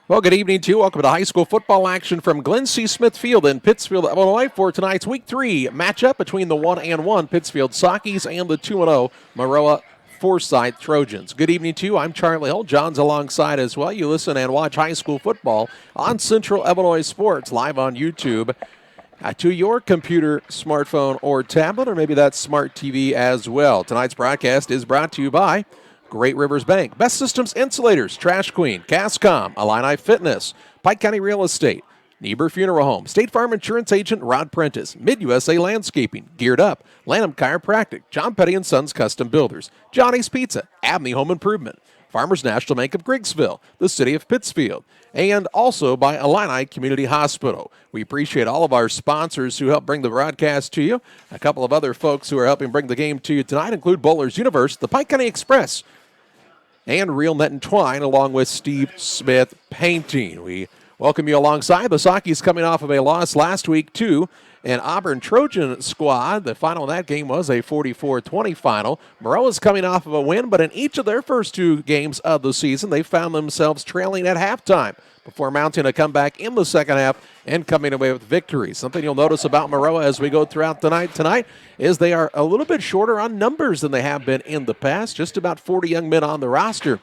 Well, good evening to you. Welcome to high school football action from Glenn C. Smith Field in Pittsfield, Illinois for tonight's Week 3 matchup between the 1-1 Pittsfield Sockies and the 2-0 Maroa-Forsyth Trojans. Good evening to you. I'm Charlie Hill. John's alongside as well. You listen and watch high school football on Central Illinois Sports live on YouTube to your computer, smartphone, or tablet, or maybe that smart TV as well. Tonight's broadcast is brought to you by Great Rivers Bank, Best Systems Insulators, Trash Queen, Cascom, Illini Fitness, Pike County Real Estate, Niebuhr Funeral Home, State Farm Insurance Agent Rod Prentice, Mid-USA Landscaping, Geared Up, Lanham Chiropractic, John Petty & Sons Custom Builders, Johnny's Pizza, Abney Home Improvement, Farmers National Bank of Griggsville, the City of Pittsfield, and also by Illini Community Hospital. We appreciate all of our sponsors who help bring the broadcast to you. A couple of other folks who are helping bring the game to you tonight include Bowlers Universe, the Pike County Express, and Real Net and Twine, along with Steve Smith Painting. We welcome you alongside. The Sockies coming off of a loss last week to an Auburn Trojan squad. The final in that game was a 44-20 final. Maroa's coming off of a win, but in each of their first two games of the season, they found themselves trailing at halftime before mounting a comeback in the second half and coming away with victory. Something you'll notice about Maroa as we go throughout the night tonight is they are a little bit shorter on numbers than they have been in the past. Just about 40 young men on the roster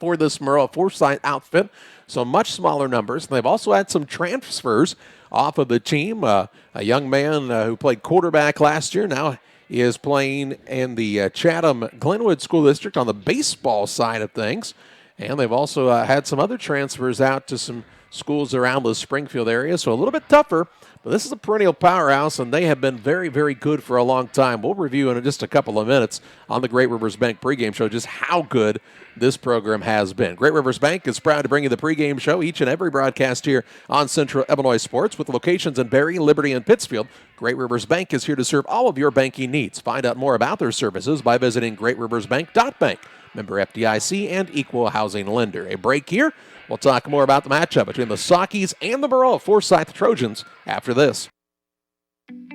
for this Maroa-Forsyth outfit, so much smaller numbers. And they've also had some transfers off of the team. A young man who played quarterback last year now is playing in the Chatham-Glenwood School District on the baseball side of things. And they've also had some other transfers out to some schools around the Springfield area, so a little bit tougher. But this is a perennial powerhouse, and they have been very, very good for a long time. We'll review in just a couple of minutes on the Great Rivers Bank pregame show just how good this program has been. Great Rivers Bank is proud to bring you the pregame show each and every broadcast here on Central Illinois Sports with locations in Barry, Liberty, and Pittsfield. Great Rivers Bank is here to serve all of your banking needs. Find out more about their services by visiting greatriversbank.bank. Member FDIC and equal housing lender. A break here. We'll talk more about the matchup between the Sockies and the Maroa-Forsyth Trojans after this.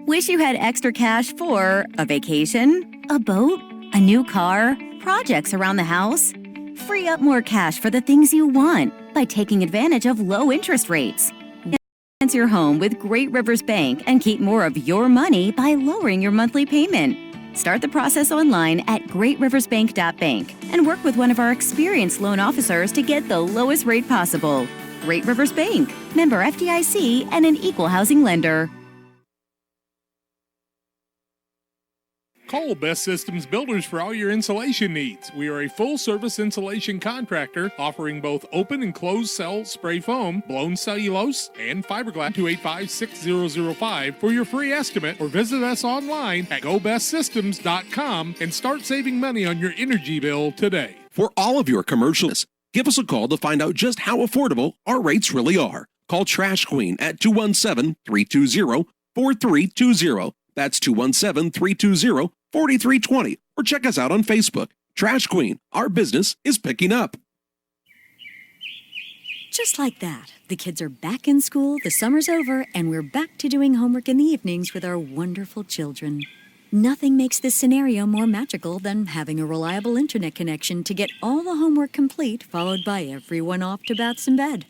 Wish you had extra cash for a vacation, a boat, a new car, projects around the house? Free up more cash for the things you want by taking advantage of low interest rates. Finance your home with Great Rivers Bank and keep more of your money by lowering your monthly payment. Start the process online at greatriversbank.bank and work with one of our experienced loan officers to get the lowest rate possible. Great Rivers Bank, member FDIC, and an equal housing lender. Call Best Systems Builders for all your insulation needs. We are a full-service insulation contractor offering both open and closed cell spray foam, blown cellulose, and fiberglass. 285-6005 for your free estimate, or visit us online at gobestsystems.com and start saving money on your energy bill today. For all of your commercials, give us a call to find out just how affordable our rates really are. Call Trash Queen at 217-320-4320. That's 217-320-4320. Or check us out on Facebook. Trash Queen, our business is picking up. Just like that, the kids are back in school, the summer's over, and we're back to doing homework in the evenings with our wonderful children. Nothing makes this scenario more magical than having a reliable internet connection to get all the homework complete, followed by everyone off to baths and bed.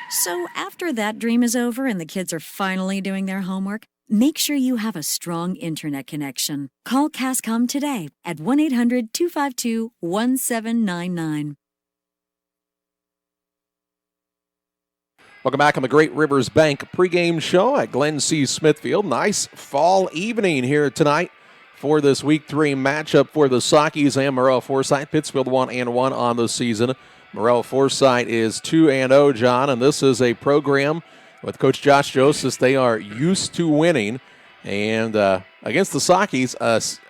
So after that dream is over and the kids are finally doing their homework, make sure you have a strong internet connection. Call Cascom today at 1-800-252-1799. Welcome back on the Great Rivers Bank pregame show at Glenn C. Smithfield. Nice fall evening here tonight for this Week 3 matchup for the Sockies and Maroa-Forsyth. Pittsfield 1-1 on the season. Maroa-Forsyth is 2-0, John, and this is a program with Coach Josh Joseph. They are used to winning. And against the Sockies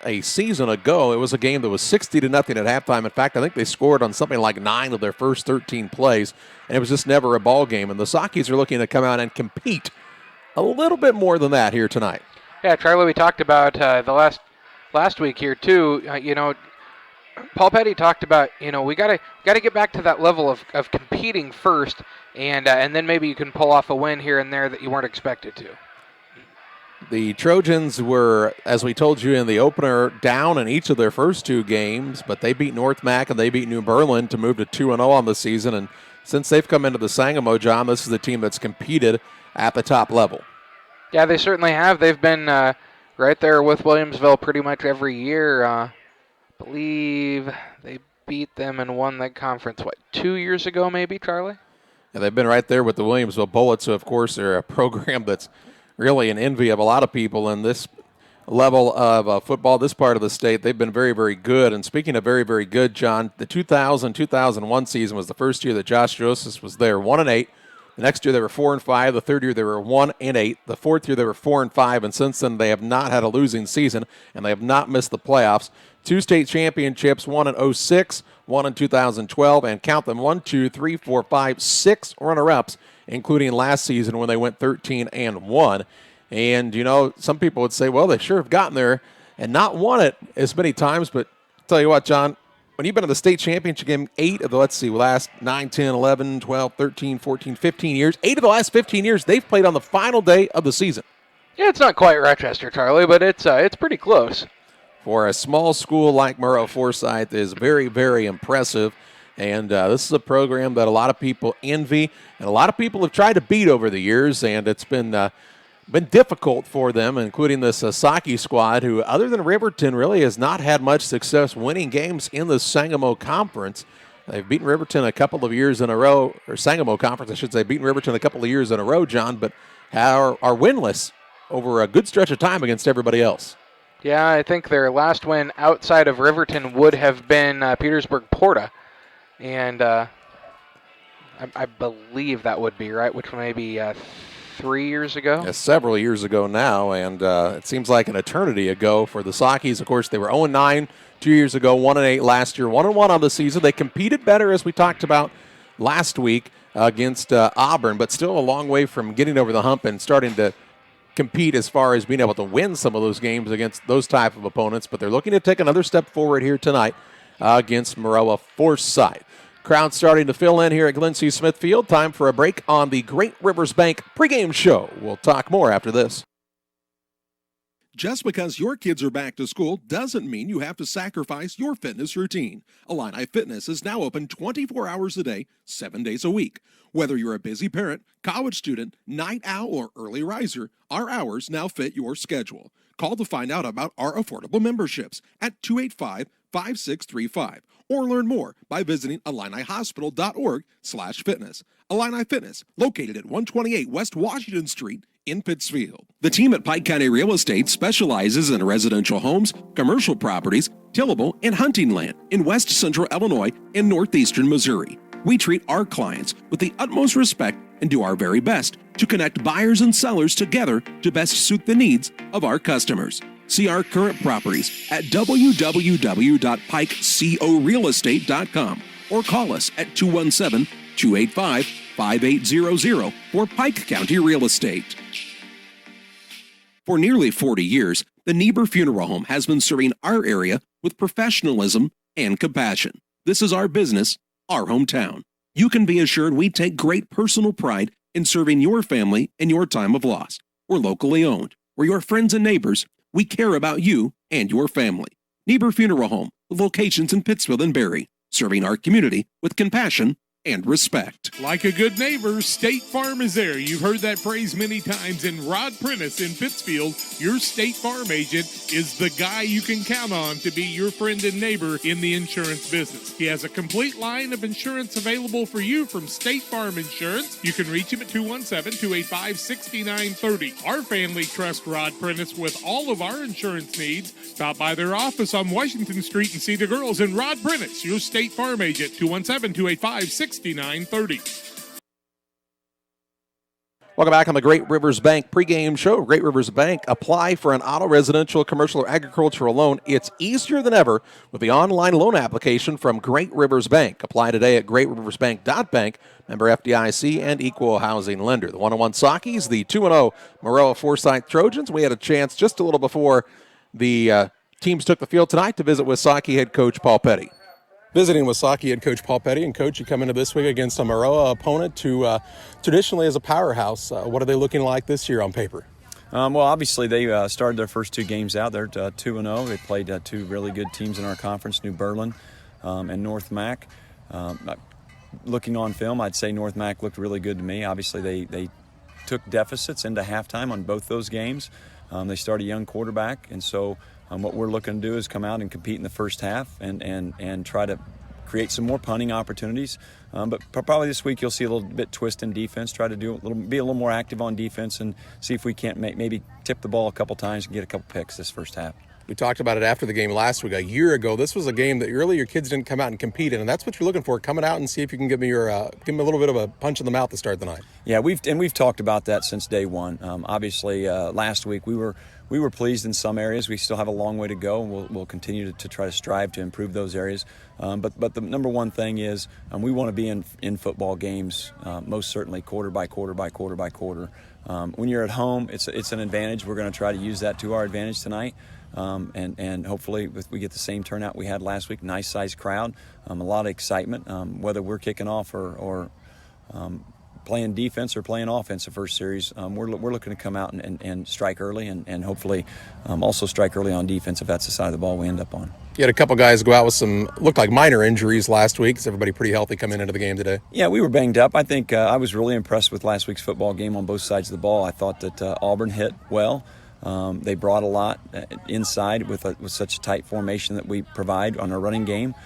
a season ago, it was a game that was 60-0 at halftime. In fact, I think they scored on something like 9 of their first 13 plays, and it was just never a ball game. And the Sockies are looking to come out and compete a little bit more than that here tonight. Yeah, Charlie, we talked about the last week here too. Paul Petty talked about, we gotta get back to that level of competing first, and then maybe you can pull off a win here and there that you weren't expected to. The Trojans were, as we told you in the opener, down in each of their first two games, but they beat North Mac and they beat New Berlin to move to 2-0 on the season. And since they've come into the Sangamo, John, this is the team that's competed at the top level. Yeah, they certainly have. They've been right there with Williamsville pretty much every year. I believe they beat them and won that conference, 2 years ago maybe, Charlie? Yeah, they've been right there with the Williamsville Bullets, who, of course, are a program that's really an envy of a lot of people in this level of football, this part of the state. They've been very, very good. And speaking of very, very good, John, the 2000-2001 season was the first year that Josh Joseph was there, 1-8. The next year they were 4-5. The third year they were 1-8. The fourth year they were 4-5. And since then they have not had a losing season, and they have not missed the playoffs. 2 state championships, one in 2006, one in 2012, and count them 1, 2, 3, 4, 5, 6 runner-ups, including last season when they went 13-1. And, you know, some people would say, well, they sure have gotten there and not won it as many times. But I'll tell you what, John, when you've been in the state championship game 8 of the, last 9, 10, 11, 12, 13, 14, 15 years, 8 of the last 15 years, they've played on the final day of the season. Yeah, it's not quite Rochester, Charlie, but it's pretty close. For a small school like Maroa-Forsyth is very, very impressive. And this is a program that a lot of people envy, and a lot of people have tried to beat over the years, and it's been difficult for them, including this Saki squad, who, other than Riverton, really has not had much success winning games in the Sangamo Conference. They've beaten Riverton a couple of years in a row, or Sangamo Conference, I should say, beaten Riverton a couple of years in a row, John, but are winless over a good stretch of time against everybody else. Yeah, I think their last win outside of Riverton would have been Petersburg-Porta. And I believe that would be right, which may be 3 years ago. Yeah, several years ago now, and it seems like an eternity ago for the Sakis. Of course, they were 0-9 2 years ago, 1-8 last year, 1-1 on the season. They competed better, as we talked about last week, against Auburn, but still a long way from getting over the hump and starting to compete as far as being able to win some of those games against those type of opponents. But they're looking to take another step forward here tonight against Maroa-Forsyth. Crowd starting to fill in here at Glen C. Smithfield. Time for a break on the Great Rivers Bank pregame show. We'll talk more after this. Just because your kids are back to school doesn't mean you have to sacrifice your fitness routine. Illini Fitness is now open 24 hours a day, 7 days a week. Whether you're a busy parent, college student, night owl, or early riser, our hours now fit your schedule. Call to find out about our affordable memberships at 285-5635 or learn more by visiting IlliniHospital.org/fitness. Illini Fitness, located at 128 West Washington Street in Pittsfield. The team at Pike County Real Estate specializes in residential homes, commercial properties, tillable, and hunting land in west central Illinois and northeastern Missouri. We treat our clients with the utmost respect and do our very best to connect buyers and sellers together to best suit the needs of our customers. See our current properties at www.pikecorealestate.com or call us at 217-285-5800 for Pike County Real Estate. For nearly 40 years, the Niebuhr Funeral Home has been serving our area with professionalism and compassion. This is our business, our hometown. You can be assured we take great personal pride in serving your family in your time of loss. We're locally owned. We're your friends and neighbors. We care about you and your family. Niebuhr Funeral Home, with locations in Pittsfield and Barry, serving our community with compassion and respect. Like a good neighbor, State Farm is there. You've heard that phrase many times. And Rod Prentice in Pittsfield, your State Farm agent, is the guy you can count on to be your friend and neighbor in the insurance business. He has a complete line of insurance available for you from State Farm Insurance. You can reach him at 217-285-6930. Our family trusts Rod Prentice with all of our insurance needs. Stop by their office on Washington Street and see the girls. And Rod Prentice, your State Farm agent, 217-285-6930. Welcome back on the Great Rivers Bank pregame show. Great Rivers Bank, apply for an auto, residential, commercial, or agricultural loan. It's easier than ever with the online loan application from Great Rivers Bank. Apply today at greatriversbank.bank, member FDIC, and equal housing lender. The 1-1 Sakis, the 2-0 Maroa-Forsyth Trojans. We had a chance just a little before the teams took the field tonight to visit with Saki head coach Paul Petty. Visiting with Saki head coach Paul Petty. And coach, you come into this week against a Maroa opponent who traditionally is a powerhouse. What are they looking like this year on paper? Well, obviously they started their first 2 games out. They're 2-0. They played 2 really good teams in our conference, New Berlin and North Mac. Looking on film, I'd say North Mac looked really good to me. Obviously, they took deficits into halftime on both those games. They start a young quarterback, and so what we're looking to do is come out and compete in the first half and try to create some more punting opportunities. But probably this week you'll see a little bit twist in defense, try to be a little more active on defense and see if we can't maybe tip the ball a couple times and get a couple picks this first half. We talked about it after the game last week. A year ago, this was a game that really your kids didn't come out and compete in, and that's what you're looking for, coming out and see if you can give me a little bit of a punch in the mouth to start the night. Yeah, we've talked about that since day one. Obviously, last week we were pleased in some areas. We still have a long way to go, and we'll continue to try to strive to improve those areas. But the number one thing is we want to be in football games, most certainly quarter by quarter by quarter by quarter. When you're at home, it's an advantage. We're going to try to use that to our advantage tonight. And hopefully we get the same turnout we had last week. Nice sized crowd, a lot of excitement. Whether we're kicking off or playing defense or playing offense the first series, we're looking to come out and strike early and hopefully also strike early on defense if that's the side of the ball we end up on. You had a couple guys go out with some looked like minor injuries last week. Is everybody pretty healthy coming into the game today? Yeah, we were banged up. I think I was really impressed with last week's football game on both sides of the ball. I thought that Auburn hit well. They brought a lot inside with such a tight formation that we provide on our running game.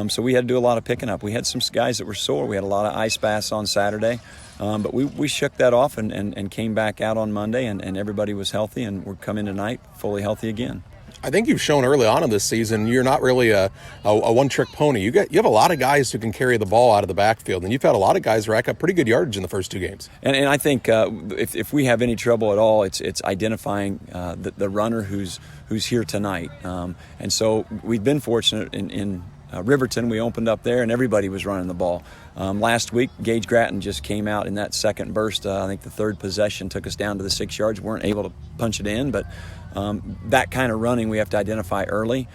So we had to do a lot of picking up. We had some guys that were sore. We had a lot of ice baths on Saturday. But we shook that off and came back out on Monday, and everybody was healthy, and we're coming tonight fully healthy again. I think you've shown early on in this season you're not really a one-trick pony. You have a lot of guys who can carry the ball out of the backfield, and you've had a lot of guys rack up pretty good yardage in the first 2 games. And I think if we have any trouble at all, it's identifying the runner who's here tonight. And so we've been fortunate in Riverton. We opened up there, and everybody was running the ball. Last week, Gage Grattan just came out in that second burst. I think the third possession took us down to the 6 yards. Weren't able to punch it in, but that kind of running we have to identify early.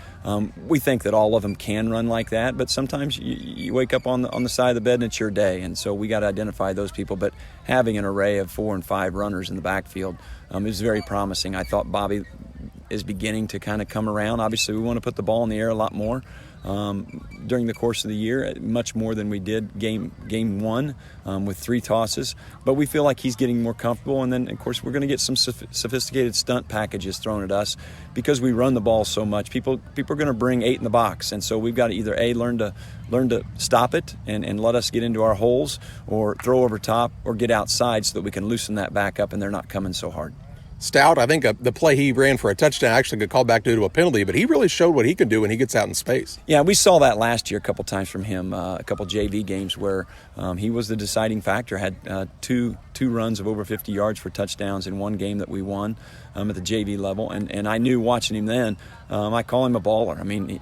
We think that all of them can run like that, but sometimes you wake up on the side of the bed and it's your day, and so we got to identify those people. But having an array of 4 and 5 runners in the backfield is very promising. I thought Bobby is beginning to kind of come around. Obviously, we want to put the ball in the air a lot more during the course of the year, much more than we did game 1 with 3 tosses. But we feel like he's getting more comfortable, and then of course we're going to get some sophisticated stunt packages thrown at us because we run the ball so much. People are going to bring 8 in the box, and so we've got to either learn to stop it and let us get into our holes, or throw over top, or get outside so that we can loosen that back up and they're not coming so hard. Stout, I think the play he ran for a touchdown actually got called back due to a penalty, but he really showed what he can do when he gets out in space. Yeah, we saw that last year a couple times from him, a couple JV games where he was the deciding factor, had two runs of over 50 yards for touchdowns in one game that we won at the JV level. And I knew watching him then, I call him a baller. I mean,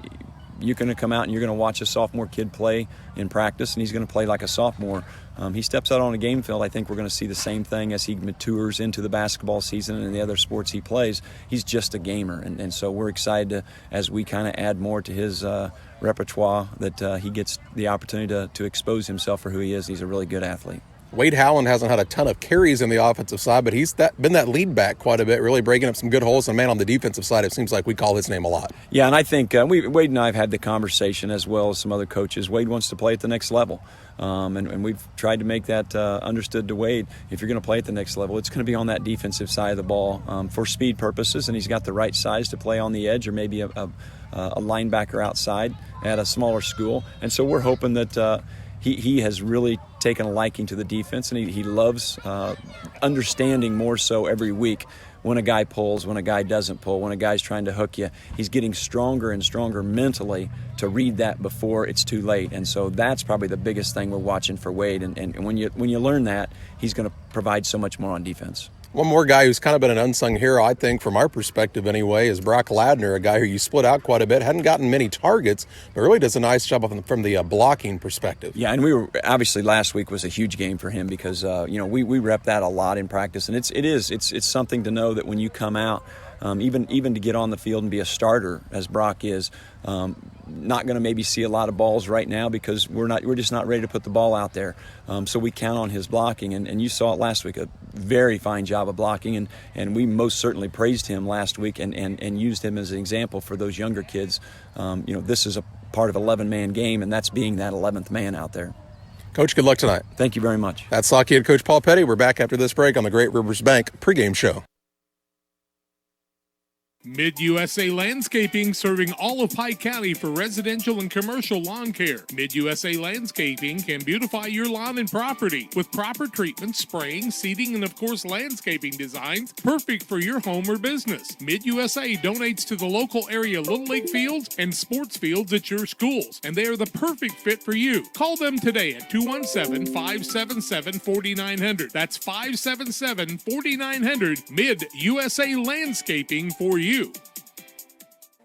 you're going to come out and you're going to watch a sophomore kid play in practice, and he's going to play like a sophomore. He steps out on a game field. I think we're going to see the same thing as he matures into the basketball season and the other sports he plays. He's just a gamer, and so we're excited to, as we kind of add more to his repertoire, that he gets the opportunity to expose himself for who he is. He's a really good athlete. Wade Howland hasn't had a ton of carries in the offensive side, but he's been that lead back quite a bit, really breaking up some good holes. And man, on the defensive side, it seems like we call his name a lot. Yeah, and I think Wade and I have had the conversation, as well as some other coaches. Wade wants to play at the next level, and we've tried to make that understood to Wade. If you're going to play at the next level, it's going to be on that defensive side of the ball for speed purposes, and he's got the right size to play on the edge, or maybe a linebacker outside at a smaller school. And so we're hoping that he has really taken a liking to the defense, and he loves understanding more so every week when a guy pulls, when a guy doesn't pull, when a guy's trying to hook you. He's getting stronger and stronger mentally to read that before it's too late. And so that's probably the biggest thing we're watching for Wade. And when you learn that, he's going to provide so much more on defense. One more guy who's kind of been an unsung hero, I think, from our perspective anyway, is Brock Ladner, a guy who you split out quite a bit, hadn't gotten many targets, but really does a nice job from the blocking perspective. Yeah, and we were obviously last week was a huge game for him because we rep that a lot in practice, and it's something to know that when you come out even to get on the field and be a starter as Brock is. Not going to maybe see a lot of balls right now because we're just not ready to put the ball out there. So we count on his blocking, and you saw it last week, a very fine job of blocking, and we most certainly praised him last week and used him as an example for those younger kids. This is a part of an 11-man game, and that's being that 11th man out there. Coach, good luck tonight. Thank you very much. That's Socky head coach Paul Petty. We're back after this break on the Great Rivers Bank pregame show. Mid-USA Landscaping, serving all of Pike County for residential and commercial lawn care. Mid-USA Landscaping can beautify your lawn and property with proper treatment, spraying, seeding, and of course landscaping designs perfect for your home or business. Mid-USA donates to the local area Little League fields and sports fields at your schools, and they are the perfect fit for you. Call them today at 217-577-4900. That's 577-4900. Mid-USA Landscaping for you.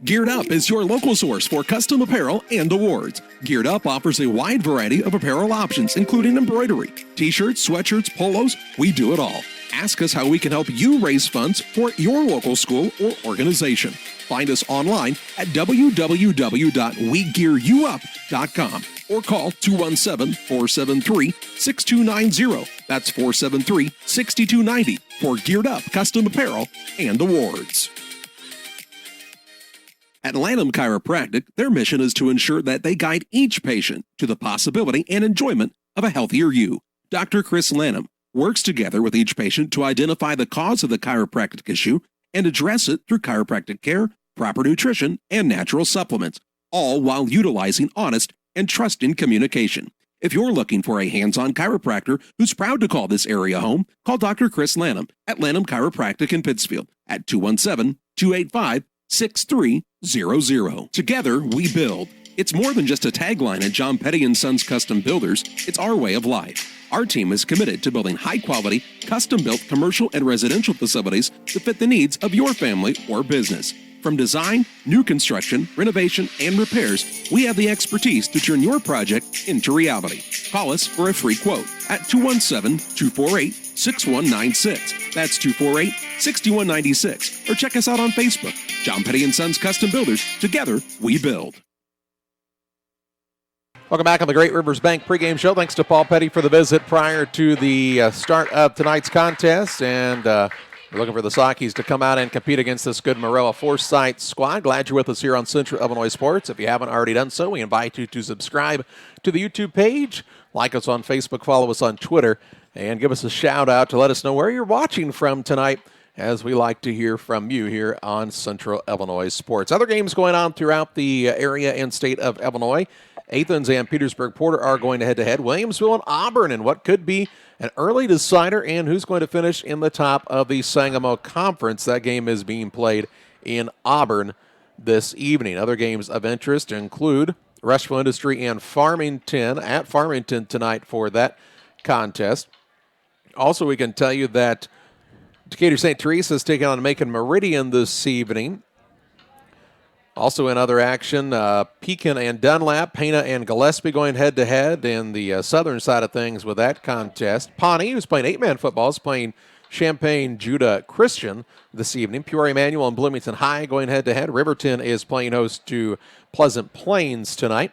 Geared Up is your local source for custom apparel and awards. Geared Up offers a wide variety of apparel options, including embroidery, t-shirts, sweatshirts, polos. We do it all. Ask us how we can help you raise funds for your local school or organization. Find us online at www.wegearyouup.com or call 217-473-6290. That's 473-6290 for Geared Up custom apparel and awards. At Lanham Chiropractic, their mission is to ensure that they guide each patient to the possibility and enjoyment of a healthier you. Dr. Chris Lanham works together with each patient to identify the cause of the chiropractic issue and address it through chiropractic care, proper nutrition, and natural supplements, all while utilizing honest and trusting communication. If you're looking for a hands-on chiropractor who's proud to call this area home, call Dr. Chris Lanham at Lanham Chiropractic in Pittsfield at 217-285-6300. Together, we build. It's more than just a tagline at John Petty & Sons Custom Builders. It's our way of life. Our team is committed to building high-quality, custom-built commercial and residential facilities to fit the needs of your family or business. From design, new construction, renovation, and repairs, we have the expertise to turn your project into reality. Call us for a free quote at 217-248-6196. That's 248-6196. Or check us out on Facebook. John Petty & Sons Custom Builders. Together, we build. Welcome back on the Great Rivers Bank pregame show. Thanks to Paul Petty for the visit prior to the start of tonight's contest. And we're looking for the Sockies to come out and compete against this good Maroa-Forsyth squad. Glad you're with us here on Central Illinois Sports. If you haven't already done so, we invite you to subscribe to the YouTube page, like us on Facebook, follow us on Twitter, and give us a shout out to let us know where you're watching from tonight, as we like to hear from you here on Central Illinois Sports. Other games going on throughout the area and state of Illinois. Athens and Petersburg-Porter are going head-to-head. Williamsville and Auburn in what could be an early decider and who's going to finish in the top of the Sangamo Conference. That game is being played in Auburn this evening. Other games of interest include Rushville Industry and Farmington at Farmington tonight for that contest. Also, we can tell you that Decatur St. Teresa is taking on Macon Meridian this evening. Also in other action, Pekin and Dunlap, Pana and Gillespie going head-to-head in the southern side of things with that contest. Pawnee, who's playing 8-man football, is playing Champaign Judah Christian this evening. Peoria Emmanuel and Bloomington High going head-to-head. Riverton is playing host to Pleasant Plains tonight.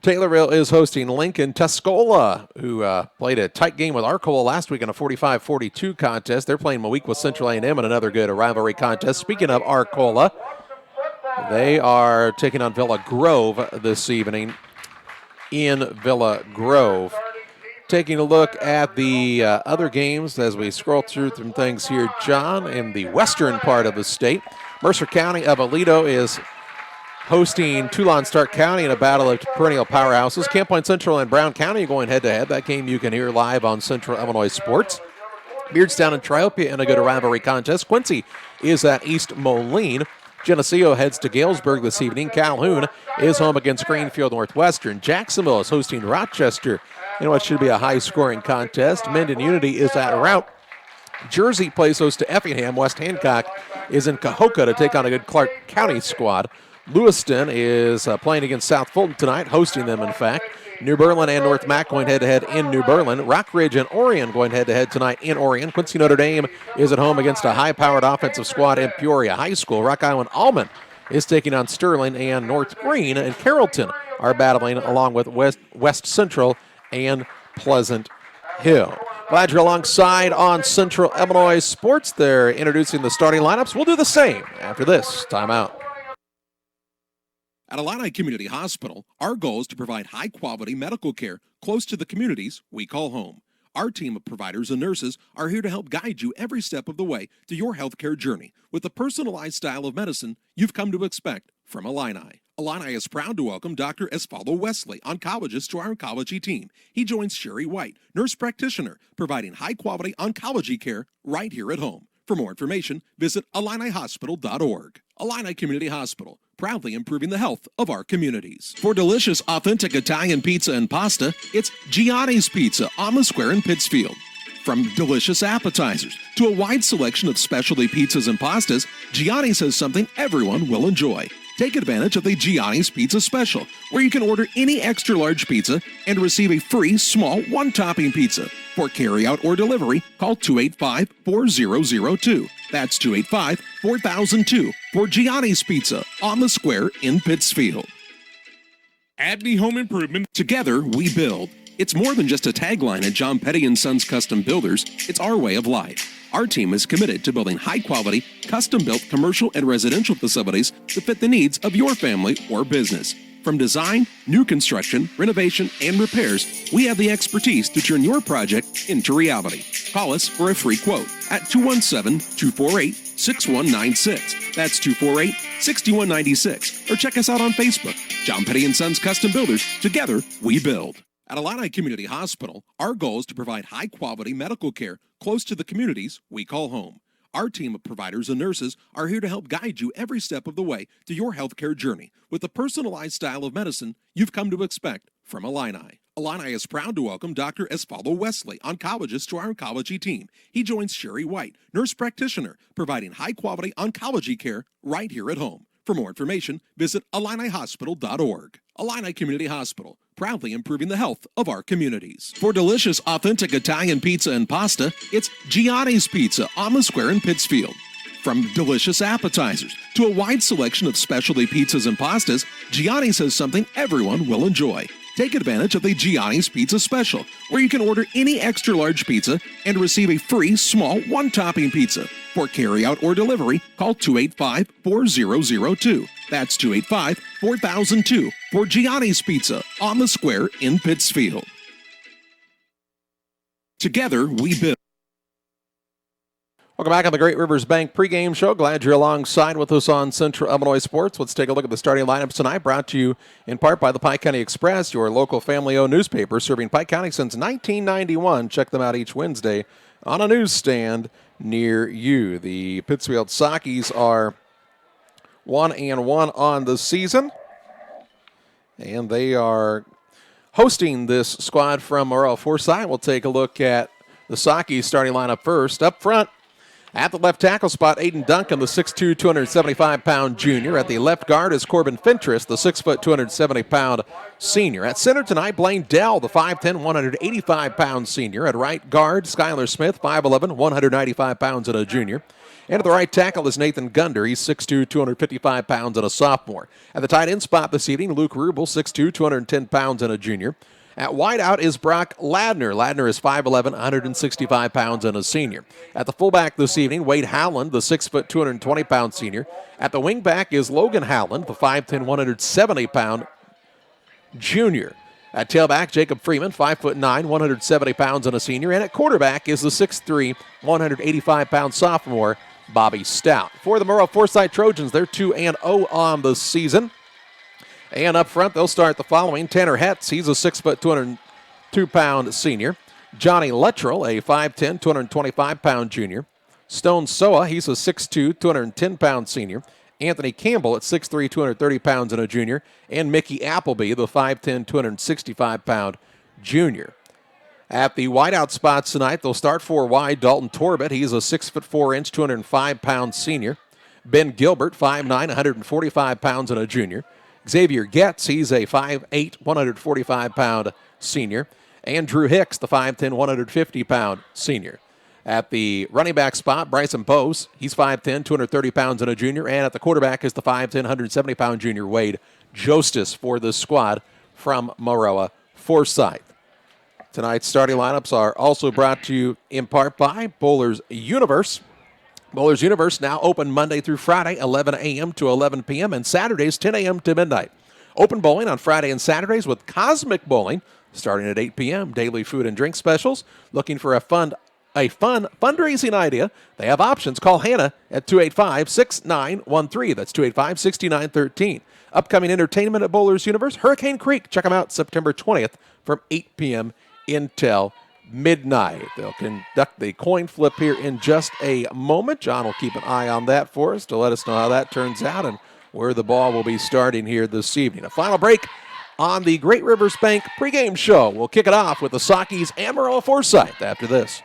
Taylorville is hosting Lincoln. Tuscola, who played a tight game with Arcola last week in a 45-42 contest. They're playing Moweek with Central A&M in another good rivalry contest. Speaking of Arcola, they are taking on Villa Grove this evening in Villa Grove. Taking a look at the other games as we scroll through some things here, John, in the western part of the state. Mercer County of Aledo is hosting Toulon-Stark County in a battle of perennial powerhouses. Camp Point Central and Brown County going head-to-head. That game you can hear live on Central Illinois Sports. Beardstown and Triopia in a good rivalry contest. Quincy is at East Moline. Geneseo heads to Galesburg this evening. Calhoun is home against Greenfield Northwestern. Jacksonville is hosting Rochester in what should be a high-scoring contest. Minden Unity is at Route. Jersey plays host to Effingham. West Hancock is in Cahokia to take on a good Clark County squad. Lewiston is playing against South Fulton tonight, hosting them, in fact. New Berlin and North Mac going head-to-head in New Berlin. Rockridge and Orion going head-to-head tonight in Orion. Quincy Notre Dame is at home against a high-powered offensive squad in Peoria High School. Rock Island Almond is taking on Sterling, and North Green and Carrollton are battling along with West Central and Pleasant Hill. Glad you're alongside on Central Illinois Sports. They're introducing the starting lineups. We'll do the same after this timeout. At Illini Community Hospital, our goal is to provide high-quality medical care close to the communities we call home. Our team of providers and nurses are here to help guide you every step of the way to your healthcare journey with the personalized style of medicine you've come to expect from Illini. Illini is proud to welcome Dr. Esfaldo Wesley, oncologist, to our oncology team. He joins Sherry White, nurse practitioner, providing high-quality oncology care right here at home. For more information, visit IlliniHospital.org. Illini Community Hospital, proudly improving the health of our communities. For delicious, authentic Italian pizza and pasta, it's Gianni's Pizza on the Square in Pittsfield. From delicious appetizers to a wide selection of specialty pizzas and pastas, Gianni's has something everyone will enjoy. Take advantage of the Gianni's Pizza Special, where you can order any extra large pizza and receive a free small one-topping pizza. For carryout or delivery, call 285-4002. That's 285-4002 for Gianni's Pizza on the Square in Pittsfield. Abney Home Improvement. Together, we build. It's more than just a tagline at John Petty & Sons Custom Builders. It's our way of life. Our team is committed to building high-quality, custom-built commercial and residential facilities to fit the needs of your family or business. From design, new construction, renovation, and repairs, we have the expertise to turn your project into reality. Call us for a free quote at 217-248-6196. That's 248-6196. Or check us out on Facebook. John Petty & Sons Custom Builders. Together, we build. At Illini Community Hospital, our goal is to provide high-quality medical care close to the communities we call home. Our team of providers and nurses are here to help guide you every step of the way to your healthcare journey with the personalized style of medicine you've come to expect from Illini. Illini is proud to welcome Dr. Esfaldo Wesley, oncologist, to our oncology team. He joins Sherry White, nurse practitioner, providing high-quality oncology care right here at home. For more information, visit IlliniHospital.org. Illini Community Hospital, proudly improving the health of our communities. For delicious, authentic Italian pizza and pasta, it's Gianni's Pizza on the Square in Pittsfield. From delicious appetizers to a wide selection of specialty pizzas and pastas, Gianni's has something everyone will enjoy. Take advantage of the Gianni's Pizza Special, where you can order any extra large pizza and receive a free small one-topping pizza. For carryout or delivery, call 285-4002. That's 285-4002 for Gianni's Pizza on the Square in Pittsfield. Together, we build. Welcome back on the Great Rivers Bank pregame show. Glad you're alongside with us on Central Illinois Sports. Let's take a look at the starting lineups tonight, brought to you in part by the Pike County Express, your local family-owned newspaper serving Pike County since 1991. Check them out each Wednesday on a newsstand near you. The Pittsfield Sockies are 1-1 on the season, and they are hosting this squad from Maroa-Forsyth. We'll take a look at the Sockies starting lineup first. Up front, at the left tackle spot, Aiden Duncan, the 6'2", 275-pound junior. At the left guard is Corbin Fentress, the 6', 270-pound senior. At center tonight, Blaine Dell, the 5'10", 185-pound senior. At right guard, Skylar Smith, 5'11", 195 pounds and a junior. And at the right tackle is Nathan Gunder. He's 6'2", 255 pounds and a sophomore. At the tight end spot this evening, Luke Rubel, 6'2", 210 pounds and a junior. At wideout is Brock Ladner. Ladner is 5'11", 165 pounds and a senior. At the fullback this evening, Wade Howland, the 6', 220-pound senior. At the wingback is Logan Howland, the 5'10", 170-pound junior. At tailback, Jacob Freeman, 5'9", 170 pounds and a senior. And at quarterback is the 6'3", 185-pound sophomore, Bobby Stout. For the Maroa-Forsyth Trojans, they're 2-0 on the season. And up front, they'll start the following. Tanner Hetz, he's a 6', 202-pound senior. Johnny Luttrell, a 5'10", 225-pound junior. Stone Soa, he's a 6'2", 210-pound senior. Anthony Campbell at 6'3", 230 pounds and a junior. And Mickey Appleby, the 5'10", 265-pound junior. At the wideout spots tonight, they'll start 4 wide. Dalton Torbett, he's a 6'4", 205-pound senior. Ben Gilbert, 5'9", 145 pounds and a junior. Xavier Getz, he's a 5'8", 145-pound senior. And Drew Hicks, the 5'10", 150-pound senior. At the running back spot, Bryson Bose, he's 5'10", 230 pounds and a junior. And at the quarterback is the 5'10", 170-pound junior Wade Jostis for the squad from Maroa-Forsyth. Tonight's starting lineups are also brought to you in part by Bowlers Universe. Bowlers Universe now open Monday through Friday, 11 a.m. to 11 p.m., and Saturdays, 10 a.m. to midnight. Open bowling on Friday and Saturdays with Cosmic Bowling starting at 8 p.m. Daily food and drink specials. Looking for a fun fundraising idea? They have options. Call Hannah at 285-6913. That's 285-6913. Upcoming entertainment at Bowlers Universe, Hurricane Creek. Check them out September 20th from 8 p.m. until midnight. They'll conduct the coin flip here in just a moment. John will keep an eye on that for us to let us know how that turns out and where the ball will be starting here this evening. A final break on the Great Rivers Bank pregame show. We'll kick it off with the Sockies and Maroa-Forsyth after this.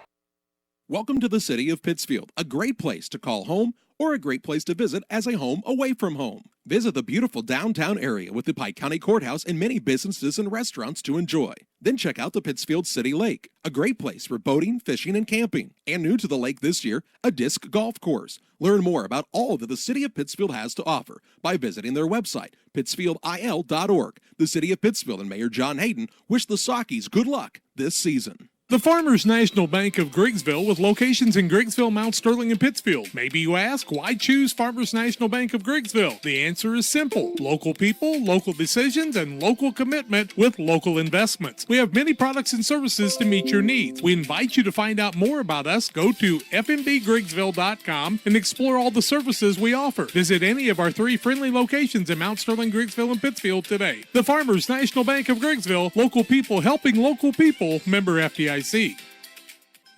Welcome to the city of Pittsfield, a great place to call home or a great place to visit as a home away from home. Visit the beautiful downtown area with the Pike County Courthouse and many businesses and restaurants to enjoy. Then check out the Pittsfield City Lake, a great place for boating, fishing, and camping. And new to the lake this year, a disc golf course. Learn more about all that the city of Pittsfield has to offer by visiting their website, pittsfieldil.org. The city of Pittsfield and Mayor John Hayden wish the Sockies good luck this season. The Farmers National Bank of Griggsville with locations in Griggsville, Mount Sterling, and Pittsfield. Maybe you ask, why choose Farmers National Bank of Griggsville? The answer is simple. Local people, local decisions, and local commitment with local investments. We have many products and services to meet your needs. We invite you to find out more about us. Go to fmbgriggsville.com and explore all the services we offer. Visit any of our 3 friendly locations in Mount Sterling, Griggsville, and Pittsfield today. The Farmers National Bank of Griggsville, local people helping local people, member FDIC.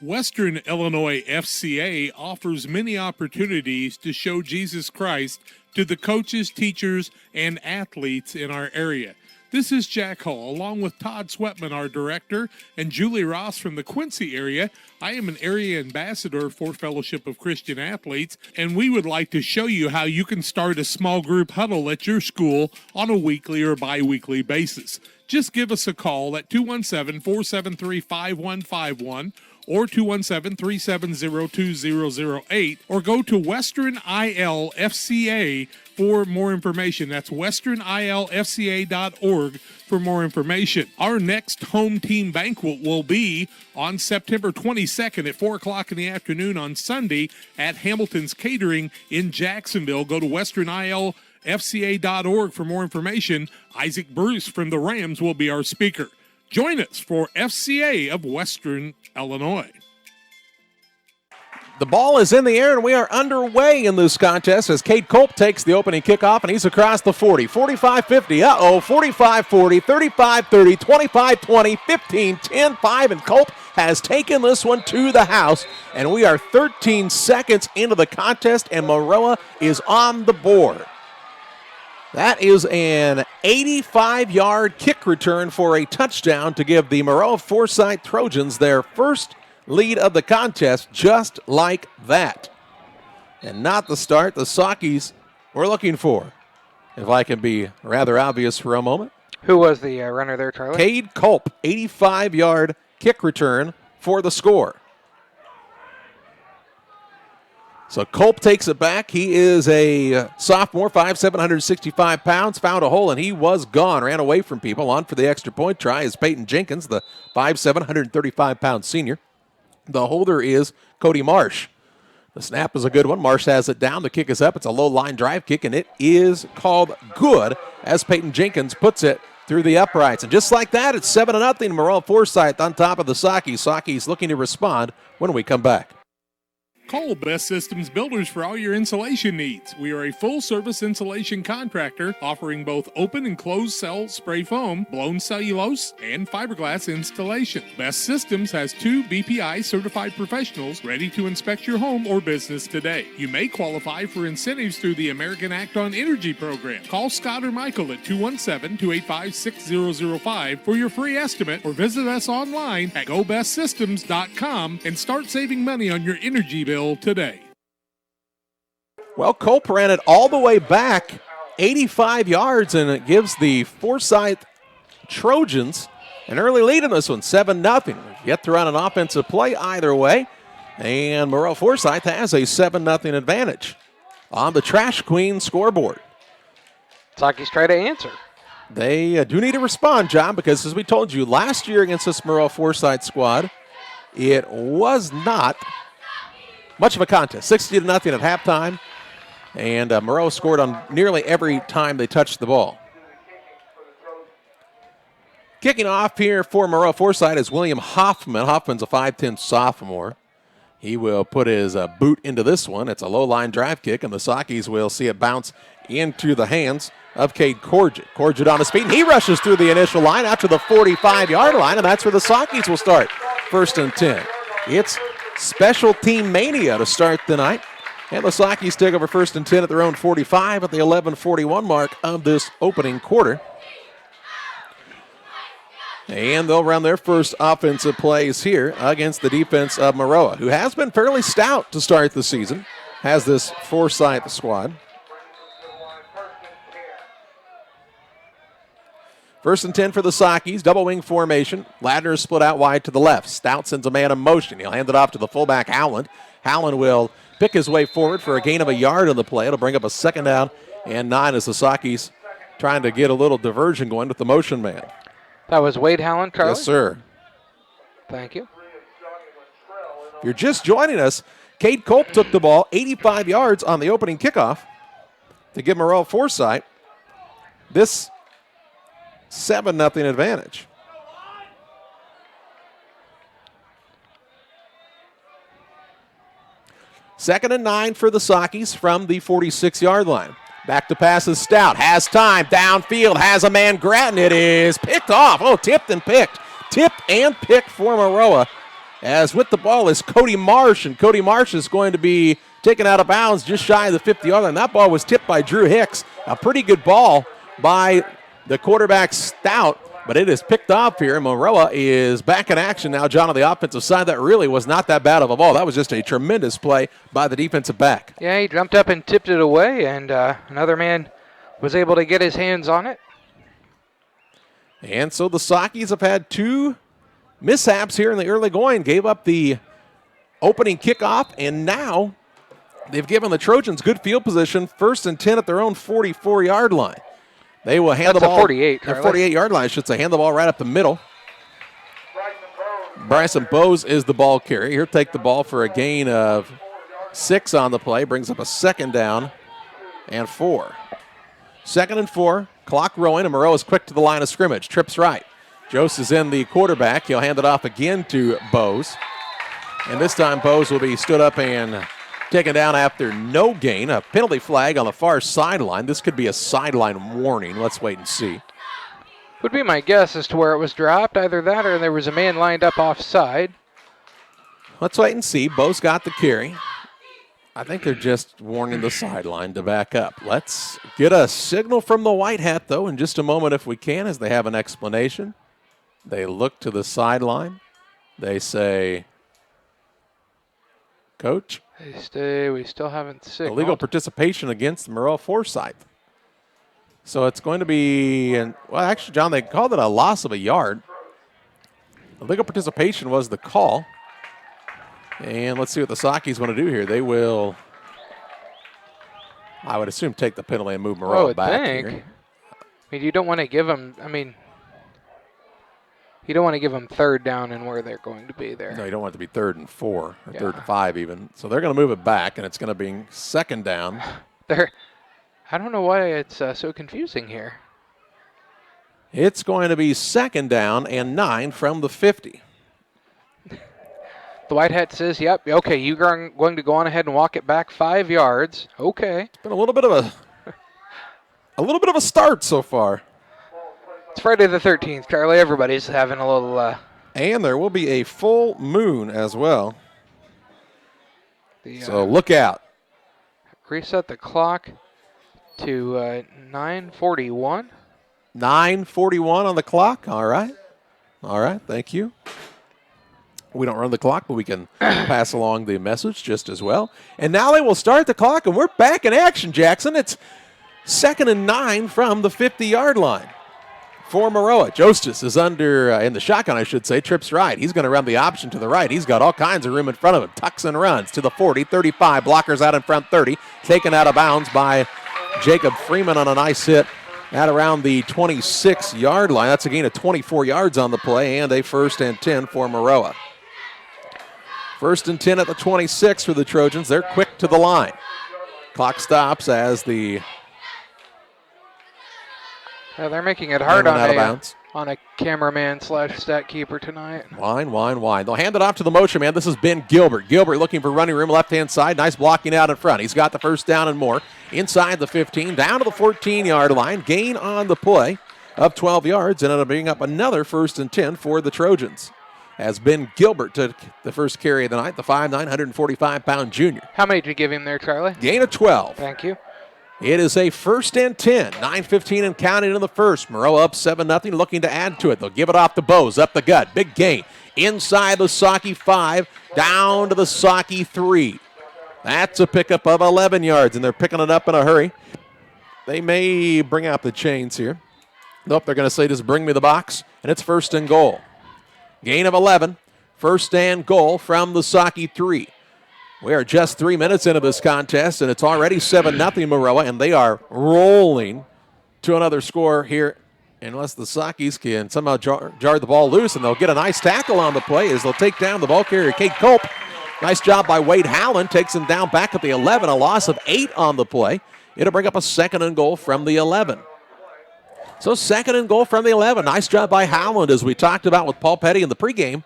Western Illinois FCA offers many opportunities to show Jesus Christ to the coaches, teachers, and athletes in our area. This is Jack Hall, along with Todd Sweatman, our director, and Julie Ross from the Quincy area. I am an area ambassador for Fellowship of Christian Athletes, and we would like to show you how you can start a small group huddle at your school on a weekly or bi-weekly basis. Just give us a call at 217-473-5151 or 217-370-2008 or go to Western ILFCA for more information. That's westernilfca.org for more information. Our next home team banquet will be on September 22nd at 4 o'clock in the afternoon on Sunday at Hamilton's Catering in Jacksonville. Go to westernilfca.org for more information. Isaac Bruce from the Rams will be our speaker. Join us for FCA of Western Illinois. The ball is in the air, and we are underway in this contest as Cade Culp takes the opening kickoff, and he's across the 40. 45-50, 45-40, 35-30, 25-20, 15-10, 5, and Culp has taken this one to the house, and we are 13 seconds into the contest, and Maroa is on the board. That is an 85-yard kick return for a touchdown to give the Maroa-Forsyth Trojans their first lead of the contest, just like that. And not the start the Sockies were looking for, if I can be rather obvious for a moment. Who was the runner there, Charlie? Cade Culp, 85-yard kick return for the score. So Culp takes it back. He is a sophomore, 5'7", 165 pounds, found a hole, and he was gone. Ran away from people. On for the extra point try is Peyton Jenkins, the 5'7", 135-pound senior. The holder is Cody Marsh. The snap is a good one. Marsh has it down. The kick is up. It's a low-line drive kick, and it is called good as Peyton Jenkins puts it through the uprights. And just like that, it's 7-0. Maroa-Forsyth on top of the Sockies. Sockies looking to respond when we come back. Call Best Systems Builders for all your insulation needs. We are a full-service insulation contractor offering both open and closed cell spray foam, blown cellulose, and fiberglass installation. Best Systems has 2 BPI certified professionals ready to inspect your home or business today. You may qualify for incentives through the American Act on Energy program. Call Scott or Michael at 217-285-6005 for your free estimate or visit us online at gobestsystems.com and start saving money on your energy bill today. Well, Culp ran it all the way back 85 yards, and it gives the Forsyth Trojans an early lead in this one, 7-0. Yet to run an offensive play either way, and Maroa-Forsyth has a 7-0 advantage on the Trash Queen scoreboard. Saki's try to answer. They do need to respond, John, because as we told you last year against this Maroa-Forsyth squad, it was not much of a contest. 60-0 at halftime, and Maroa scored on nearly every time they touched the ball. Kicking off here for Maroa-Forsyth is William Hoffman. Hoffman's a 5'10 sophomore. He will put his boot into this one. It's a low-line drive kick, and the Sakis will see it bounce into the hands of Cade Corgett. Corgett on his feet, and he rushes through the initial line out to the 45-yard line, and that's where the Sakis will start. 1st and 10. It's special team mania to start the night, and the Sakis take over 1st and 10 at their own 45 at the 11:41 mark of this opening quarter. And they'll run their first offensive plays here against the defense of Maroa, who has been fairly stout to start the season, has this Forsyth squad. 1st and 10 for the Sakis, double wing formation. Ladner is split out wide to the left. Stout sends a man in motion. He'll hand it off to the fullback, Howland. Howland will pick his way forward for a gain of a yard on the play. It'll bring up a 2nd down and 9 as the Sakis trying to get a little diversion going with the motion man. That was Wade Howland, Charlie? Yes, sir. Thank you. If you're just joining us, Cade Culp took the ball 85 yards on the opening kickoff to give Maroa-Forsyth this 7-0 advantage. Second and 9 for the Sakis from the 46-yard line. Back to pass is Stout. Has time. Downfield. Has a man. Grattan. It is picked off. Oh, tipped and picked. Tipped and picked for Maroa. As with the ball is Cody Marsh. And Cody Marsh is going to be taken out of bounds just shy of the 50-yard line. That ball was tipped by Drew Hicks. A pretty good ball by the quarterback Stout. But it is picked off here. Maroa is back in action now, John, on the offensive side. That really was not that bad of a ball. That was just a tremendous play by the defensive back. Yeah, he jumped up and tipped it away, and another man was able to get his hands on it. And so the Sakis have had 2 mishaps here in the early going. Gave up the opening kickoff, and now they've given the Trojans good field position, 1st and 10 at their own 44-yard line. They will hand the ball. 48. Their 48-yard line, I should say. Hand the ball right up the middle. Bryson Bowes is the ball carrier. He'll take the ball for a gain of 6 on the play. Brings up a 2nd down and 4. 2nd and 4. Clock rolling, and Maroa is quick to the line of scrimmage. Trips right. Jose is in the quarterback. He'll hand it off again to Bowes. And this time Bowes will be stood up and taken down after no gain. A penalty flag on the far sideline. This could be a sideline warning. Let's wait and see. Would be my guess as to where it was dropped. Either that or there was a man lined up offside. Let's wait and see. Bo's got the carry. I think they're just warning the sideline to back up. Let's get a signal from the white hat, though, in just a moment if we can, as they have an explanation. They look to the sideline. They say, Coach? We still haven't signaled. Illegal participation against Maroa-Forsyth. So it's going to be, well, actually, John, they called it a loss of a yard. Illegal participation was the call. And let's see what the Sakis want to do here. They will, I would assume, take the penalty and move Maroa back here. I mean, you don't want to give them, you don't want to give them 3rd down and where they're going to be there. No, you don't want it to be 3rd and 4 or 3rd and 5 even. So they're going to move it back, and it's going to be 2nd down. I don't know why it's so confusing here. It's going to be 2nd down and 9 from the 50. The white hat says, yep, okay, you're going to go on ahead and walk it back 5 yards. Okay. It's been a little bit of a start so far. It's Friday the 13th, Charlie. Everybody's having a little... And there will be a full moon as well. So look out. Reset the clock to 9:41. 9:41 on the clock. All right. Thank you. We don't run the clock, but we can pass along the message just as well. And now they will start the clock, and we're back in action, Jackson. It's 2nd and 9 from the 50-yard line for Maroa. Jostis is under, in the shotgun, I should say, trips right. He's going to run the option to the right. He's got all kinds of room in front of him. Tucks and runs to the 40, 35. Blockers out in front, 30. Taken out of bounds by Jacob Freeman on a nice hit at around the 26-yard line. That's a gain of 24 yards on the play and a 1st and 10 for Maroa. 1st and 10 at the 26 for the Trojans. They're quick to the line. Clock stops as the... Yeah, they're making it hard out of bounds. On a cameraman / stat keeper tonight. Wine. They'll hand it off to the motion man. This is Ben Gilbert. Gilbert looking for running room left-hand side. Nice blocking out in front. He's got the 1st down and more. Inside the 15, down to the 14-yard line. Gain on the play of 12 yards, and it'll bring up another 1st and 10 for the Trojans. As Ben Gilbert took the first carry of the night, the 5'9", 145-pound junior. How many did you give him there, Charlie? Gain of 12. Thank you. It is a 1st and 10. 9:15 and counting in the first. Maroa up 7-0, looking to add to it. They'll give it off to Bose, up the gut. Big gain. Inside the Saki 5, down to the Saki 3. That's a pickup of 11 yards, and they're picking it up in a hurry. They may bring out the chains here. Nope, they're going to say just bring me the box, and it's 1st and goal. Gain of 11. 1st and goal from the Saki 3. We are just 3 minutes into this contest, and it's already 7-0 Maroa, and they are rolling to another score here unless the Sakis can somehow jar the ball loose, and they'll get a nice tackle on the play as they'll take down the ball carrier, Kate Culp. Nice job by Wade Howland, takes him down back at the 11, a loss of 8 on the play. It'll bring up a 2nd and goal from the 11. So 2nd and goal from the 11. Nice job by Howland, as we talked about with Paul Petty in the pregame.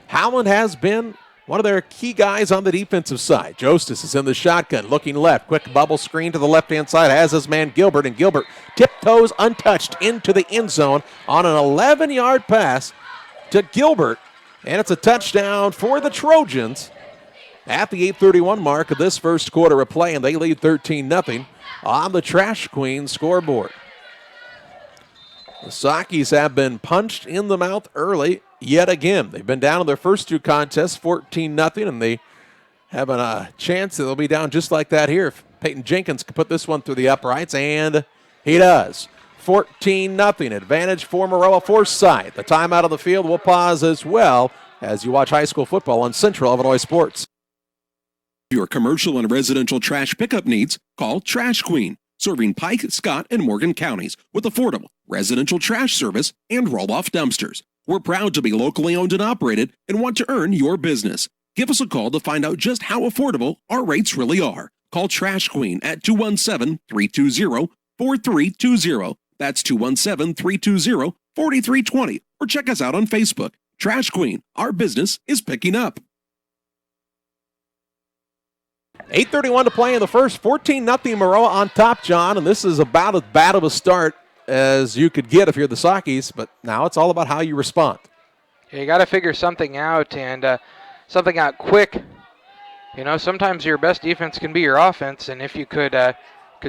Howland has been one of their key guys on the defensive side. Jostis is in the shotgun, looking left. Quick bubble screen to the left-hand side, has his man Gilbert, and Gilbert tiptoes untouched into the end zone on an 11-yard pass to Gilbert. And it's a touchdown for the Trojans at the 8:31 mark of this first quarter of play, and they lead 13-0 on the Trash Queen scoreboard. The Sakis have been punched in the mouth early yet again. They've been down in their first 2 contests, 14-0, and they have a chance that they'll be down just like that here if Peyton Jenkins can put this one through the uprights, and he does. 14-0, advantage for Maroa-Forsyth. The timeout on the field will pause as well as you watch high school football on Central Illinois Sports. Your commercial and residential trash pickup needs, call Trash Queen, serving Pike, Scott, and Morgan counties with affordable residential trash service and roll-off dumpsters. We're proud to be locally owned and operated and want to earn your business. Give us a call to find out just how affordable our rates really are. Call Trash Queen at 217-320-4320. That's 217-320-4320. Or check us out on Facebook. Trash Queen, our business is picking up. 8:31 to play in the first. 14-0 Maroa on top, John, and this is about as bad of a start as you could get if you're the Sakis, but now it's all about how you respond. Yeah, you got to figure something out, and something out quick. You know, sometimes your best defense can be your offense, and if you could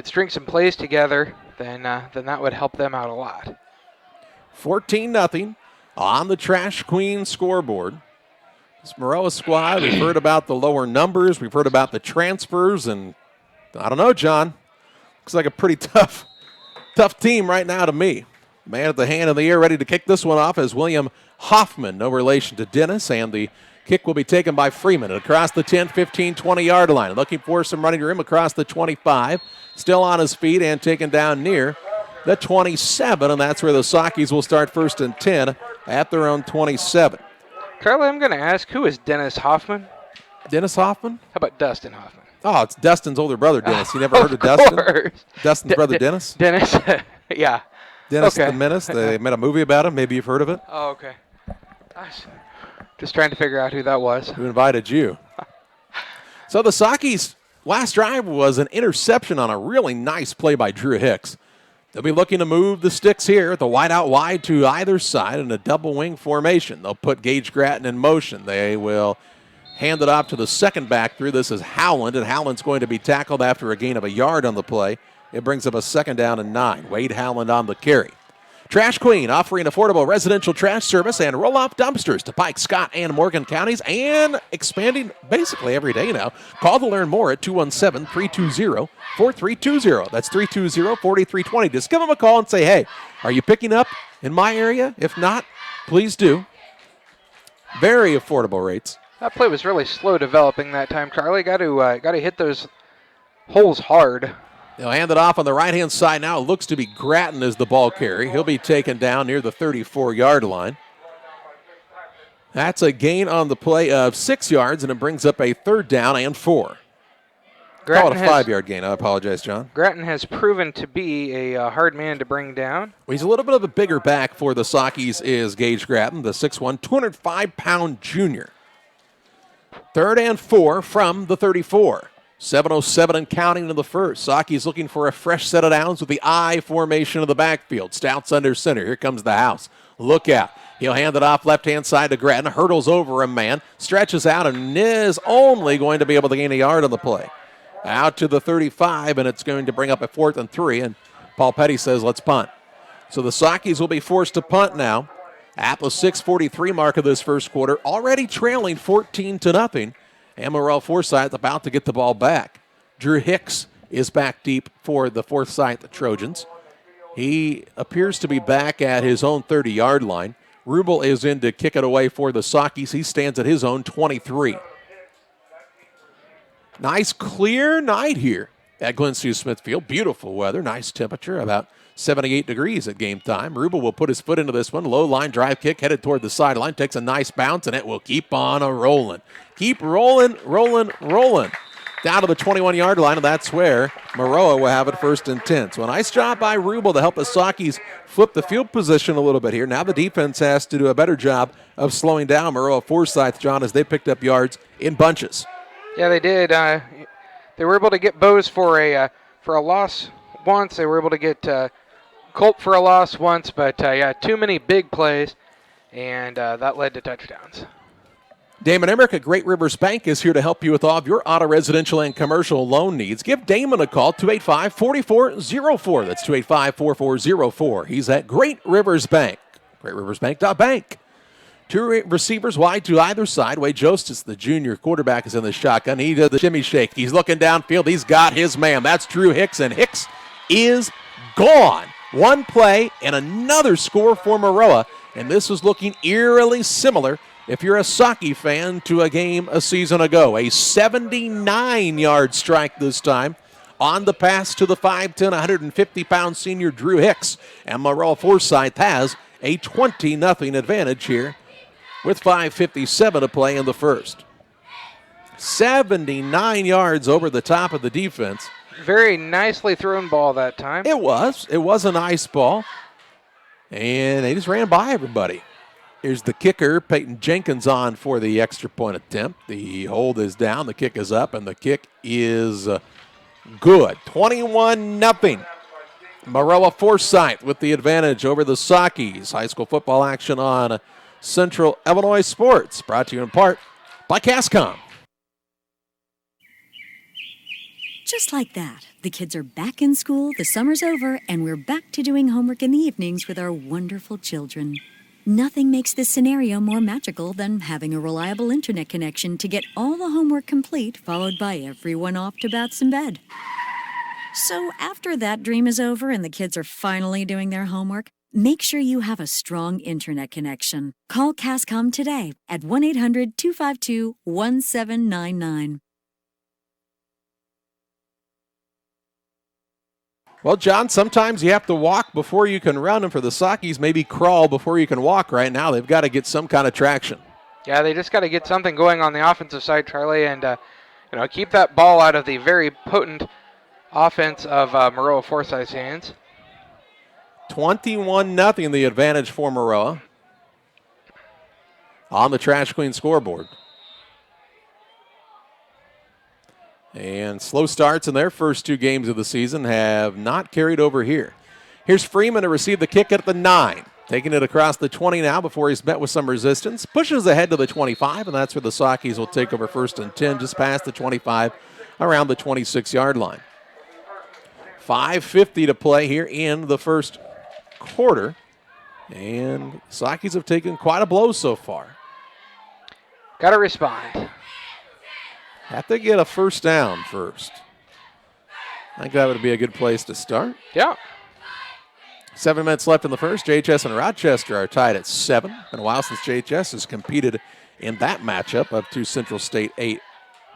string some plays together, then that would help them out a lot. 14-0 on the Trash Queen scoreboard. This Maroa squad, we've heard about the lower numbers, we've heard about the transfers, and I don't know, John. Looks like a pretty tough team right now to me. Man at the hand in the air, ready to kick this one off is William Hoffman, no relation to Dennis, and the kick will be taken by Freeman across the 10, 15, 20-yard line. Looking for some running room across the 25. Still on his feet and taken down near the 27, and that's where the Sakis will start 1st and 10 at their own 27. Charlie, I'm going to ask, who is Dennis Hoffman? Dennis Hoffman? How about Dustin Hoffman? Oh, it's Dustin's older brother, Dennis. You never heard of Dustin? Dustin's brother, Dennis? Dennis, yeah. Dennis Okay. the Menace. They made a movie about him. Maybe you've heard of it. Oh, okay. Gosh. Just trying to figure out who that was. Who invited you? So the Sakis' last drive was an interception on a really nice play by Drew Hicks. They'll be looking to move the sticks here, the wide out wide to either side in a double wing formation. They'll put Gage Gratton in motion. They will hand it off to the second back through. This is Howland, and Howland's going to be tackled after a gain of a yard on the play. It brings up a 2nd down and 9. Wade Howland on the carry. Trash Queen, offering affordable residential trash service and roll-off dumpsters to Pike, Scott, and Morgan counties, and expanding basically every day now. Call to learn more at 217-320-4320. That's 320-4320. Just give them a call and say, hey, are you picking up in my area? If not, please do. Very affordable rates. That play was really slow developing that time, Charlie. Got to hit those holes hard. They'll hand it off on the right-hand side now. It looks to be Gratton as the ball carrier. He'll be taken down near the 34-yard line. That's a gain on the play of 6 yards, and it brings up a 3rd down and 4. Call it a 5-yard gain. I apologize, John. Gratton has proven to be a hard man to bring down. Well, he's a little bit of a bigger back for the Sockies is Gage Gratton, the 6'1", 205-pound junior. 3rd and 4 from the 34. 7:07 and counting in the first. Sockies looking for a fresh set of downs with the I formation of the backfield. Stouts under center. Here comes the house. Look out. He'll hand it off left-hand side to Gratton. Hurdles over a man. Stretches out and is only going to be able to gain a yard on the play. Out to the 35, and it's going to bring up a 4th and 3. And Paul Petty says, let's punt. So the Sockies will be forced to punt now at the 6:43 mark of this first quarter. Already trailing 14-0. And Maroa-Forsyth about to get the ball back. Drew Hicks is back deep for the Forsyth Trojans. He appears to be back at his own 30-yard line. Rubel is in to kick it away for the Sockies. He stands at his own 23. Nice clear night here at Glen-C. Smithfield. Beautiful weather, nice temperature, about 78 degrees at game time. Rubel will put his foot into this one. Low line drive kick headed toward the sideline. Takes a nice bounce, and it will keep on rolling. Keep rolling. Down to the 21-yard line, and that's where Maroa will have it 1st and 10. So a nice job by Rubel to help the Sockies flip the field position a little bit here. Now the defense has to do a better job of slowing down Maroa-Forsyth, John, as they picked up yards in bunches. Yeah, they did. They were able to get Bose for a loss once. They were able to get Colt for a loss once, but too many big plays, and that led to touchdowns. Damon Emmerich at Great Rivers Bank is here to help you with all of your auto, residential, and commercial loan needs. Give Damon a call, 285-4404. That's 285-4404. He's at Great Rivers Bank. GreatRiversBank.bank. 2 receivers wide to either side. Wade Jostis, the junior quarterback, is in the shotgun. He did the shimmy shake. He's looking downfield. He's got his man. That's Drew Hicks, and Hicks is gone. One play and another score for Maroa, and this is looking eerily similar, if you're a Socky fan, to a game a season ago. A 79-yard strike this time on the pass to the 5'10", 150-pound senior Drew Hicks. And Maroa-Forsyth has a 20-0 advantage here with 5:57 to play in the first. 79 yards over the top of the defense. Very nicely thrown ball that time. It was. It was a nice ball. And they just ran by everybody. Here's the kicker, Peyton Jenkins, on for the extra point attempt. The hold is down, the kick is up, and the kick is good. 21-0. Maroa-Forsyth with the advantage over the Sockies. High school football action on Central Illinois Sports, brought to you in part by Cascom. Just like that, the kids are back in school, the summer's over, and we're back to doing homework in the evenings with our wonderful children. Nothing makes this scenario more magical than having a reliable internet connection to get all the homework complete, followed by everyone off to baths and bed. So after that dream is over and the kids are finally doing their homework, make sure you have a strong internet connection. Call Cascom today at 1-800-252-1799. Well, John, sometimes you have to walk before you can run, and for the Sockies, maybe crawl before you can walk right now. They've got to get some kind of traction. Yeah, they just got to get something going on the offensive side, Charlie, and keep that ball out of the very potent offense of Maroa-Forsyth's hands. 21-0 the advantage for Maroa on the Trash Queen scoreboard. And slow starts in their first 2 games of the season have not carried over here. Here's Freeman to receive the kick at the 9. Taking it across the 20 now before he's met with some resistance. Pushes ahead to the 25, and that's where the Sockies will take over 1st and 10, just past the 25, around the 26-yard line. 5:50 to play here in the first quarter. And Sakis have taken quite a blow so far. Got to respond. Have to get a first down first. I think that would be a good place to start. Yeah. 7 minutes left in the first. JHS and Rochester are tied at 7. Been a while since JHS has competed in that matchup of two Central State 8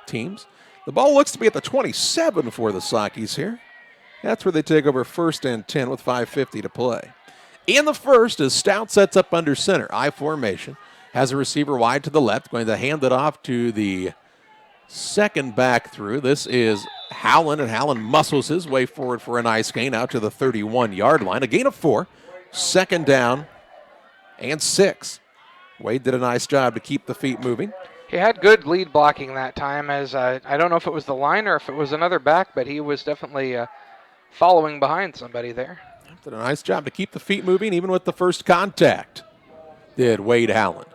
teams. The ball looks to be at the 27 for the Sakis here. That's where they take over 1st and 10 with 5:50 to play. In the first, as Stout sets up under center, I formation, has a receiver wide to the left, going to hand it off to the second back through. This is Howland, and Howland muscles his way forward for a nice gain out to the 31-yard line. A gain of 4, 2nd down and 6. Wade did a nice job to keep the feet moving. He had good lead blocking that time, as I don't know if it was the line or if it was another back, but he was definitely following behind somebody there. Did a nice job to keep the feet moving, even with the first contact, did Wade Howland.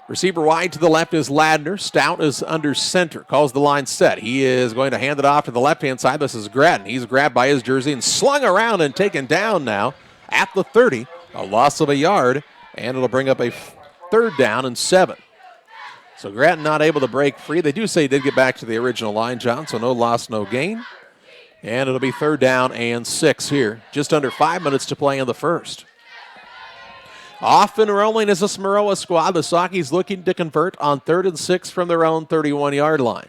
Receiver wide to the left is Ladner. Stout is under center, calls the line set. He is going to hand it off to the left-hand side. This is Grattan. He's grabbed by his jersey and slung around and taken down now at the 30. A loss of a yard, and it'll bring up a 3rd down and 7. So Grattan not able to break free. They do say he did get back to the original line, John, so no loss, no gain. And it'll be 3rd down and 6 here. Just under 5 minutes to play in the first. Off and rolling is this Maroa squad. The Sakis looking to convert on 3rd and 6 from their own 31-yard line.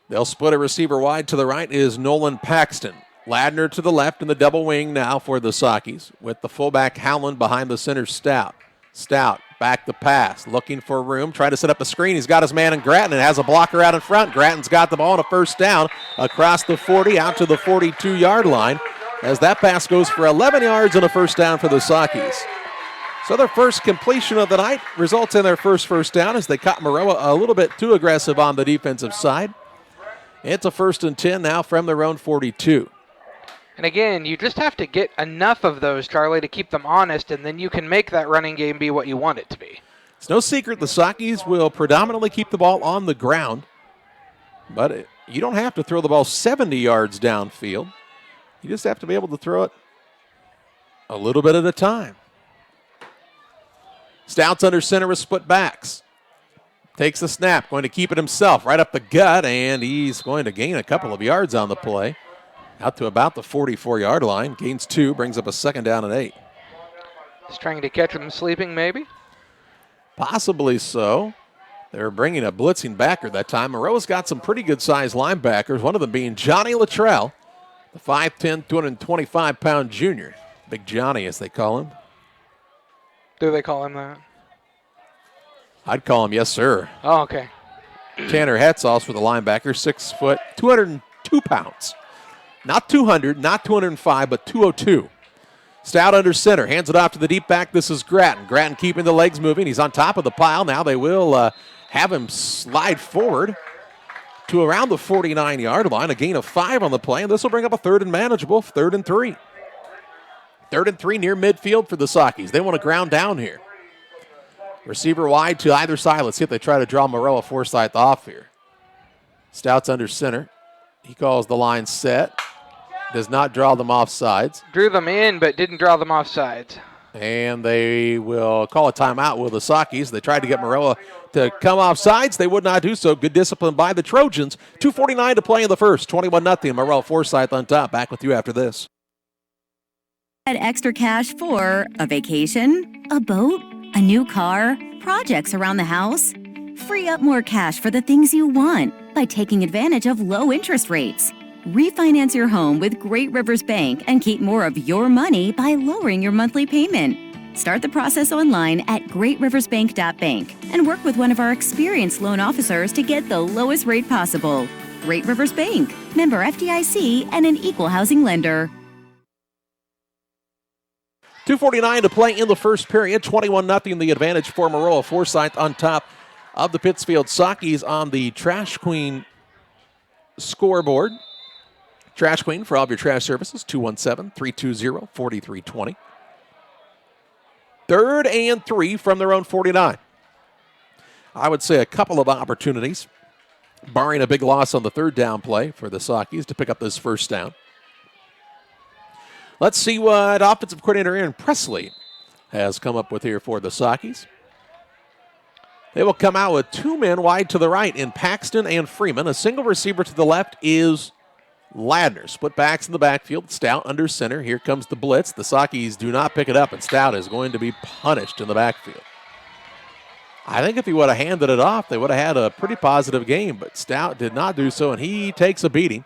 They'll split a receiver wide to the right is Nolan Paxton. Ladner to the left in the double wing now for the Sakis, with the fullback Howland behind the center Stout. Stout back the pass, looking for room, trying to set up the screen. He's got his man in Grattan and has a blocker out in front. Grattan's got the ball on a 1st down across the 40 out to the 42-yard line as that pass goes for 11 yards and a 1st down for the Sakis. So their first completion of the night results in their first 1st down as they caught Maroa a little bit too aggressive on the defensive side. It's a 1st and 10 now from their own 42. And again, you just have to get enough of those, Charlie, to keep them honest, and then you can make that running game be what you want it to be. It's no secret the Sakis will predominantly keep the ball on the ground, but you don't have to throw the ball 70 yards downfield. You just have to be able to throw it a little bit at a time. Stout's under center with split backs. Takes the snap, going to keep it himself right up the gut, and he's going to gain a couple of yards on the play. Out to about the 44-yard line. Gains 2, brings up a 2nd down and 8. Just trying to catch him sleeping, maybe? Possibly so. They're bringing a blitzing backer that time. Maroa's got some pretty good-sized linebackers, one of them being Johnny Luttrell, the 5'10", 225-pound junior. Big Johnny, as they call him. Do they call him that? I'd call him yes, sir. Oh, okay. Tanner Hetzoff for the linebacker, 6 foot, 202 pounds. Not 200, not 205, but 202. Stout under center, hands it off to the deep back. This is Grattan. Grattan keeping the legs moving. He's on top of the pile. Now they will have him slide forward to around the 49-yard line. A gain of 5 on the play, and this will bring up a 3rd and manageable, 3rd and 3. 3rd and 3 near midfield for the Sakis. They want to ground down here. Receiver wide to either side. Let's see if they try to draw Maroa-Forsyth off here. Stout's under center. He calls the line set. Does not draw them off sides. Drew them in, but didn't draw them off sides. And they will call a timeout with the Sakis. They tried to get Maroa to come off sides. They would not do so. Good discipline by the Trojans. 2:49 to play in the first. 21-0. Maroa-Forsyth on top. Back with you after this. Had extra cash for a vacation, a boat, a new car, projects around the house? Free up more cash for the things you want by taking advantage of low interest rates. Refinance your home with Great Rivers Bank and keep more of your money by lowering your monthly payment. Start the process online at greatriversbank.bank and work with one of our experienced loan officers to get the lowest rate possible. Great Rivers Bank, member FDIC, and an equal housing lender. 2:49 to play in the first period. 21-0 the advantage for Maroa-Forsyth on top of the Pittsfield Sakis on the Trash Queen scoreboard. Trash Queen for all of your trash services, 217-320-4320. 3rd and 3 from their own 49. I would say a couple of opportunities, barring a big loss on the 3rd down play for the Sakis to pick up this 1st down. Let's see what offensive coordinator Aaron Presley has come up with here for the Sockies. They will come out with 2 men wide to the right in Paxton and Freeman. A single receiver to the left is Ladner. Split backs in the backfield. Stout under center. Here comes the blitz. The Sockies do not pick it up, and Stout is going to be punished in the backfield. I think if he would have handed it off, they would have had a pretty positive game, but Stout did not do so, and he takes a beating.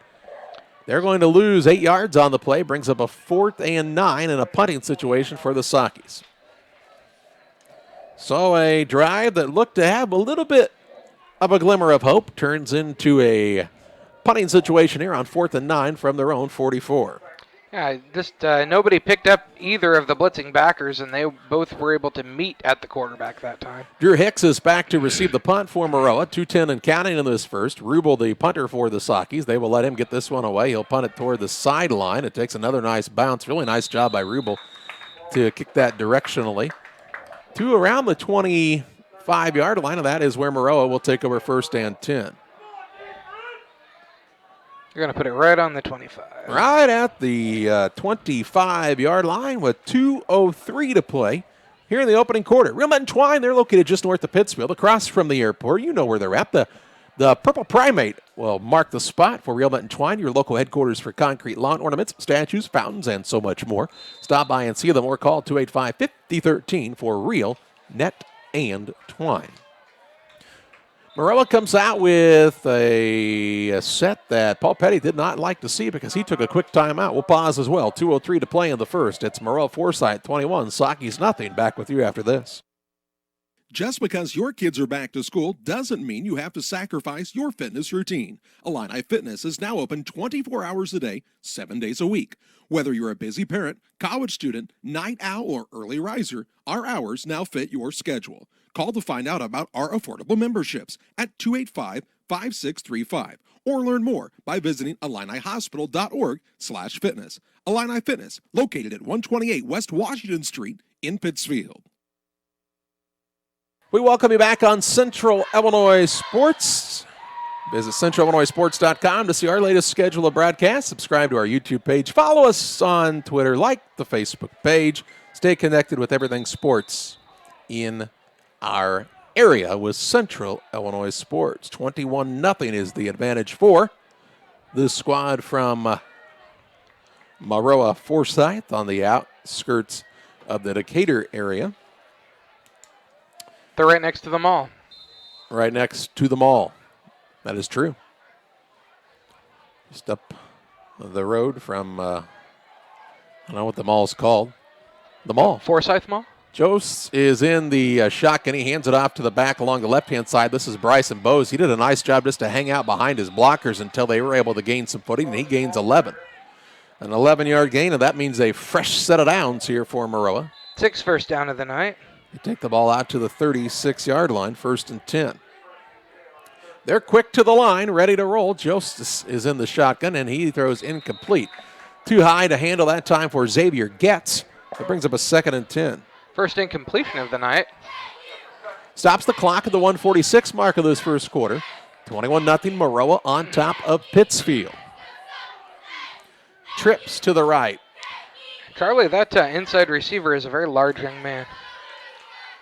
They're going to lose 8 yards on the play, brings up a 4th and 9 in a punting situation for the Sockies. So a drive that looked to have a little bit of a glimmer of hope turns into a punting situation here on 4th and 9 from their own 44. Yeah, just nobody picked up either of the blitzing backers, and they both were able to meet at the quarterback that time. Drew Hicks is back to receive the punt for Maroa. 2:10 and counting in this first. Rubel, the punter for the Sockies. They will let him get this one away. He'll punt it toward the sideline. It takes another nice bounce. Really nice job by Rubel to kick that directionally to around the 25-yard line, and that is where Maroa will take over 1st and 10. You're going to put it right on the 25. Right at the 25-yard line with 2:03 to play here in the opening quarter. Real Men Twine, they're located just north of Pittsfield, across from the airport. You know where they're at. The Purple Primate will mark the spot for Real Men Twine, your local headquarters for concrete lawn ornaments, statues, fountains, and so much more. Stop by and see them or call 285-5013 for Real Net and Twine. Maroa comes out with a set that Paul Petty did not like to see because he took a quick timeout. We'll pause as well. 2:03 to play in the first. It's Maroa-Forsyth 21, Sockies nothing. Back with you after this. Just because your kids are back to school doesn't mean you have to sacrifice your fitness routine. Illini Fitness is now open 24 hours a day, 7 days a week. Whether you're a busy parent, college student, night owl, or early riser, our hours now fit your schedule. Call to find out about our affordable memberships at 285-5635 or learn more by visiting IlliniHospital.org/fitness. Illini Fitness, located at 128 West Washington Street in Pittsfield. We welcome you back on Central Illinois Sports. Visit centralillinoisports.com to see our latest schedule of broadcasts. Subscribe to our YouTube page. Follow us on Twitter. Like the Facebook page. Stay connected with everything sports in our area with Central Illinois Sports. 21-0 is the advantage for this squad from Maroa-Forsyth on the outskirts of the Decatur area. They're right next to the mall. Right next to the mall. That is true. Just up the road from, I don't know what the mall's called. The mall. Forsyth Mall? Jost is in the shotgun. He hands it off to the back along the left-hand side. This is Bryson Bowes. He did a nice job just to hang out behind his blockers until they were able to gain some footing, and he gains 11. An 11-yard gain, and that means a fresh set of downs here for Maroa. 6 first down of the night. They take the ball out to the 36-yard line, 1st and 10. They're quick to the line, ready to roll. Jost is in the shotgun, and he throws incomplete. Too high to handle that time for Xavier Getz. That brings up a 2nd and 10. First incompletion of the night. Stops the clock at the 1:46 mark of this first quarter. 21-0 Maroa on top of Pittsfield. Trips to the right. Charlie, that inside receiver is a very large young man.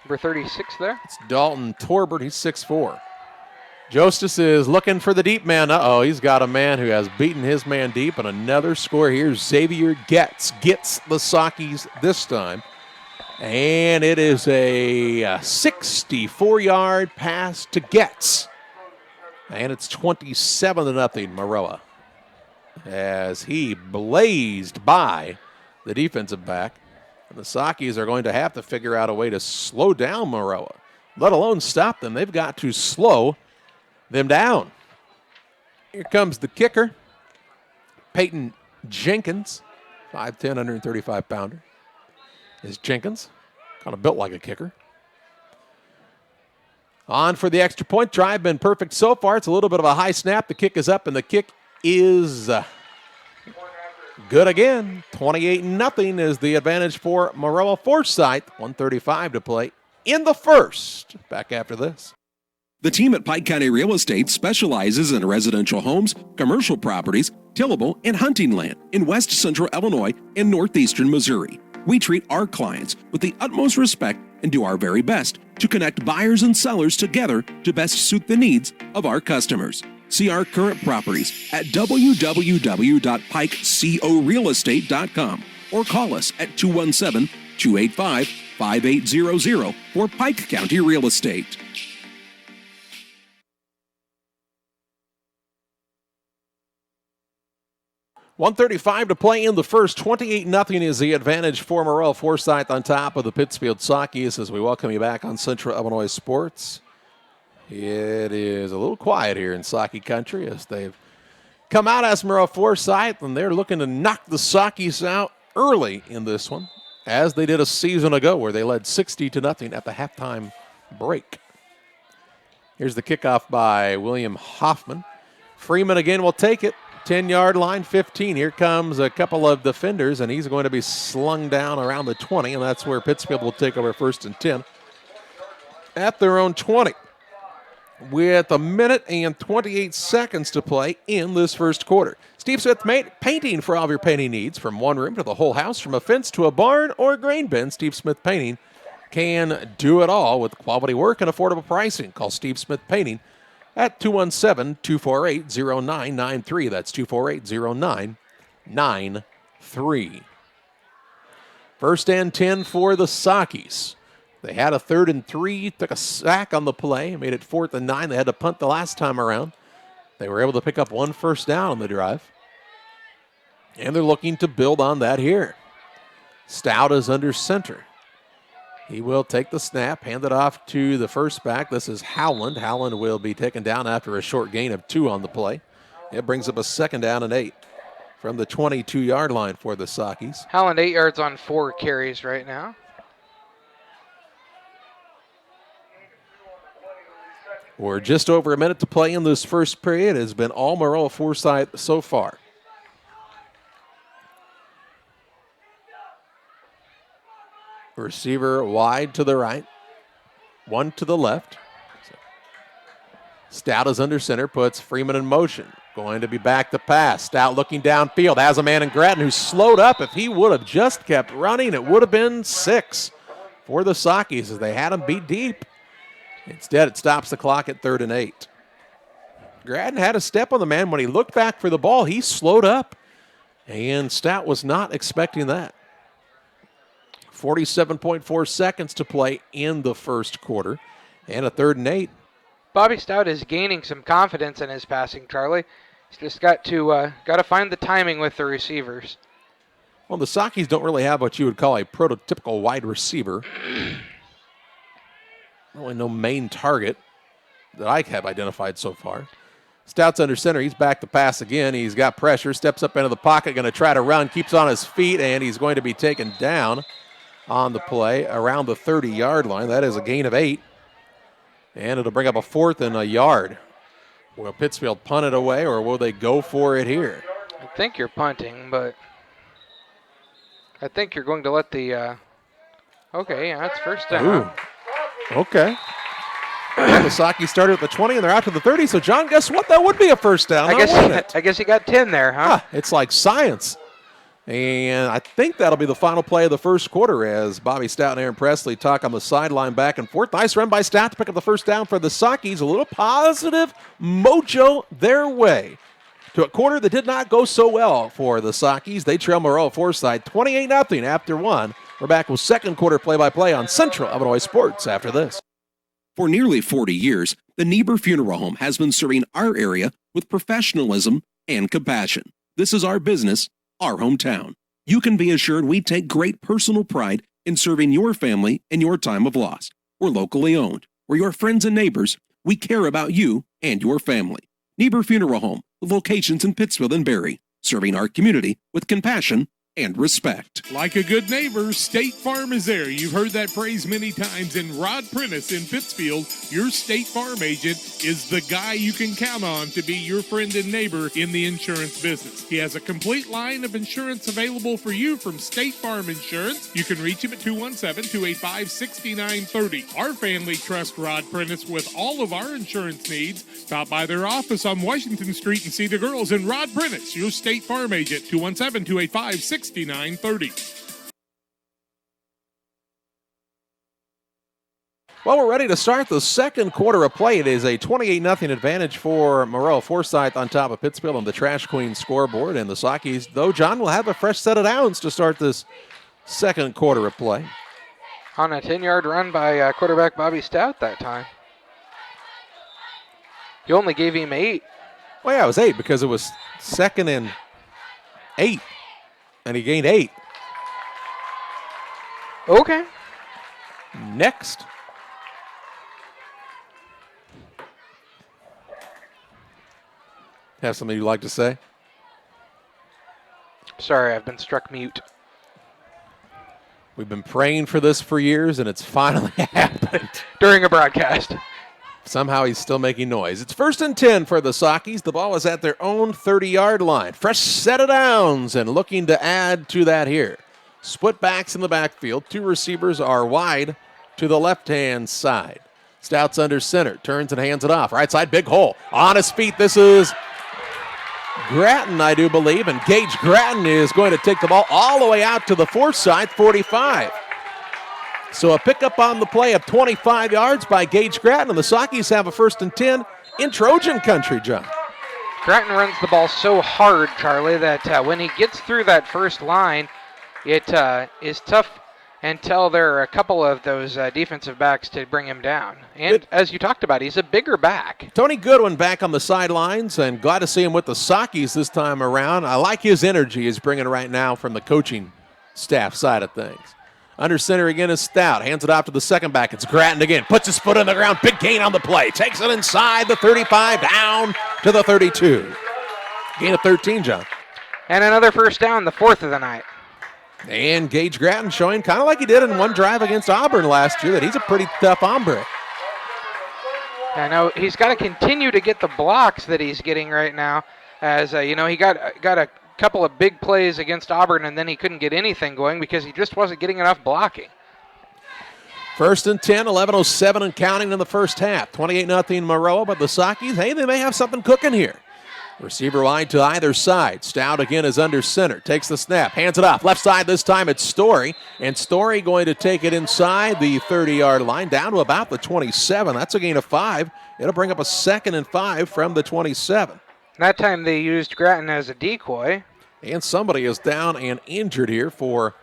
Number 36 there. It's Dalton Torbert. He's 6'4". Jostis is looking for the deep man. Uh-oh, he's got a man who has beaten his man deep, and another score here. Xavier Getz gets the Sockies this time. And it is a 64-yard pass to Getz. And it's 27-0 Maroa as he blazed by the defensive back. And the Sockies are going to have to figure out a way to slow down Maroa, let alone stop them. They've got to slow them down. Here comes the kicker, Peyton Jenkins, 5'10", 135-pounder. Is Jenkins, kind of built like a kicker. On for the extra point. Drive been perfect so far. It's a little bit of a high snap. The kick is up, and the kick is good again. 28-0 is the advantage for Maroa-Forsyth. 1:35 to play in the first. Back after this. The team at Pike County Real Estate specializes in residential homes, commercial properties, tillable, and hunting land in west central Illinois and northeastern Missouri. We treat our clients with the utmost respect and do our very best to connect buyers and sellers together to best suit the needs of our customers. See our current properties at www.pikecorealestate.com or call us at 217-285-5800 for Pike County Real Estate. .135 to play in the first. 28-0 is the advantage for Maroa-Forsyth on top of the Pittsfield Sockies as we welcome you back on Central Illinois Sports. It is a little quiet here in Socky country as they've come out as Maroa-Forsyth, and they're looking to knock the Sockies out early in this one, as they did a season ago where they led 60-0 at the halftime break. Here's the kickoff by William Hoffman. Freeman again will take it. 10-yard line, 15. Here comes a couple of defenders, and he's going to be slung down around the 20, and that's where Pittsfield will take over 1st and 10 at their own 20. With a minute and 28 seconds to play in this first quarter. Steve Smith Painting for all of your painting needs, from one room to the whole house, from a fence to a barn or a grain bin. Steve Smith Painting can do it all with quality work and affordable pricing. Call Steve Smith Painting at 217-248-0993. That's 248-0993. 1st and 10 for the Sockies. They had a 3rd and 3, took a sack on the play, made it 4th and 9. They had to punt the last time around. They were able to pick up 1 first down on the drive. And they're looking to build on that here. Stout is under center. He will take the snap, hand it off to the first back. This is Howland. Howland will be taken down after a short gain of 2 on the play. It brings up a 2nd down and 8 from the 22-yard line for the Sockies. Howland 8 yards on 4 carries right now. We're just over a minute to play in this first period. It has been all Maroa-Forsyth so far. Receiver wide to the right, 1 to the left. Stout is under center, puts Freeman in motion. Going to be back to pass. Stout looking downfield, has a man in Grattan who slowed up. If he would have just kept running, it would have been 6 for the Sockies as they had him beat deep. Instead, it stops the clock at 3rd and 8. Grattan had a step on the man. When he looked back for the ball, he slowed up, and Stout was not expecting that. 47.4 seconds to play in the first quarter, and a 3rd and 8. Bobby Stout is gaining some confidence in his passing, Charlie. He's just got to find the timing with the receivers. Well, the Sockies don't really have what you would call a prototypical wide receiver. Really no main target that I have identified so far. Stout's under center. He's back to pass again. He's got pressure, steps up into the pocket, going to try to run, keeps on his feet, and he's going to be taken down on the play around the 30-yard line. That is a gain of 8. And it'll bring up a 4th and a yard. Will Pittsfield punt it away, or will they go for it here? I think you're punting, but I think you're going to let the okay, yeah, that's first down. Ooh. Okay. And the Sockies started at the 20, and they're out to the 30. So, John, guess what? That would be a first down. I guess you got 10 there, huh? It's like science. And I think that'll be the final play of the first quarter as Bobby Stout and Aaron Presley talk on the sideline back and forth. Nice run by Stout to pick up the first down for the Sockies. A little positive mojo their way to a quarter that did not go so well for the Sockies. They trail Maroa-Forsyth 28-0 after 1. We're back with second quarter play-by-play on Central Illinois Sports after this. For nearly 40 years, the Niebuhr Funeral Home has been serving our area with professionalism and compassion. This is our business, our hometown. You can be assured we take great personal pride in serving your family in your time of loss. We're locally owned. We're your friends and neighbors. We care about you and your family. Niebuhr Funeral Home, with locations in Pittsfield and Barry, serving our community with compassion and respect. Like a good neighbor, State Farm is there. You've heard that phrase many times. And Rod Prentice in Pittsfield, your State Farm agent, is the guy you can count on to be your friend and neighbor in the insurance business. He has a complete line of insurance available for you from State Farm Insurance. You can reach him at 217-285-6930. Our family trusts Rod Prentice with all of our insurance needs. Stop by their office on Washington Street and see the girls. And Rod Prentice, your State Farm agent, 217-285-6930. Well, we're ready to start the second quarter of play. It is a 28-0 advantage for Maroa-Forsyth on top of Pittsfield on the Trash Queen scoreboard. And the Sockies, though, John, will have a fresh set of downs to start this second quarter of play. On a 10-yard run by quarterback Bobby Stout that time. You only gave him 8. Well, yeah, it was 8 because it was 2nd and 8. And he gained 8. Okay. Next. Have something you'd like to say? Sorry, I've been struck mute. We've been praying for this for years, and it's finally happened. During a broadcast. Somehow he's still making noise. It's 1st and 10 for the Sockies. The ball is at their own 30-yard line. Fresh set of downs and looking to add to that here. Split backs in the backfield. 2 receivers are wide to the left-hand side. Stout's under center. Turns and hands it off. Right side, big hole. On his feet, this is Gratton, I do believe. And Gage Gratton is going to take the ball all the way out to the Forsyth 45. So a pickup on the play of 25 yards by Gage Gratton, and the Sockies have a 1st and 10 in Trojan country, John. Gratton runs the ball so hard, Charlie, that when he gets through that first line, it is tough until there are a couple of those defensive backs to bring him down. And as you talked about, he's a bigger back. Tony Goodwin back on the sidelines, and glad to see him with the Sockies this time around. I like his energy he's bringing right now from the coaching staff side of things. Under center again is Stout. Hands it off to the second back. It's Gratton again. Puts his foot on the ground. Big gain on the play. Takes it inside the 35, down to the 32. Gain of 13, John. And another first down, the 4th of the night. And Gage Gratton showing, kind of like he did in one drive against Auburn last year, that he's a pretty tough hombre. I know he's got to continue to get the blocks that he's getting right now. As he got a couple of big plays against Auburn, and then he couldn't get anything going because he just wasn't getting enough blocking. 1st and 10, 11:07 and counting in the first half. 28-0 Maroa, but the Sockies, hey, they may have something cooking here. Receiver wide to either side. Stout again is under center. Takes the snap. Hands it off. Left side this time it's Story. And Story going to take it inside the 30-yard line down to about the 27. That's a gain of 5. It'll bring up a 2nd and 5 from the 27. That time they used Gratton as a decoy. And somebody is down and injured here for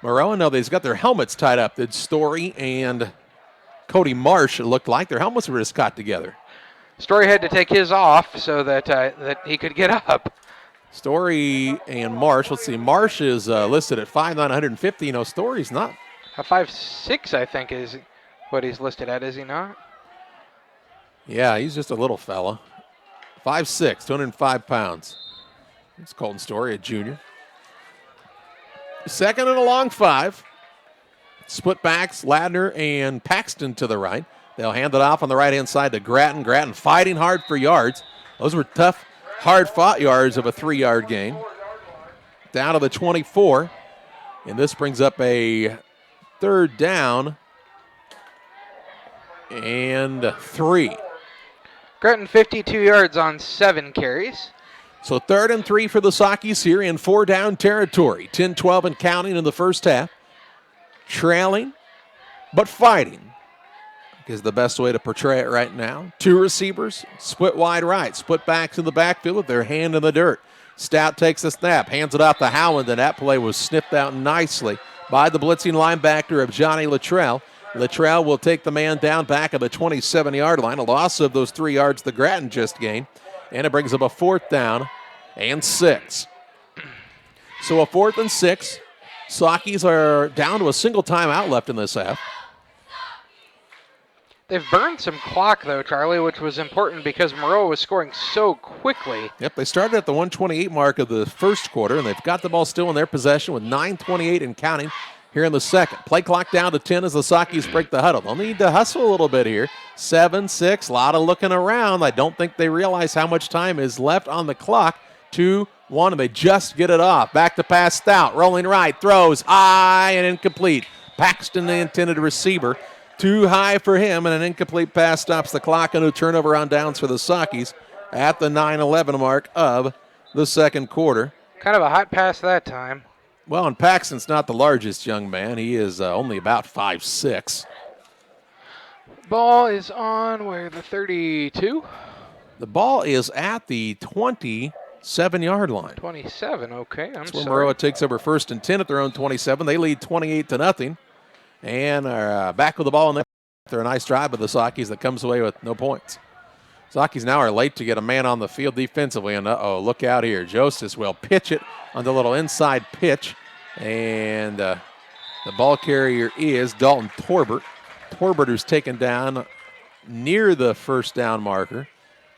Maroa. No, they've got their helmets tied up. Did Story and Cody Marsh, it looked like. Their helmets were just caught together. Story had to take his off so that he could get up. Story and Marsh. Let's see. Marsh is listed at 5'9", 150. Story's not. A 5'6", I think, is what he's listed at, is he not? Yeah, he's just a little fella. 5'6", 205 pounds. It's Colton Story, a junior. 2nd and a long 5. Split backs, Ladner and Paxton to the right. They'll hand it off on the right-hand side to Gratton. Gratton fighting hard for yards. Those were tough, hard-fought yards of a 3-yard gain. Down to the 24. And this brings up a 3rd down and 3. Gratton 52 yards on 7 carries. So 3rd and 3 for the Sockies here in 4-down territory. 10-12 and counting in the first half. Trailing, but fighting is the best way to portray it right now. 2 receivers, split wide right, split backs in the backfield with their hand in the dirt. Stout takes the snap, hands it off to Howland, and that play was snipped out nicely by the blitzing linebacker of Johnny Luttrell. Luttrell will take the man down back at the 27-yard line, a loss of those 3 yards the Gratton just gained, and it brings up a 4th down and 6. So a 4th and 6. Sockies are down to a single timeout left in this half. They've burned some clock, though, Charlie, which was important because Maroa was scoring so quickly. Yep, they started at the 128 mark of the first quarter, and they've got the ball still in their possession with 9:28 and counting here in the second. Play clock down to 10 as the Sakis break the huddle. They'll need to hustle a little bit here. 7-6, a lot of looking around. I don't think they realize how much time is left on the clock. 2-1, and they just get it off. Back to pass Stout, rolling right, throws high and incomplete. Paxton, the intended receiver. Too high for him, and an incomplete pass stops the clock, and a turnover on downs for the Sakis at the 9:11 mark of the second quarter. Kind of a hot pass that time. Well, and Paxton's not the largest young man. He is only about 5'6". Ball is on where, the 32? The ball is at the 27-yard line. 27, okay. That's where Maroa takes over 1st and 10 at their own 27. They lead 28-0. And are back with the ball in there after a nice drive by the Sakis that comes away with no points. Sakis now are late to get a man on the field defensively, and look out here. Joseph will pitch it on the little inside pitch, and the ball carrier is Dalton Torbert. Torbert, who's taken down near the first down marker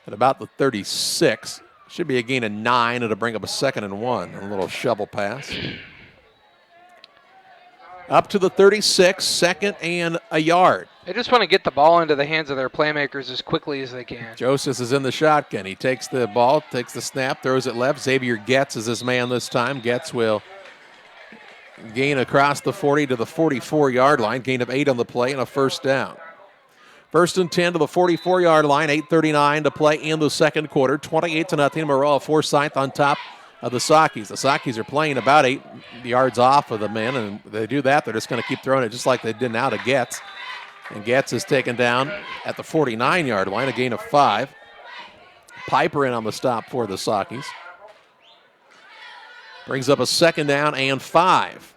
at about the 36. Should be a gain of 9. It'll bring up a 2nd and 1. A little shovel pass. Up to the 36, 2nd and a yard. They just want to get the ball into the hands of their playmakers as quickly as they can. Joseph is in the shotgun. He takes the ball, takes the snap, throws it left. Xavier Getz is his man this time. Getz will gain across the 40 to the 44-yard line. Gain of 8 on the play and a 1st down. 1st and 10 to the 44-yard line. 8:39 to play in the second quarter. 28-0. Maroa-Forsyth on top of the Sakis. The Sakis are playing about 8 yards off of the men, and they do that. They're just going to keep throwing it just like they did now to Getz. And Getz is taken down at the 49-yard line, a gain of 5. Piper in on the stop for the Sakis. Brings up a 2nd down and 5.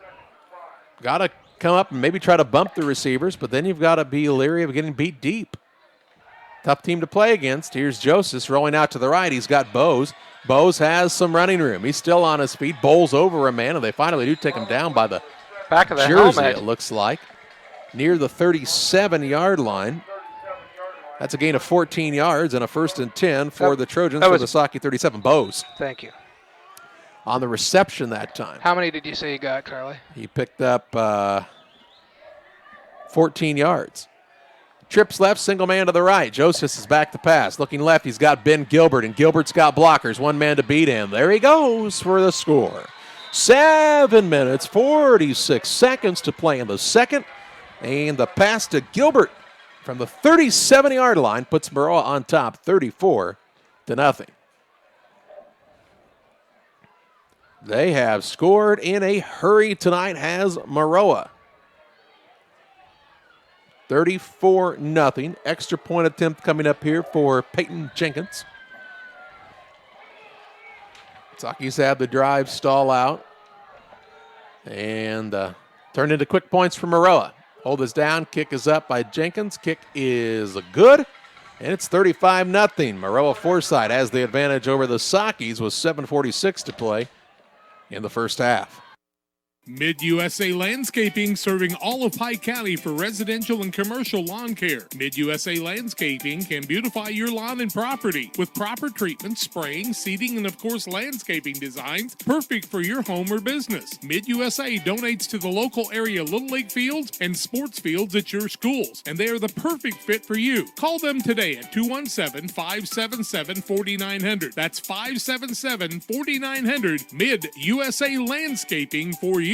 Got to come up and maybe try to bump the receivers, but then you've got to be leery of getting beat deep. Tough team to play against. Here's Joseph rolling out to the right. He's got Bose. Bose has some running room. He's still on his feet. Bowls over a man, and they finally do take him down by the back of the jersey, helmet. it looks like, near the 37-yard line. That's a gain of 14 yards and a 1st and 10 for the Trojans for the Saki 37. Bose. Thank you. On the reception that time. How many did you say you got, Charlie? He picked up 14 yards. Trips left, single man to the right. Joseph is back to pass. Looking left, he's got Ben Gilbert, and Gilbert's got blockers. One man to beat him. There he goes for the score. 7 minutes, 46 seconds to play in the second. And the pass to Gilbert from the 37-yard line puts Maroa on top 34-0. They have scored in a hurry tonight, has Maroa. 34-0. Extra point attempt coming up here for Peyton Jenkins. Sakis had the drive stall out and turned into quick points for Maroa. Hold this down. Kick is up by Jenkins. Kick is good. And it's 35-0. Maroa-Forsyth has the advantage over the Sakis with 7:46 to play in the first half. Mid-USA Landscaping, serving all of Pike County for residential and commercial lawn care. Mid-USA Landscaping can beautify your lawn and property with proper treatment, spraying, seeding, and of course landscaping designs perfect for your home or business. Mid-USA donates to the local area Little League fields and sports fields at your schools, and they are the perfect fit for you. Call them today at 217-577-4900. That's 577-4900. Mid-USA Landscaping for you.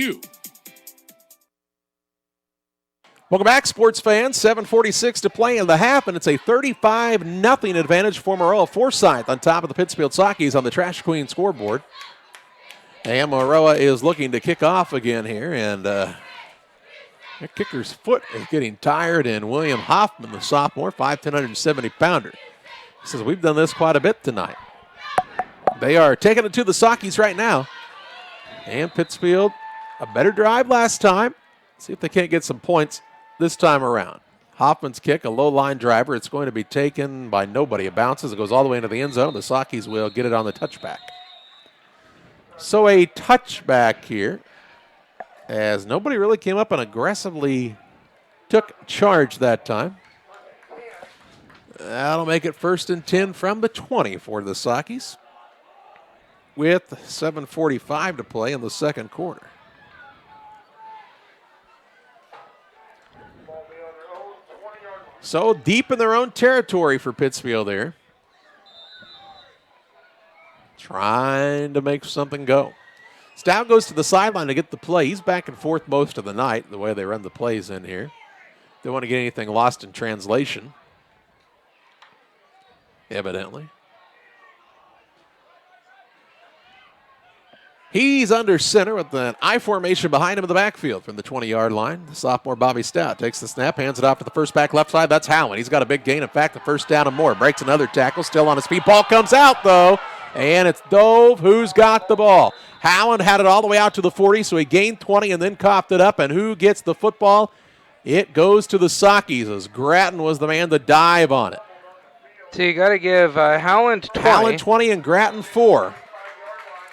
Welcome back, sports fans. 7:46 to play in the half, and it's a 35-0 advantage for Maroa-Forsyth on top of the Pittsfield Sakis on the Trash Queen scoreboard. And Maroa is looking to kick off again here, and their kicker's foot is getting tired, and William Hoffman, the sophomore, 5'10", 170-pounder, says, we've done this quite a bit tonight. They are taking it to the Sakis right now. And Pittsfield, a better drive last time. See if they can't get some points this time around. Hoffman's kick, a low line driver. It's going to be taken by nobody. It bounces. It goes all the way into the end zone. The Sakis will get it on the touchback. So a touchback here, as nobody really came up and aggressively took charge that time. That'll make it 1st and 10 from the 20 for the Sockies, with 7:45 to play in the second quarter. So deep in their own territory for Pittsfield there. Trying to make something go. Stout goes to the sideline to get the play. He's back and forth most of the night, the way they run the plays in here. Don't want to get anything lost in translation, evidently. He's under center with an I formation behind him in the backfield from the 20-yard line. The sophomore Bobby Stout takes the snap, hands it off to the first back left side. That's Howland. He's got a big gain. In fact, the first down and more. Breaks another tackle, still on his feet. Ball comes out, though, and it's Dove who's got the ball. Howland had it all the way out to the 40, so he gained 20 and then coughed it up. And who gets the football? It goes to the Sockies as Grattan was the man to dive on it. So you got to give Howland 20. Howland 20 and Grattan 4.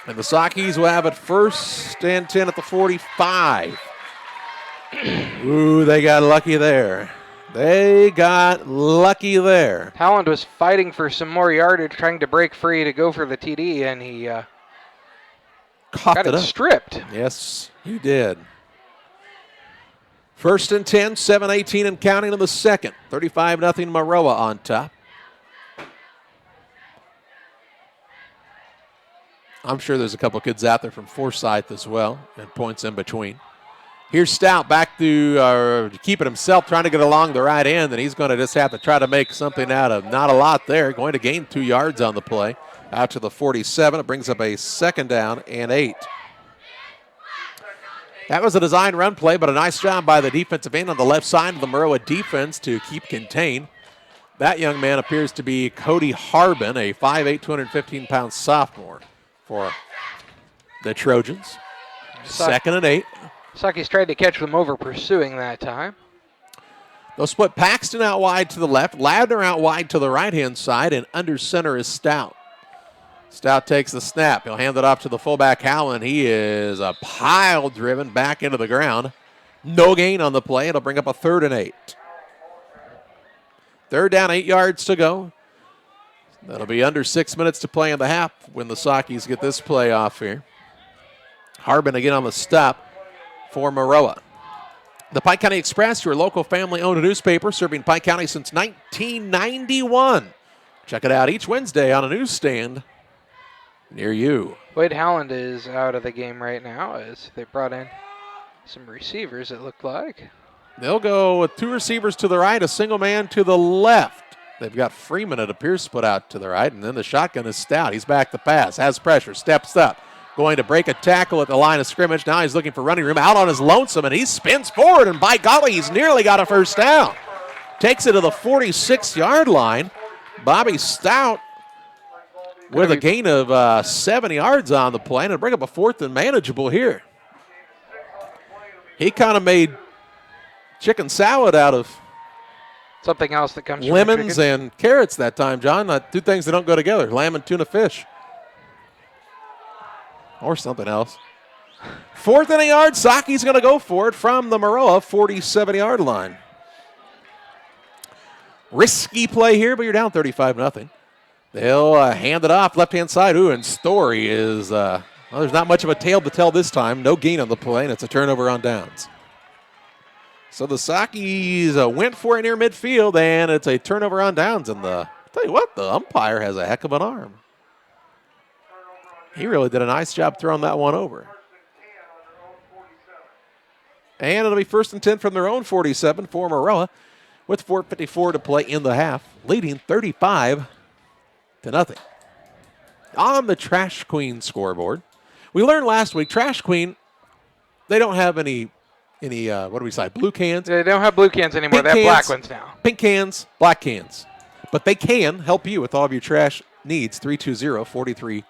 And the Sockies will have it 1st and 10 at the 45. Ooh, they got lucky there. They got lucky there. Howland was fighting for some more yardage, trying to break free to go for the TD, and he got it stripped. Yes, he did. 1st and 10, 7:18 and counting in the second. 35-0 Maroa on top. I'm sure there's a couple kids out there from Forsyth as well, and points in between. Here's Stout back to keep it himself, trying to get along the right end, and he's going to just have to try to make something out of not a lot there. Going to gain 2 yards on the play. Out to the 47. It brings up a 2nd down and 8. That was a design run play, but a nice job by the defensive end on the left side of the Maroa defense to keep contained. That young man appears to be Cody Harbin, a 5'8", 215-pound sophomore for the Trojans. 2nd and 8. Sockies tried to catch them over pursuing that time. They'll split Paxton out wide to the left, Ladner out wide to the right-hand side, and under center is Stout. Stout takes the snap. He'll hand it off to the fullback, Howland. He is a pile driven back into the ground. No gain on the play. It'll bring up a 3rd and 8. 3rd down, 8 yards to go. That'll be under 6 minutes to play in the half when the Sockies get this play off here. Harbin again on the stop for Maroa. The Pike County Express, your local family-owned newspaper, serving Pike County since 1991. Check it out each Wednesday on a newsstand near you. Wade Howland is out of the game right now as they brought in some receivers, it looked like. They'll go with 2 receivers to the right, a single man to the left. They've got Freeman, it appears, put out to the right, and then the shotgun is Stout. He's back to pass, has pressure, steps up. Going to break a tackle at the line of scrimmage. Now he's looking for running room out on his lonesome, and he spins forward, and by golly, he's nearly got a 1st down. Takes it to the 46-yard line. Bobby Stout with a gain of 7 yards on the play, and it'll bring up a 4th and manageable here. He kind of made chicken salad out of something else that comes from lemons and carrots that time, John. 2 things that don't go together, lamb and tuna fish. Or something else. 4th and a yard. Saki's going to go for it from the Maroa 47-yard line. Risky play here, but you're down 35-0. They'll hand it off left-hand side. Ooh, and Story is, well, there's not much of a tale to tell this time. No gain on the play, and it's a turnover on downs. So the Sockies went for it near midfield, and it's a turnover on downs. And I'll tell you what, the umpire has a heck of an arm. He really did a nice job throwing that one over. And it'll be 1st and 10 from their own 47 for Maroa with 4:54 to play in the half, leading 35-0. On the Trash Queen scoreboard, we learned last week, Trash Queen, they don't have any what do we say, blue cans? They don't have blue cans anymore. They have black ones now. Pink cans, black cans. But they can help you with all of your trash needs, 320-4320.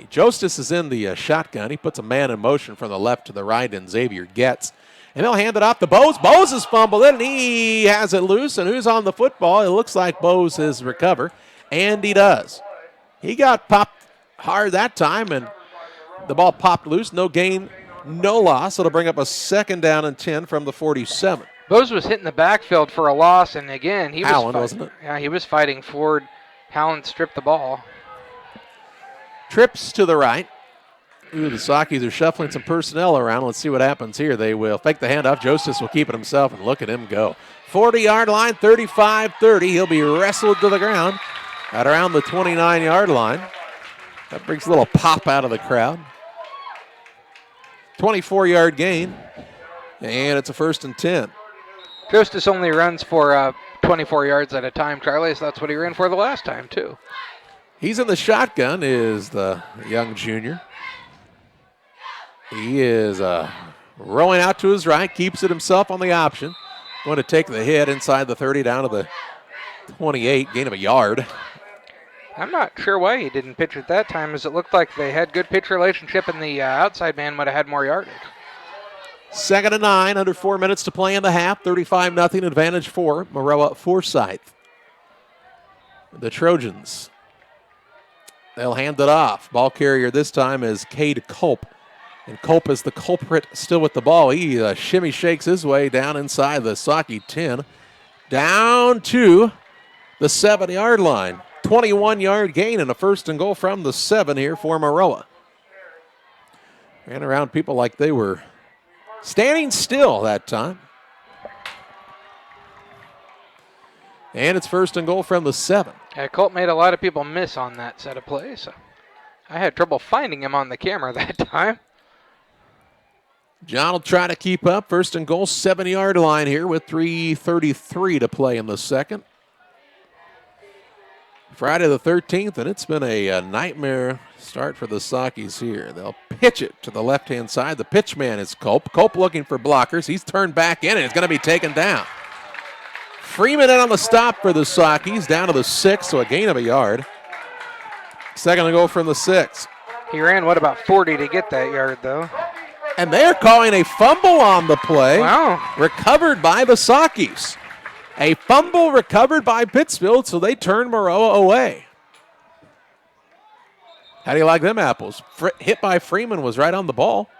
Jostis is in the shotgun. He puts a man in motion from the left to the right, and Xavier gets. And they'll hand it off to Bose. Bose has fumbled it, and he has it loose. And who's on the football? It looks like Bose has recovered, and he does. He got popped hard that time, and the ball popped loose. No gain, no loss. It'll bring up a 2nd down and 10 from the 47. Bose was hitting the backfield for a loss, and again, he Howland, was wasn't it? Yeah, he was fighting forward. Howland stripped the ball. Trips to the right. Ooh, the Sakis are shuffling some personnel around. Let's see what happens here. They will fake the handoff. Joseph will keep it himself, and look at him go. 40-yard line, 35-30. He'll be wrestled to the ground at around the 29-yard line. That brings a little pop out of the crowd. 24-yard gain, and it's a 1st and 10. Justice only runs for 24 yards at a time, Charlie, so that's what he ran for the last time, too. He's in the shotgun, is the young junior. He is rolling out to his right, keeps it himself on the option. Going to take the hit inside the 30 down to the 28, gain of a yard. I'm not sure why he didn't pitch at that time, as it looked like they had good pitch relationship and the outside man would have had more yardage. 2nd and 9, under 4 minutes to play in the half. 35-0 advantage for Maroa-Forsyth. The Trojans. They'll hand it off. Ball carrier this time is Cade Culp. And Culp is the culprit still with the ball. He shimmy shakes his way down inside the Saki 10. Down to the 7-yard line. 21-yard gain and a 1st and goal from the 7 here for Maroa. Ran around people like they were standing still that time. And it's 1st and goal from the 7. Yeah, Colt made a lot of people miss on that set of plays. So I had trouble finding him on the camera that time. John will try to keep up. 1st and goal, 7-yard line here with 3:33 to play in the 2nd. Friday the 13th, and it's been a nightmare start for the Sakis here. They'll pitch it to the left-hand side. The pitch man is Culp. Culp looking for blockers. He's turned back in, and it's going to be taken down. Freeman in on the stop for the Sakis, down to the 6, so a gain of a yard. 2nd and goal from the 6. He ran, about 40 to get that yard, though. And they're calling a fumble on the play. Wow. Recovered by the Sakis. A fumble recovered by Pittsfield, so they turn Maroa away. How do you like them apples? Hit by Freeman was right on the ball.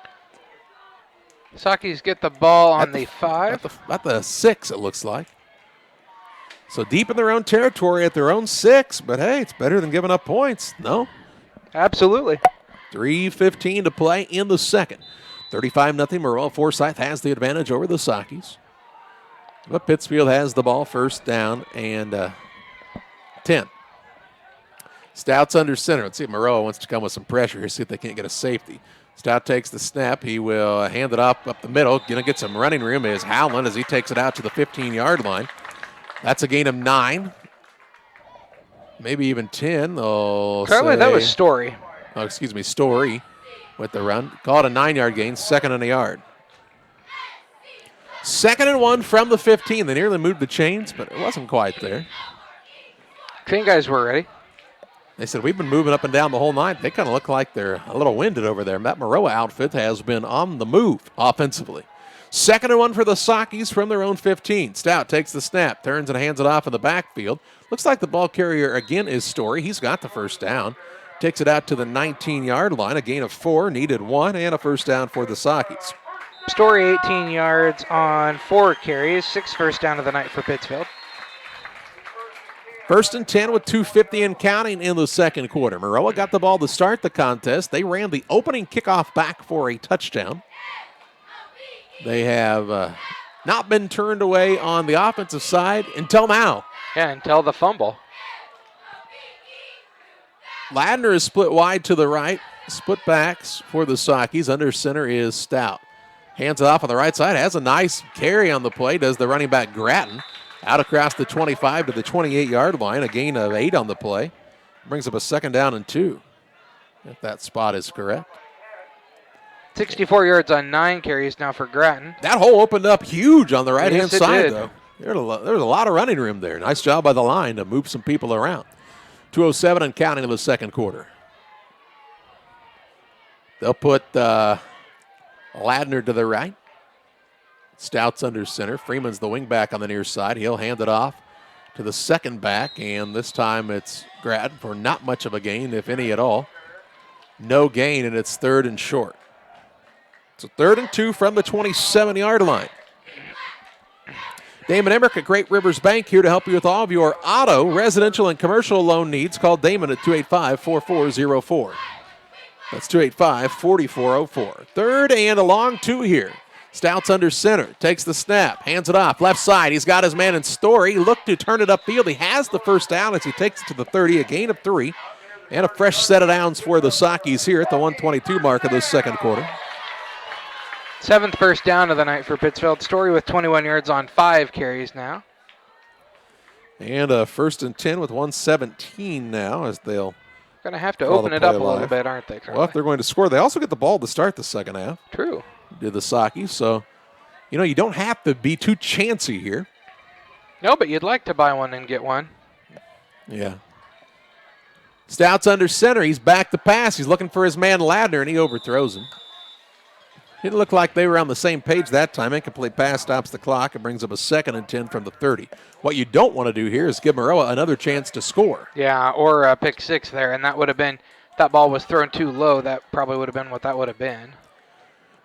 Sakis get the ball on the 5. At the 6, it looks like. So deep in their own territory at their own 6, but hey, it's better than giving up points. No? Absolutely. 3:15 to play in the 2nd. 35-0. Maroa-Forsyth has the advantage over the Sakis. But Pittsfield has the ball, 1st down and 10. Stout's under center. Let's see if Maroa wants to come with some pressure here, see if they can't get a safety. Stout takes the snap. He will hand it up the middle. Going to get some running room is Howland as he takes it out to the 15-yard line. That's a gain of 9. Maybe even 10. Charlie, that was Story. Oh, excuse me, Story with the run. Call it a 9-yard gain, 2nd and a yard. 2nd and 1 from the 15. They nearly moved the chains, but it wasn't quite there. Chain guys were ready. They said, we've been moving up and down the whole night. They kind of look like they're a little winded over there. That Maroa outfit has been on the move offensively. 2nd and 1 for the Sakis from their own 15. Stout takes the snap, turns and hands it off in the backfield. Looks like the ball carrier again is Story. He's got the 1st down. Takes it out to the 19-yard line. A gain of 4, needed 1, and a 1st down for the Sakis. Story 18 yards on 4 carries, 6 first down of the night for Pittsfield. 1st and 10 with 2:50 and counting in the 2nd quarter. Maroa got the ball to start the contest. They ran the opening kickoff back for a touchdown. They have not been turned away on the offensive side until now. Yeah, until the fumble. Ladner is split wide to the right. Split backs for the Sakis. Under center is Stout. Hands it off on the right side. Has a nice carry on the play. Does the running back Grattan. Out across the 25 to the 28-yard line. A gain of 8 on the play. Brings up a 2nd down and 2. If that spot is correct. 64 yards on 9 carries now for Grattan. That hole opened up huge on the right-hand Yes, side, did. though. There's a lot of running room there. Nice job by the line to move some people around. 2:07 and counting in the 2nd quarter. They'll put Ladner to the right. Stout's under center. Freeman's the wingback on the near side. He'll hand it off to the 2nd back, and this time it's Grattan for not much of a gain, if any at all. No gain, and it's 3rd and short. So 3rd and 2 from the 27-yard line. Damon Emmerich at Great Rivers Bank here to help you with all of your auto, residential, and commercial loan needs. Call Damon at 285-4404. That's 285-4404. Third and a long 2 here. Stouts under center, takes the snap, hands it off, left side. He's got his man in Story. Looked to turn it upfield. He has the first down as he takes it to the 30, a gain of 3. And a fresh set of downs for the Sockies here at the 122 mark of this second quarter. 7th first down of the night for Pittsfield. Story with 21 yards on 5 carries now. And a 1st and 10 with 117 now as they'll Going to have to call open the it up play a little live. bit, aren't they, Charlie? Well, if they're going to score, they also get the ball to start the second half. True. Did the Sockies. So, you don't have to be too chancy here. No, but you'd like to buy one and get one. Yeah. Stouts under center. He's back to pass. He's looking for his man Ladner, and he overthrows him. Didn't look like they were on the same page that time. Incomplete pass stops the clock and brings up a 2nd and 10 from the 30. What you don't want to do here is give Maroa another chance to score. Yeah, or a pick 6 there, and that would have been, that ball was thrown too low. That probably would have been what that would have been.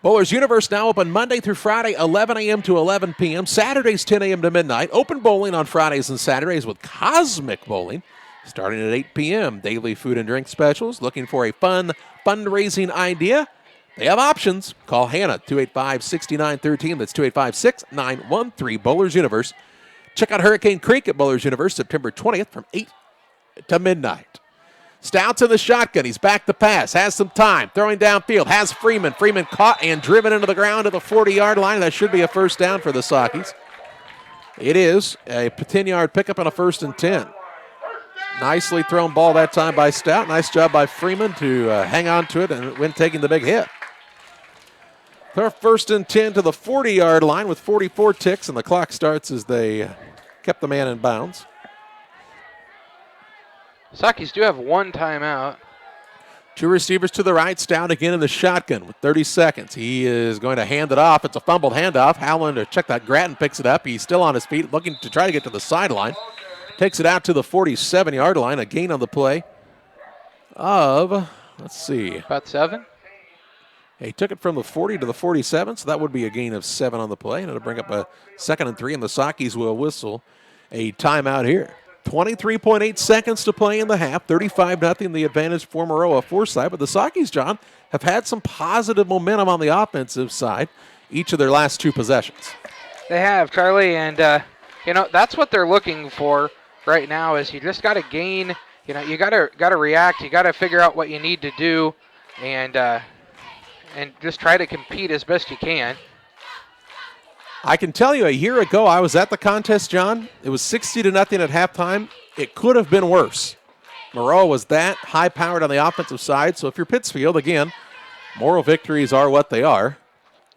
Bowlers Universe now open Monday through Friday, 11 a.m. to 11 p.m. Saturdays, 10 a.m. to midnight. Open bowling on Fridays and Saturdays with Cosmic Bowling starting at 8 p.m. Daily food and drink specials. Looking for a fun fundraising idea? They have options. Call Hannah, 285-6913. That's 285-6913. Bowlers Universe. Check out Hurricane Creek at Bowlers Universe September 20th from 8 to midnight. Stouts in the shotgun. He's back to pass. Has some time. Throwing downfield. Has Freeman. Freeman caught and driven into the ground to the 40-yard line. That should be a first down for the Sockies. It is a 10-yard pickup and a 1st and 10. Nicely thrown ball that time by Stout. Nice job by Freeman to hang on to it and when taking the big hit. They're 1st and 10 to the 40-yard line with 44 ticks, and the clock starts as they kept the man in bounds. Sockies do have 1 timeout. 2 receivers to the right. Stout again in the shotgun with 30 seconds. He is going to hand it off. It's a fumbled handoff. Howland, to check that, Grattan picks it up. He's still on his feet, looking to try to get to the sideline. Takes it out to the 47-yard line. A gain on the play of, let's see. About 7. He took it from the 40 to the 47, so that would be a gain of 7 on the play. And it'll bring up a 2nd and 3, and the Sockies will whistle a timeout here. 23.8 seconds to play in the half. 35-0 the advantage for Maroa-Forsyth. But the Sockies, John, have had some positive momentum on the offensive side each of their last 2 possessions. They have, Charlie, and, that's what they're looking for right now is you just got to gain, you got to react. You got to figure out what you need to do and just try to compete as best you can. I can tell you a year ago I was at the contest, John. It was 60-0 at halftime. It could have been worse. Maroa was that high-powered on the offensive side, so if you're Pittsfield, again, moral victories are what they are.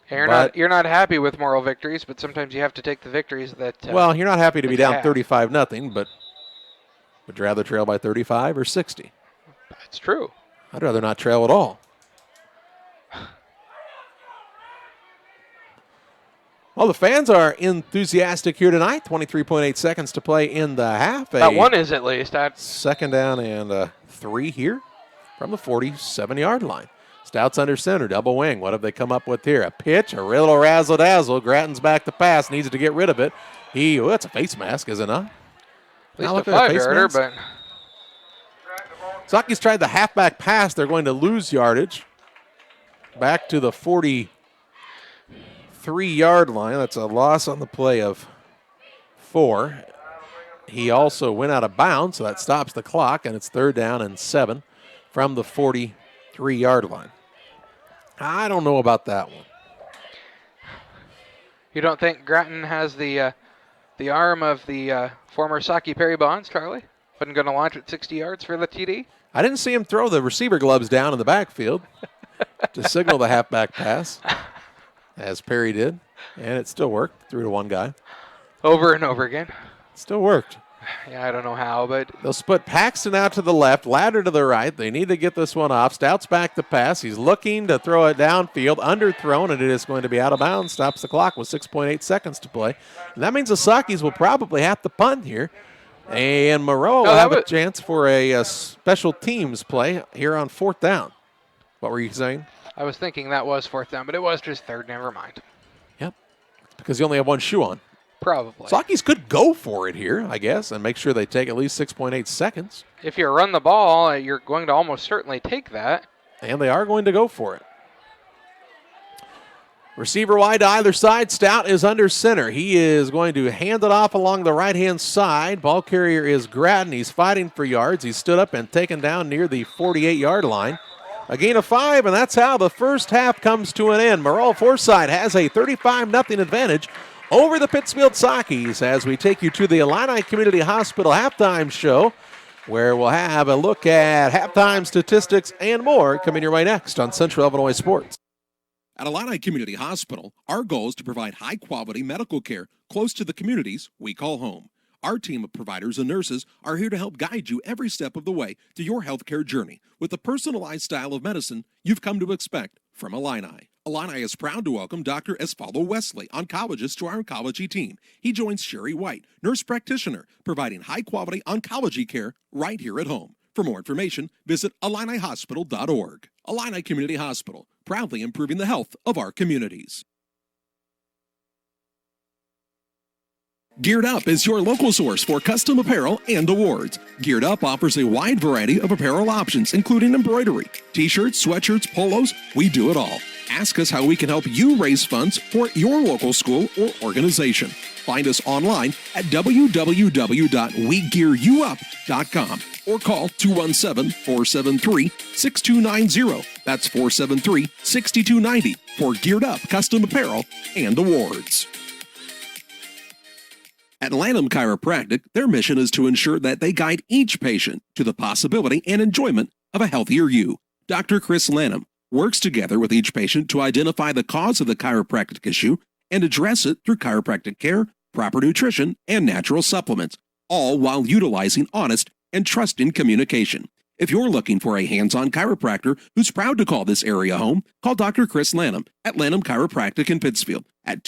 You're not happy with moral victories, but sometimes you have to take the victories that well, you're not happy to be down have. 35-0, but would you rather trail by 35 or 60? That's true. I'd rather not trail at all. Well, the fans are enthusiastic here tonight. 23.8 seconds to play in the half. That one is at least. 2nd down and 3 here from the 47-yard line. Stouts under center, double wing. What have they come up with here? A pitch, a little razzle-dazzle. Grattan's back to pass, needs to get rid of it. That's a face mask, is it not? At least a 5-yarder, but... Sockies tried the halfback pass. They're going to lose yardage. Back to the 43-yard line. That's a loss on the play of 4. He also went out of bounds, so that stops the clock, and it's 3rd down and 7 from the 43-yard line. I don't know about that one. You don't think Grattan has the arm of the former Saki Perry Bonds, Charlie? Wasn't going to launch at 60 yards for the TD? I didn't see him throw the receiver gloves down in the backfield to signal the halfback pass, as Perry did, and it still worked. Threw to one guy. Over and over again. Still worked. Yeah, I don't know how, but... They'll split Paxton out to the left, Ladder to the right. They need to get this one off. Stouts back to pass. He's looking to throw it downfield, underthrown, and it is going to be out of bounds. Stops the clock with 6.8 seconds to play. And that means the Sockies will probably have to punt here. And Maroa will have a chance for a special teams play here on 4th down. What were you saying? I was thinking that was 4th down, but it was just 3rd. Never mind. Yep. It's because you only have one shoe on. Probably. Sockies could go for it here, I guess, and make sure they take at least 6.8 seconds. If you run the ball, you're going to almost certainly take that. And they are going to go for it. Receiver wide to either side. Stout is under center. He is going to hand it off along the right-hand side. Ball carrier is Grattan. He's fighting for yards. He stood up and taken down near the 48-yard line. A gain of 5, and that's how the first half comes to an end. Maroa-Forsyth has a 35-0 advantage over the Pittsfield Sockies as we take you to the Illini Community Hospital halftime show, where we'll have a look at halftime statistics and more coming your way next on Central Illinois Sports. At Illini Community Hospital, our goal is to provide high-quality medical care close to the communities we call home. Our team of providers and nurses are here to help guide you every step of the way to your healthcare journey with the personalized style of medicine you've come to expect from Illini. Illini is proud to welcome Dr. Esfaldo Wesley, oncologist, to our oncology team. He joins Sherry White, nurse practitioner, providing high-quality oncology care right here at home. For more information, visit IlliniHospital.org. Illini Community Hospital, proudly improving the health of our communities. Geared Up is your local source for custom apparel and awards. Geared Up offers a wide variety of apparel options, including embroidery, t-shirts, sweatshirts, polos. We do it all. Ask us how we can help you raise funds for your local school or organization. Find us online at www.wegearyouup.com or call 217-473-6290. That's 473-6290 for Geared Up custom apparel and awards. At Lanham Chiropractic, their mission is to ensure that they guide each patient to the possibility and enjoyment of a healthier you. Dr. Chris Lanham works together with each patient to identify the cause of the chiropractic issue and address it through chiropractic care, proper nutrition, and natural supplements, all while utilizing honest and trusting communication. If you're looking for a hands-on chiropractor who's proud to call this area home, call Dr. Chris Lanham at Lanham Chiropractic in Pittsfield at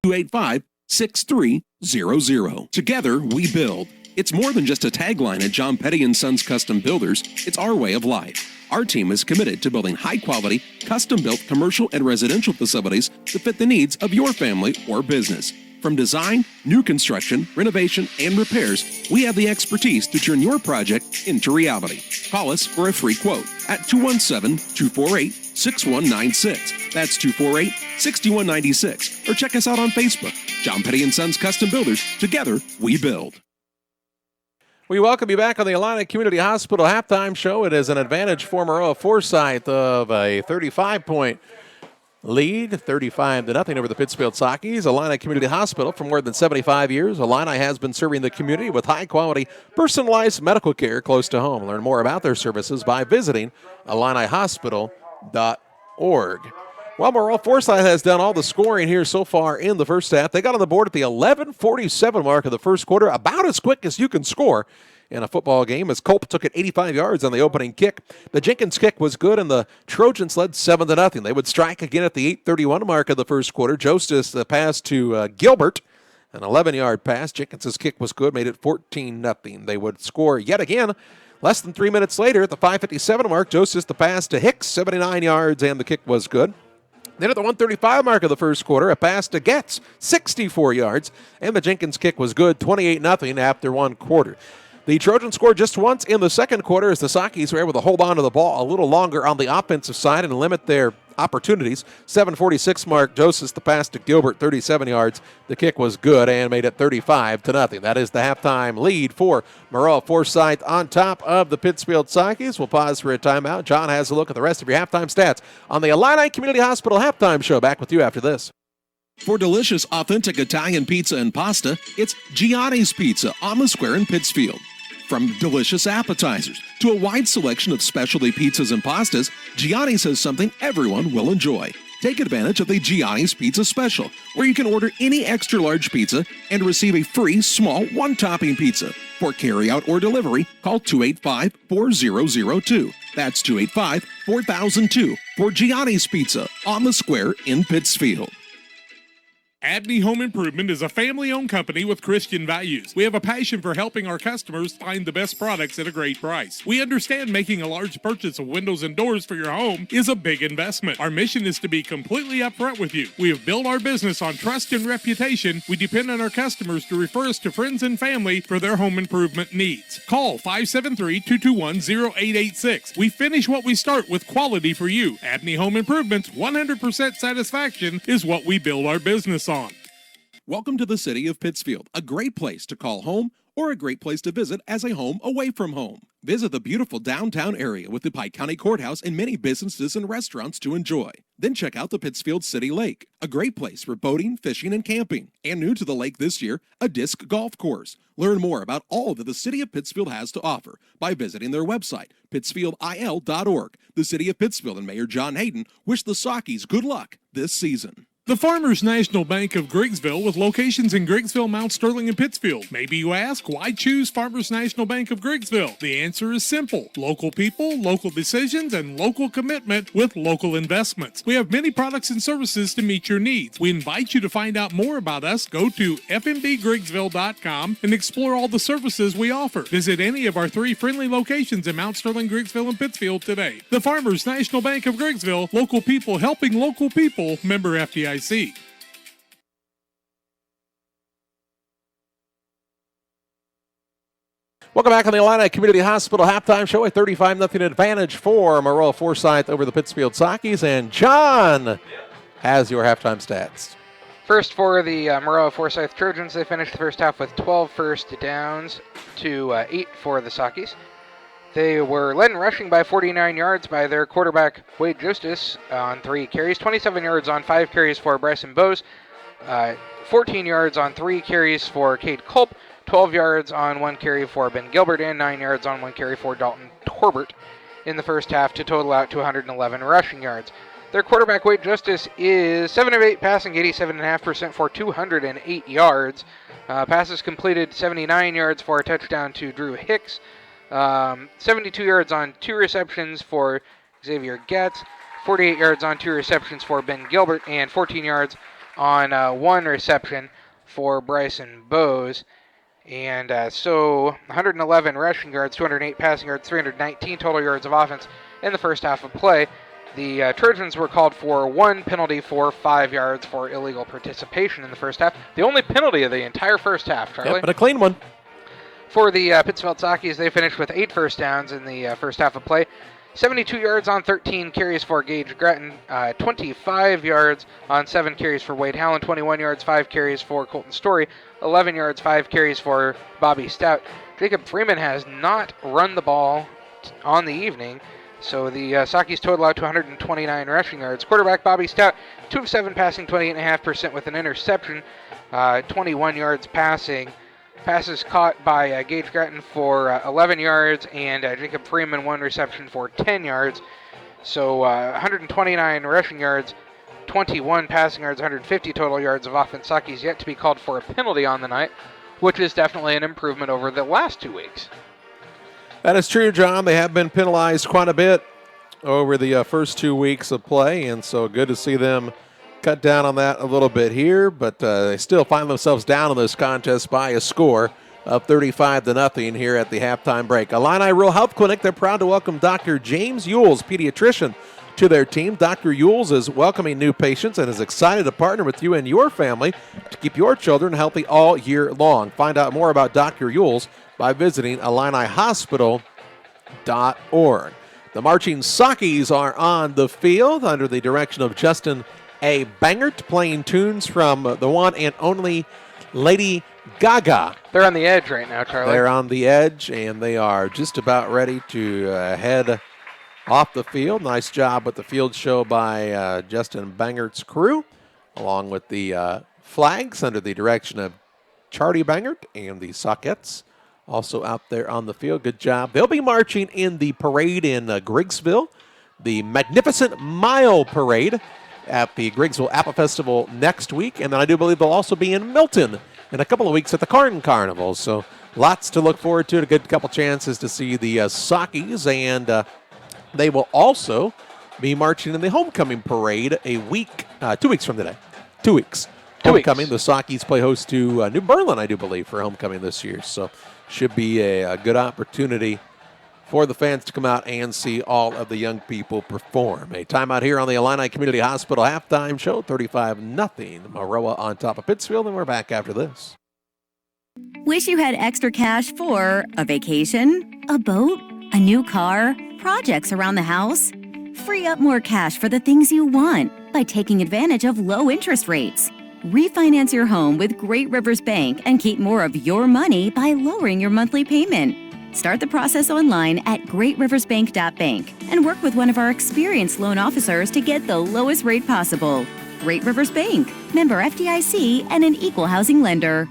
212-285-6300. Together, we build. It's more than just a tagline at John Petty & Sons Custom Builders. It's our way of life. Our team is committed to building high-quality, custom-built commercial and residential facilities to fit the needs of your family or business. From design, new construction, renovation, and repairs, we have the expertise to turn your project into reality. Call us for a free quote at 217-248-6196. That's 248-6196. Or check us out on Facebook. John Petty & Sons Custom Builders. Together, we build. We welcome you back on the Illini Community Hospital halftime show. It is an advantage for Maroa-Forsyth of a 35-point lead, 35-0 over the Pittsfield Sockies. Illini Community Hospital for more than 75 years. Illini has been serving the community with high-quality, personalized medical care close to home. Learn more about their services by visiting IlliniHospital.org. Well, Maroa-Forsyth has done all the scoring here so far in the first half. They got on the board at the 11:47 mark of the first quarter, about as quick as you can score in a football game, as Culp took it 85 yards on the opening kick. The Jenkins kick was good, and the Trojans led 7-0. They would strike again at the 8:31 mark of the first quarter. Jostis, the pass to Gilbert, an 11-yard pass. Jenkins's kick was good, made it 14-0. They would score yet again less than 3 minutes later at the 5:57 mark. Jostis, the pass to Hicks, 79 yards, and the kick was good. Then at the 1:35 mark of the first quarter, a pass to Getz, 64 yards, and the Jenkins kick was good, 28-0 after one quarter. The Trojans scored just once in the second quarter as the Sockies were able to hold on to the ball a little longer on the offensive side and limit their opportunities. 7:46 mark, Joseph the pass to Gilbert, 37 yards. The kick was good and made it 35-0. That is the halftime lead for Maroa-Forsyth on top of the Pittsfield Sockies. We'll pause for a timeout. John has a look at the rest of your halftime stats on the Illini Community Hospital halftime show. Back with you after this. For delicious, authentic Italian pizza and pasta, it's Gianni's Pizza on the Square in Pittsfield. From delicious appetizers to a wide selection of specialty pizzas and pastas, Gianni's has something everyone will enjoy. Take advantage of the Gianni's Pizza Special, where you can order any extra large pizza and receive a free small one-topping pizza. For carryout or delivery, call 285-4002. That's 285-4002 for Gianni's Pizza on the Square in Pittsfield. Abney Home Improvement is a family-owned company with Christian values. We have a passion for helping our customers find the best products at a great price. We understand making a large purchase of windows and doors for your home is a big investment. Our mission is to be completely upfront with you. We have built our business on trust and reputation. We depend on our customers to refer us to friends and family for their home improvement needs. Call 573-221-0886. We finish what we start with quality for you. Abney Home Improvement's 100% satisfaction is what we build our business on. Welcome to the city of Pittsfield, a great place to call home or a great place to visit as a home away from home. Visit the beautiful downtown area with the Pike County Courthouse and many businesses and restaurants to enjoy. Then check out the Pittsfield City Lake, a great place for boating, fishing, and camping. And new to the lake this year, a disc golf course. Learn more about all that the city of Pittsfield has to offer by visiting their website, pittsfieldil.org. The city of Pittsfield and Mayor John Hayden wish the Sockies good luck this season. The Farmers National Bank of Griggsville with locations in Griggsville, Mount Sterling, and Pittsfield. Maybe you ask, why choose Farmers National Bank of Griggsville? The answer is simple. Local people, local decisions, and local commitment with local investments. We have many products and services to meet your needs. We invite you to find out more about us. Go to fmbgriggsville.com and explore all the services we offer. Visit any of our 3 friendly locations in Mount Sterling, Griggsville, and Pittsfield today. The Farmers National Bank of Griggsville, local people helping local people, member FDIC. Welcome back on the Illini Community Hospital halftime show. A 35-0 advantage for Maroa-Forsyth over the Pittsfield Sockies. And John has your halftime stats. First for the Maroa-Forsyth Trojans, they finished the first half with 12 first downs to 8 for the Sockies. They were led in rushing by 49 yards by their quarterback, Wade Justice, on 3 carries, 27 yards on 5 carries for Bryson Bowes, 14 yards on 3 carries for Cade Culp, 12 yards on 1 carry for Ben Gilbert, and 9 yards on 1 carry for Dalton Torbert in the first half to total out to 111 rushing yards. Their quarterback, Wade Justice, is 7 of 8 passing, 87.5% for 208 yards. Passes completed 79 yards for a touchdown to Drew Hicks. 72 yards on 2 receptions for Xavier Getz, 48 yards on 2 receptions for Ben Gilbert, and 14 yards on 1 reception for Bryson Bowes. And so 111 rushing yards, 208 passing yards, 319 total yards of offense in the first half of play. The Trojans were called for 1 penalty for 5 yards for illegal participation in the first half. The only penalty of the entire first half, Charlie. Yep, but a clean one. For the Pittsfield Sockies, they finished with 8 first downs in the first half of play. 72 yards on 13 carries for Gage Gratton, 25 yards on 7 carries for Wade Howland, 21 yards, 5 carries for Colton Story, 11 yards, 5 carries for Bobby Stout. Jacob Freeman has not run the ball on the evening, so the Sockies total out to 129 rushing yards. Quarterback Bobby Stout, 2 of 7 passing, 28.5% with an interception, 21 yards passing. Passes caught by Gage Gratton for 11 yards and Jacob Freeman 1 reception for 10 yards. So 129 rushing yards, 21 passing yards, 150 total yards of offense. Sockies yet to be called for a penalty on the night, which is definitely an improvement over the last 2 weeks. That is true, John. They have been penalized quite a bit over the first 2 weeks of play, and so good to see them cut down on that a little bit here, but they still find themselves down in this contest by a score of 35-0 here at the halftime break. Illini Rural Health Clinic, they're proud to welcome Dr. James Yules, pediatrician, to their team. Dr. Yules is welcoming new patients and is excited to partner with you and your family to keep your children healthy all year long. Find out more about Dr. Yules by visiting IlliniHospital.org. The marching Sockies are on the field under the direction of Justin A. Bangert, playing tunes from the one and only Lady Gaga. They're on the edge right now, Charlie. They're on the edge, and they are just about ready to head off the field. Nice job with the field show by Justin Bangert's crew, along with the flags under the direction of Charlie Bangert and the Sockettes also out there on the field. Good job. They'll be marching in the parade in Griggsville, the Magnificent Mile Parade at the Griggsville Apple Festival next week, and then I do believe they'll also be in Milton in a couple of weeks at the Corn Carnival. So lots to look forward to, a good couple chances to see the Sockies, and they will also be marching in the homecoming parade a week, 2 weeks from today. 2 weeks. homecoming. The Sockies play host to New Berlin, I do believe, for homecoming this year. So should be a good opportunity for the fans to come out and see all of the young people perform. A timeout here on the Illini Community Hospital halftime show, 35-0. Maroa on top of Pittsfield, and we're back after this. Wish you had extra cash for a vacation, a boat, a new car, projects around the house? Free up more cash for the things you want by taking advantage of low interest rates. Refinance your home with Great Rivers Bank and keep more of your money by lowering your monthly payment. Start the process online at greatriversbank.bank and work with one of our experienced loan officers to get the lowest rate possible. Great Rivers Bank, member FDIC, and an equal housing lender.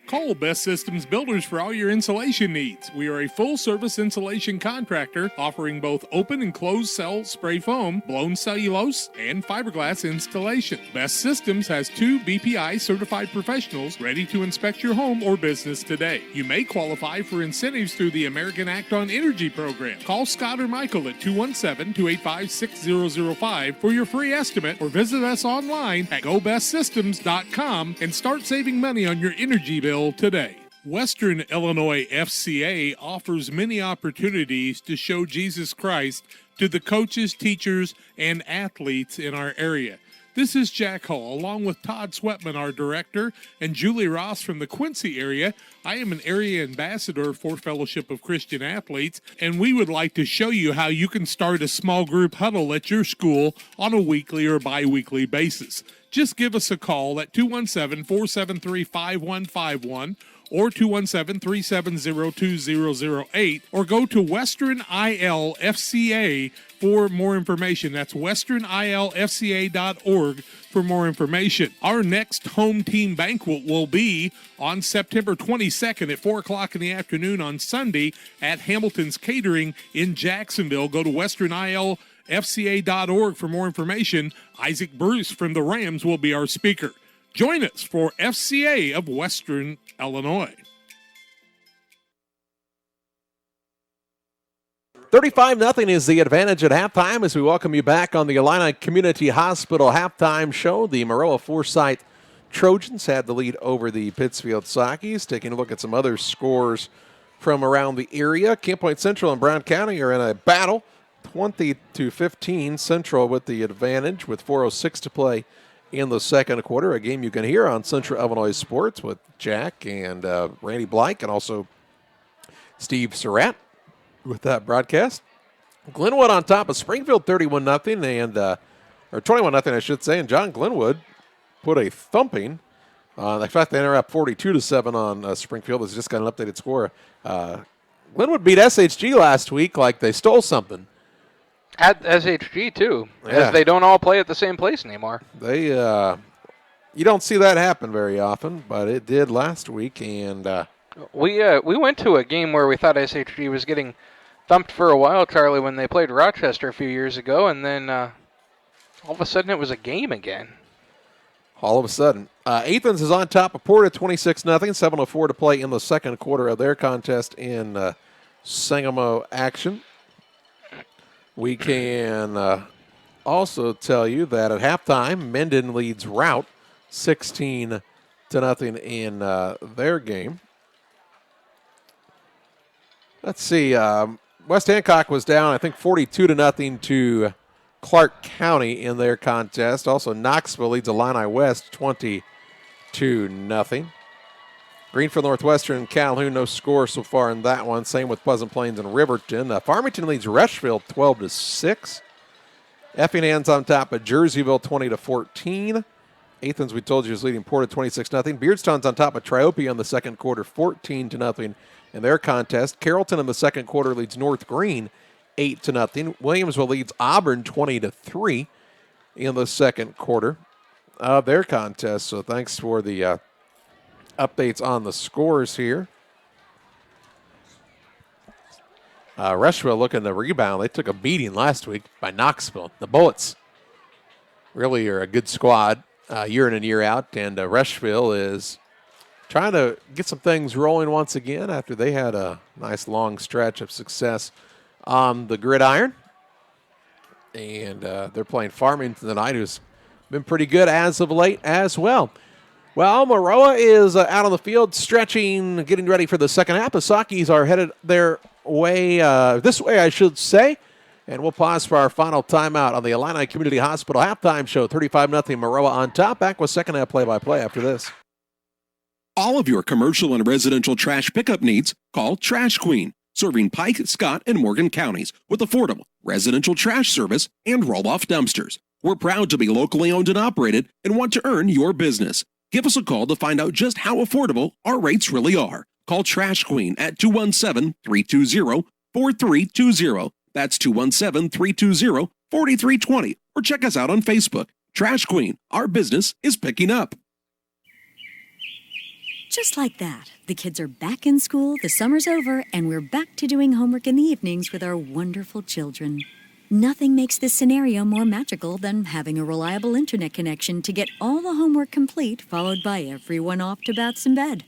Call Best Systems Builders for all your insulation needs. We are a full-service insulation contractor offering both open and closed cell spray foam, blown cellulose, and fiberglass installation. Best Systems has 2 BPI certified professionals ready to inspect your home or business today. You may qualify for incentives through the American Act on Energy program. Call Scott or Michael at 217-285-6005 for your free estimate, or visit us online at gobestsystems.com and start saving money on your energy bill today. Western Illinois FCA offers many opportunities to show Jesus Christ to the coaches, teachers, and athletes in our area. This is Jack Hall, along with Todd Sweatman, our director, and Julie Ross from the Quincy area. I am an area ambassador for Fellowship of Christian Athletes, and we would like to show you how you can start a small group huddle at your school on a weekly or bi-weekly basis. Just give us a call at 217-473-5151 or 217-370-2008, or go to Western ILFCA for more information. That's westernilfca.org for more information. Our next home team banquet will be on September 22nd at 4 o'clock in the afternoon on Sunday at Hamilton's Catering in Jacksonville. Go to westernilfca.org for more information. Isaac Bruce from the Rams will be our speaker. Join us for FCA of Western Illinois. 35-0 is the advantage at halftime as we welcome you back on the Illini Community Hospital halftime show. The Maroa-Forsyth Trojans had the lead over the Pittsfield Sockies. Taking a look at some other scores from around the area. Camp Point Central and Brown County are in a battle, 20-15. Central with the advantage with 4:06 to play in the second quarter. A game you can hear on Central Illinois Sports with Jack and Randy Blyke and also Steve Surratt with that broadcast. Glenwood on top of Springfield 31-0 and or 21-0 I should say, and John Glenwood put a thumping. In fact, they ended up 42-7 on Springfield. It's just got an updated score. Glenwood beat SHG last week like they stole something. At SHG, too, Yeah. as they don't all play at the same place anymore. They, you don't see that happen very often, but it did last week. And we went to a game where we thought SHG was getting thumped for a while, Charlie, when they played Rochester a few years ago, and then all of a sudden it was a game again. All of a sudden. Athens is on top of Porta 26-0, 7:04 to play in the second quarter of their contest in Sangamo action. We can also tell you that at halftime, Menden leads Rout 16-0 in their game. Let's see. West Hancock was down, I think, 42-0 to Clark County in their contest. Also, Knoxville leads Illini West 20-0. Greenfield Northwestern and Calhoun, no score so far in that one. Same with Pleasant Plains and Riverton. Farmington leads Rushville 12-6. Effingham's on top of Jerseyville 20-14. Athens, we told you, is leading Porta 26-0. Beardstown's on top of Triopia in the second quarter 14-0 in their contest. Carrollton in the second quarter leads North Green 8-0. Williamsville leads Auburn 20-3 in the second quarter of their contest. So thanks for the updates on the scores here. Rushville looking to rebound. They took a beating last week by Knoxville. The Bullets really are a good squad year in and year out, and Rushville is trying to get some things rolling once again after they had a nice long stretch of success on the gridiron. And they're playing Farmington tonight, who's been pretty good as of late as well. Well, Maroa is out on the field stretching, getting ready for the second half. The Sakis are headed their way, this way, I should say. And we'll pause for our final timeout on the Illini Community Hospital halftime show. 35-0 Maroa on top. Back with second half play-by-play after this. All of your commercial and residential trash pickup needs, call Trash Queen, serving Pike, Scott, and Morgan counties with affordable residential trash service and roll-off dumpsters. We're proud to be locally owned and operated and want to earn your business. Give us a call to find out just how affordable our rates really are. Call Trash Queen at 217-320-4320. That's 217-320-4320. Or check us out on Facebook. Trash Queen, our business is picking up. Just like that, the kids are back in school, the summer's over, and we're back to doing homework in the evenings with our wonderful children. Nothing makes this scenario more magical than having a reliable internet connection to get all the homework complete, followed by everyone off to baths and bed.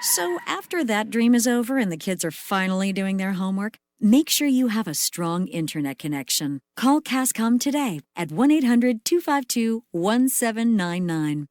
So after that dream is over and the kids are finally doing their homework, make sure you have a strong internet connection. Call Cascom today at 1-800-252-1799.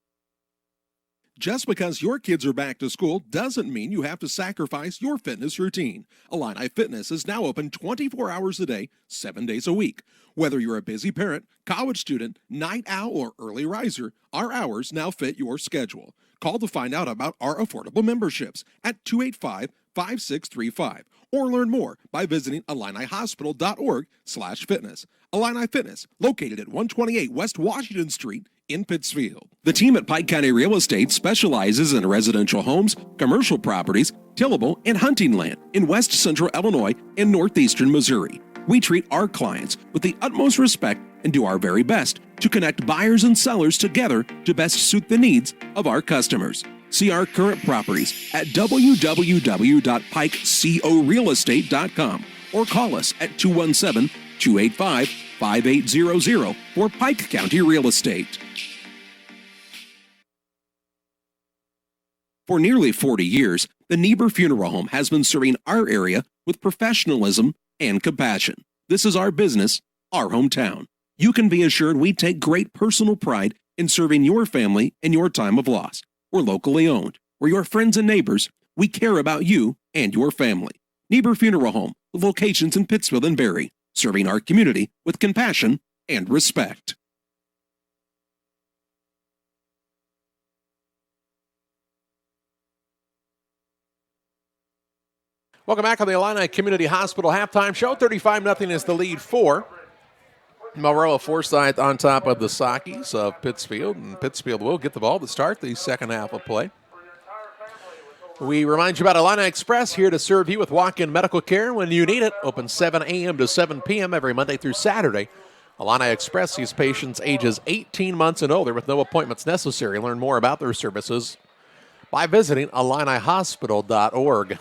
Just because your kids are back to school doesn't mean you have to sacrifice your fitness routine. Illini Fitness is now open 24 hours a day, 7 days a week. Whether you're a busy parent, college student, night owl, or early riser, our hours now fit your schedule. Call to find out about our affordable memberships at 285-5635 or learn more by visiting IlliniHospital.org/fitness. Illini Fitness, located at 128 West Washington Street in Pittsfield. The team at Pike County Real Estate specializes in residential homes, commercial properties, tillable, and hunting land in west central Illinois and northeastern Missouri. We treat our clients with the utmost respect and do our very best to connect buyers and sellers together to best suit the needs of our customers. See our current properties at www.pikecorealestate.com or call us at 217-285-5800 for Pike County Real Estate. For nearly 40 years, the Niebuhr Funeral Home has been serving our area with professionalism and compassion. This is our business, our hometown. You can be assured we take great personal pride in serving your family in your time of loss. We're locally owned. We're your friends and neighbors. We care about you and your family. Niebuhr Funeral Home, with locations in Pittsfield and Barry, serving our community with compassion and respect. Welcome back on the Illini Community Hospital halftime show. 35-0 is the lead for Maroa-Forsyth on top of the Sakis of Pittsfield. And Pittsfield will get the ball to start the second half of play. We remind you about Illini Express, here to serve you with walk-in medical care when you need it. Open 7 a.m. to 7 p.m. every Monday through Saturday. Illini Express sees patients ages 18 months and older with no appointments necessary. Learn more about their services by visiting IlliniHospital.org.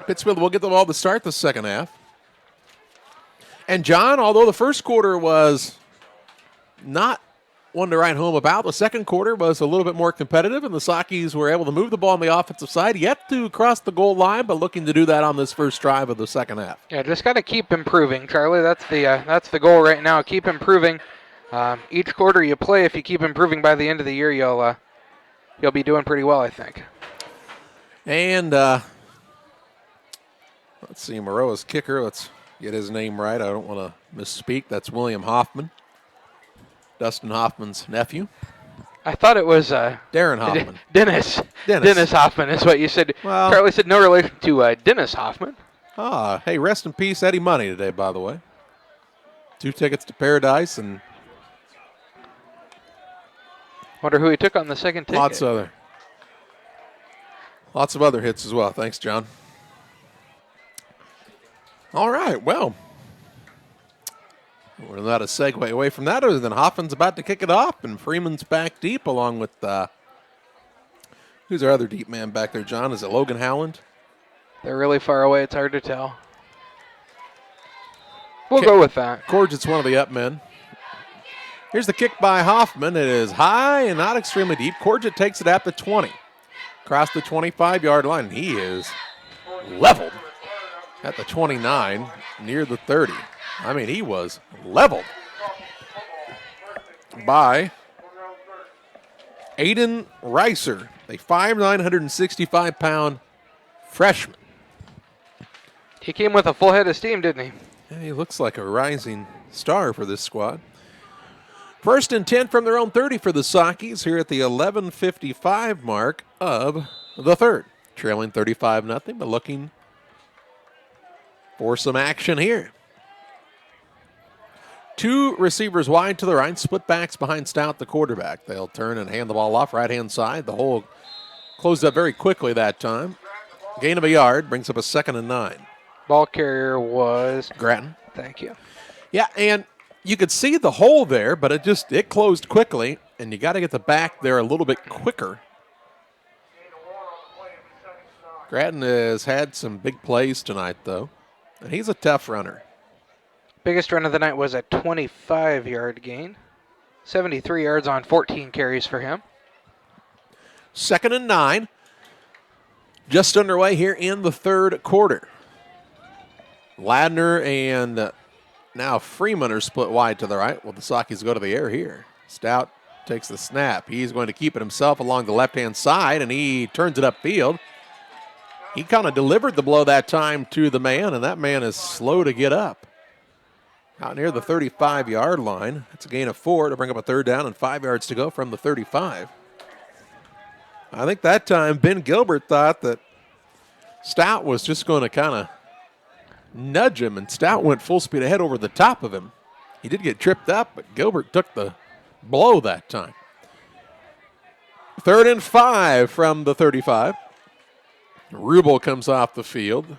Pittsfield will get the ball to start the second half. And John, although the first quarter was not one to write home about, the second quarter was a little bit more competitive, and the Sakis were able to move the ball on the offensive side, yet to cross the goal line, but looking to do that on this first drive of the second half. Yeah, just got to keep improving, Charlie. That's the goal right now. Keep improving. Each quarter you play, if you keep improving by the end of the year, you'll be doing pretty well, I think. And let's see, Maroa's kicker. Let's get his name right. I don't want to misspeak. That's William Hoffman, Dustin Hoffman's nephew. I thought it was Darren Hoffman. Dennis Hoffman is what you said. Well, Charlie said no relation to Dennis Hoffman. Hey, rest in peace, Eddie Money today, by the way. 2 tickets to Paradise and wonder who he took on the second ticket. Lots of other hits as well. Thanks, John. All right, well, we're not a segue away from that other than Hoffman's about to kick it off, and Freeman's back deep along with, who's our other deep man back there, John? Is it Logan Howland? They're really far away. It's hard to tell. We'll go with that. Corget's one of the up men. Here's the kick by Hoffman. It is high and not extremely deep. Corget takes it at the 20. Across the 25-yard line. He is leveled at the 29, near the 30. I mean, he was leveled by Aiden Reiser, a 5'9", 165-pound freshman. He came with a full head of steam, didn't he? Yeah, he looks like a rising star for this squad. 1st and 10 from their own 30 for the Sockies here at the 11:55 mark of the third. Trailing 35-0, but looking for some action here. 2 receivers wide to the right, split backs behind Stout, the quarterback. They'll turn and hand the ball off right-hand side. The hole closed up very quickly that time. Gain of a yard, brings up a 2nd and 9. Ball carrier was Grattan. Thank you. Yeah, and you could see the hole there, but it closed quickly, and you got to get the back there a little bit quicker. Grattan has had some big plays tonight, though, and he's a tough runner. Biggest run of the night was a 25-yard gain. 73 yards on 14 carries for him. 2nd and 9. Just underway here in the third quarter. Ladner and now Freeman are split wide to the right. Well, the Sockies go to the air here. Stout takes the snap. He's going to keep it himself along the left-hand side, and he turns it upfield. He kind of delivered the blow that time to the man, and that man is slow to get up. Out near the 35-yard line. That's a gain of 4 to bring up a 3rd down and 5 yards to go from the 35. I think that time Ben Gilbert thought that Stout was just going to kind of nudge him, and Stout went full speed ahead over the top of him. He did get tripped up, but Gilbert took the blow that time. 3rd and 5 from the 35. Rubel comes off the field.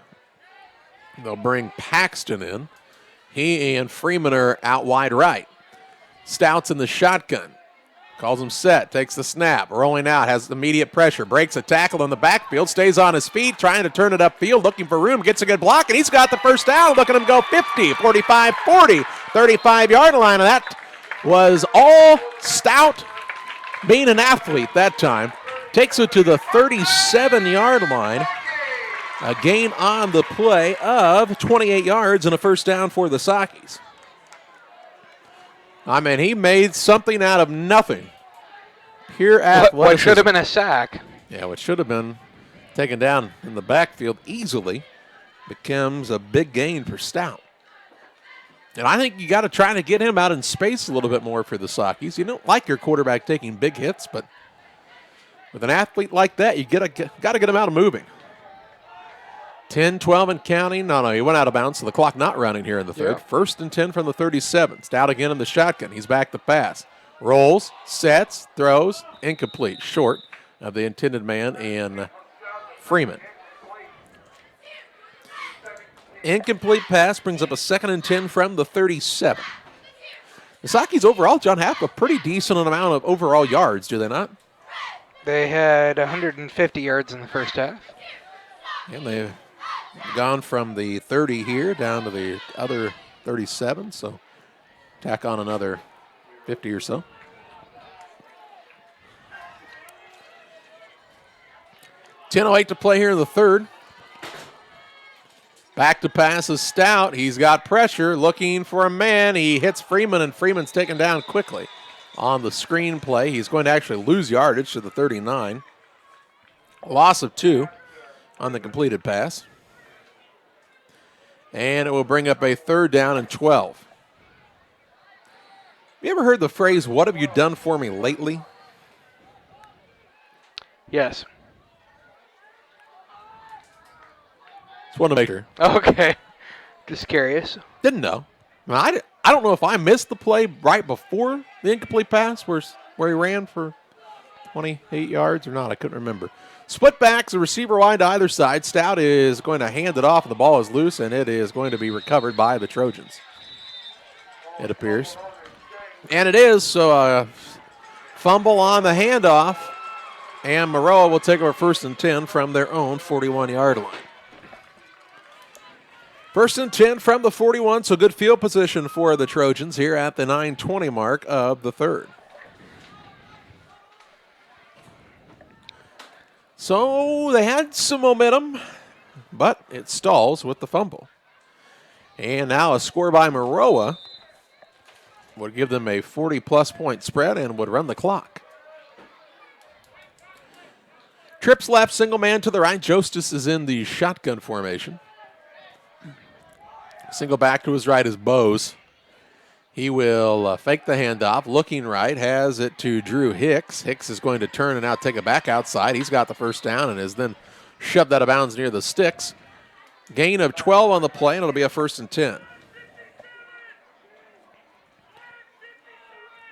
They'll bring Paxton in. He and Freeman are out wide right. Stout's in the shotgun. Calls him set, takes the snap, rolling out, has immediate pressure, breaks a tackle in the backfield, stays on his feet, trying to turn it upfield, looking for room, gets a good block, and he's got the 1st down. Look at him go 50, 45, 40, 35-yard line, and that was all Stout being an athlete that time. Takes it to the 37-yard line. A gain on the play of 28 yards and a 1st down for the Sockies. I mean, he made something out of nothing. Pure athleticism. What should have been a sack. Yeah, what should have been taken down in the backfield easily becomes a big gain for Stout. And I think you got to try to get him out in space a little bit more for the Sockies. You don't like your quarterback taking big hits, but with an athlete like that, you got to get him out of moving. 10, 12 and counting. No, he went out of bounds, so the clock not running here in the third. Yeah. 1st and 10 from the 37. Stout again in the shotgun. He's back to pass. Rolls, sets, throws, incomplete. Short of the intended man and Freeman. Incomplete pass brings up a 2nd and 10 from the 37. The Sockies overall, John, have a pretty decent amount of overall yards, do they not? They had 150 yards in the 1st half. And they've gone from the 30 here down to the other 37, so tack on another 50 or so. .10:08 to play here in the third. Back to pass is Stout. He's got pressure, looking for a man. He hits Freeman, and Freeman's taken down quickly on the screen play. He's going to actually lose yardage to the 39. Loss of 2 on the completed pass. And it will bring up a 3rd down and 12. You ever heard the phrase, "What have you done for me lately"? Yes. Just want to make sure. Okay. Just curious. Didn't know. I don't know if I missed the play right before the incomplete pass where he ran for 28 yards or not. I couldn't remember. Split backs, a receiver wide to either side. Stout is going to hand it off, and the ball is loose, and it is going to be recovered by the Trojans, it appears. And it is, so fumble on the handoff, and Maroa will take over 1st and 10 from their own 41-yard line. 1st and 10 from the 41, so good field position for the Trojans here at the 9:20 mark of the third. So they had some momentum, but it stalls with the fumble. And now a score by Maroa would give them a 40-plus point spread and would run the clock. Trips left, single man to the right. Jostis is in the shotgun formation. Single back to his right is Bose. He will fake the handoff, looking right, has it to Drew Hicks. Hicks is going to turn and now take it back outside. He's got the first down and is then shoved out of bounds near the sticks. Gain of 12 on the play, and it'll be a 1st and 10.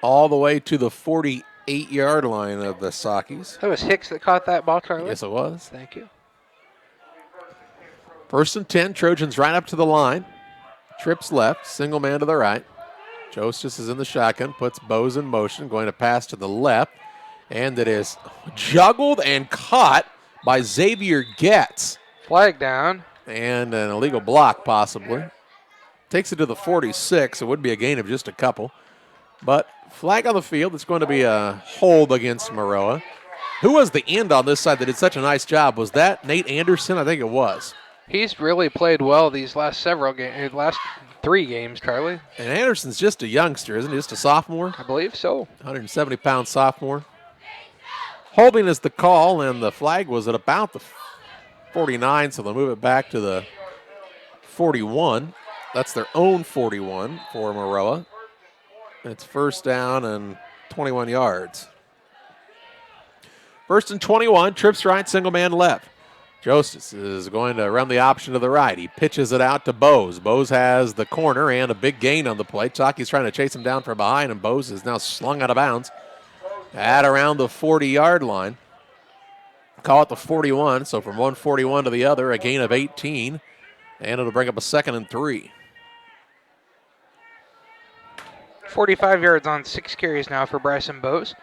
All the way to the 48-yard line of the Sockies. That was Hicks that caught that ball, Charlie? Yes, it was. Thank you. 1st and 10, Trojans right up to the line. Trips left, single man to the right. Jostis is in the shotgun, puts Bose in motion, going to pass to the left, and it is juggled and caught by Xavier Getz. Flag down. And an illegal block, possibly. Takes it to the 46. It would be a gain of just a couple. But flag on the field. It's going to be a hold against Maroa. Who was the end on this side that did such a nice job? Was that Nate Anderson? I think it was. He's really played well these last 3 games, Charlie. And Anderson's just a youngster, isn't he? Just a sophomore? I believe so. 170-pound sophomore. Holding is the call, and the flag was at about the 49, so they'll move it back to the 41. That's their own 41 for Maroa. It's 1st down and 21 yards. 1st and 21, trips right, single man left. Jostis is going to run the option to the right. He pitches it out to Bose. Bose has the corner and a big gain on the play. Chalky's trying to chase him down from behind, and Bose is now slung out of bounds at around the 40-yard line. Call it the 41, so from one 41 to the other, a gain of 18, and it'll bring up a 2nd and 3. 45 yards on 6 carries now for Bryson Bose.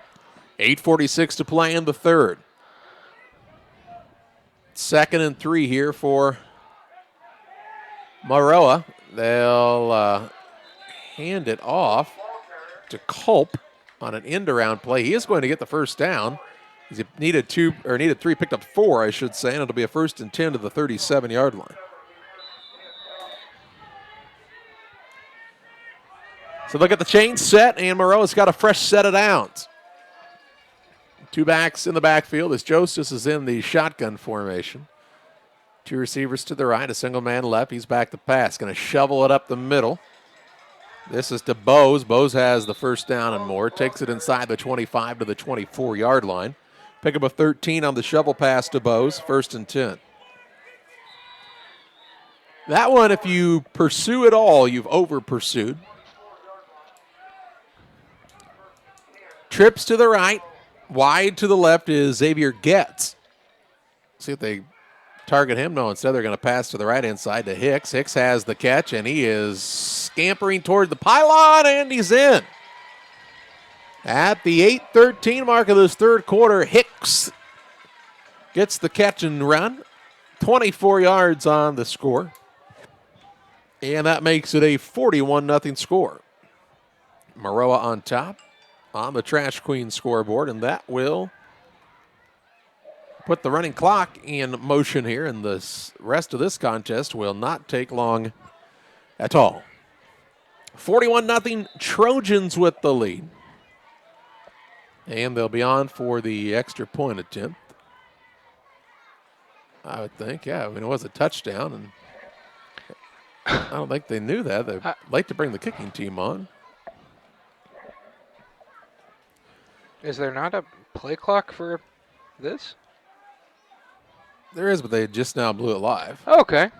8:46 to play in the 3rd. 2nd and 3 here for Maroa. They'll hand it off to Culp on an end-around play. He is going to get the 1st down. He needed 3, picked up 4, I should say, and it'll be a 1st and 10 to the 37-yard line. So look at the chain set, and Maroa's got a fresh set of downs. 2 backs in the backfield as Jostis is in the shotgun formation. 2 receivers to the right, a single man left. He's back to pass. Going to shovel it up the middle. This is to Bose. Bose has the 1st down and more. Takes it inside the 25 to the 24-yard line. Pick up a 13 on the shovel pass to Bose. 1st and 10. That one, if you pursue it all, you've over-pursued. Trips to the right. Wide to the left is Xavier Getz. See if they target him. No, instead they're going to pass to the right-hand side to Hicks. Hicks has the catch, and he is scampering toward the pylon, and he's in. At the 8:13 mark of this 3rd quarter, Hicks gets the catch and run. 24 yards on the score. And that makes it a 41-0 score. Maroa on top on the Trash Queen scoreboard, and that will put the running clock in motion here, and the rest of this contest will not take long at all. 41-0 Trojans with the lead. And they'll be on for the extra point attempt. I would think, yeah. I mean, it was a touchdown, and I don't think they knew that. They'd like to bring the kicking team on. Is there not a play clock for this? There is, but they just now blew it live. Okay.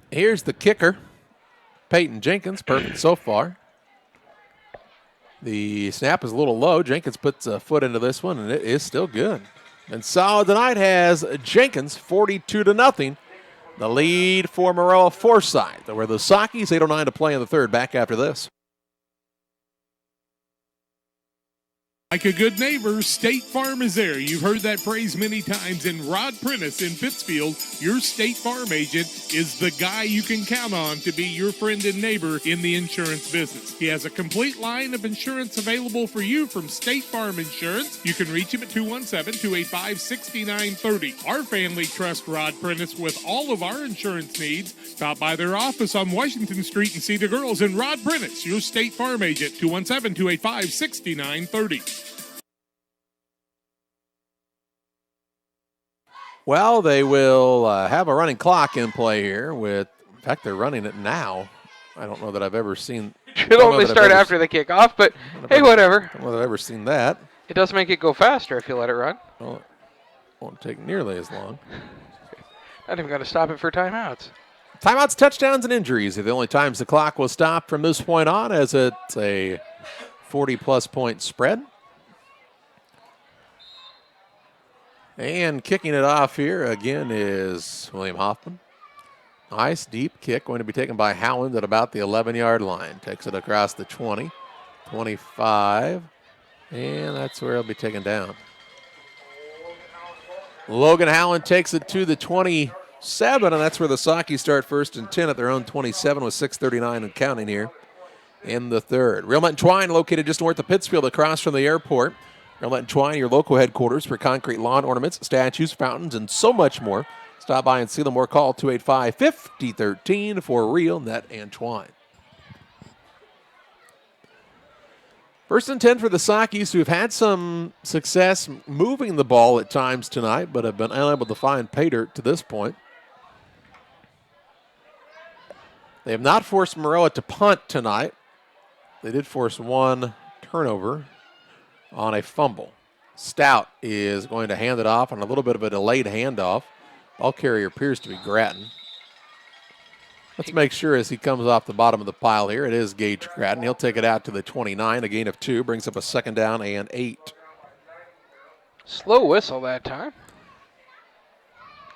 Here's the kicker, Peyton Jenkins. Perfect so far. The snap is a little low. Jenkins puts a foot into this one, and it is still good. And solid tonight has Jenkins, 42-0. The lead for Maroa-Forsyth. Where the Sockies, 8:09 to play in the 3rd. Back after this. Like a good neighbor, State Farm is there. You've heard that phrase many times. And Rod Prentice in Pittsfield, your State Farm agent, is the guy you can count on to be your friend and neighbor in the insurance business. He has a complete line of insurance available for you from State Farm Insurance. You can reach him at 217-285-6930. Our family trusts Rod Prentice with all of our insurance needs. Stop by their office on Washington Street and see the girls. And Rod Prentice, your State Farm agent, 217-285-6930. Well, they will have a running clock in play here. In fact, they're running it now. I don't know that I've ever seen. Should only start after the kickoff, but hey, whatever. I don't know that I've ever seen that. It does make it go faster if you let it run. Well, it won't take nearly as long. Not even going to stop it for timeouts. Timeouts, touchdowns, and injuries are the only times the clock will stop from this point on, as it's a 40-plus point spread. And kicking it off here again is William Hoffman. Nice deep kick going to be taken by Howland at about the 11-yard line. Takes it across the 20, 25, and that's where it'll be taken down. Logan Howland takes it to the 27, and that's where the Sockies start first and 10 at their own 27 with 6:39 and counting here in the third. Realmet and Twine, located just north of Pittsfield across from the airport. Realmet and Twine, your local headquarters for concrete lawn ornaments, statues, fountains, and so much more. Stop by and see them or call 285-5013 for Realmet and Twine. First and 10 for the Sockies, who have had some success moving the ball at times tonight, but have been unable to find pay dirt to this point. They have not forced Maroa to punt tonight. They did force one turnover on a fumble. Stout is going to hand it off on a little bit of a delayed handoff. Ball carrier appears to be Grattan. Let's make sure as he comes off the bottom of the pile here, it is Gage Grattan. He'll take it out to the 29, a gain of 2, brings up a second down and 8. Slow whistle that time.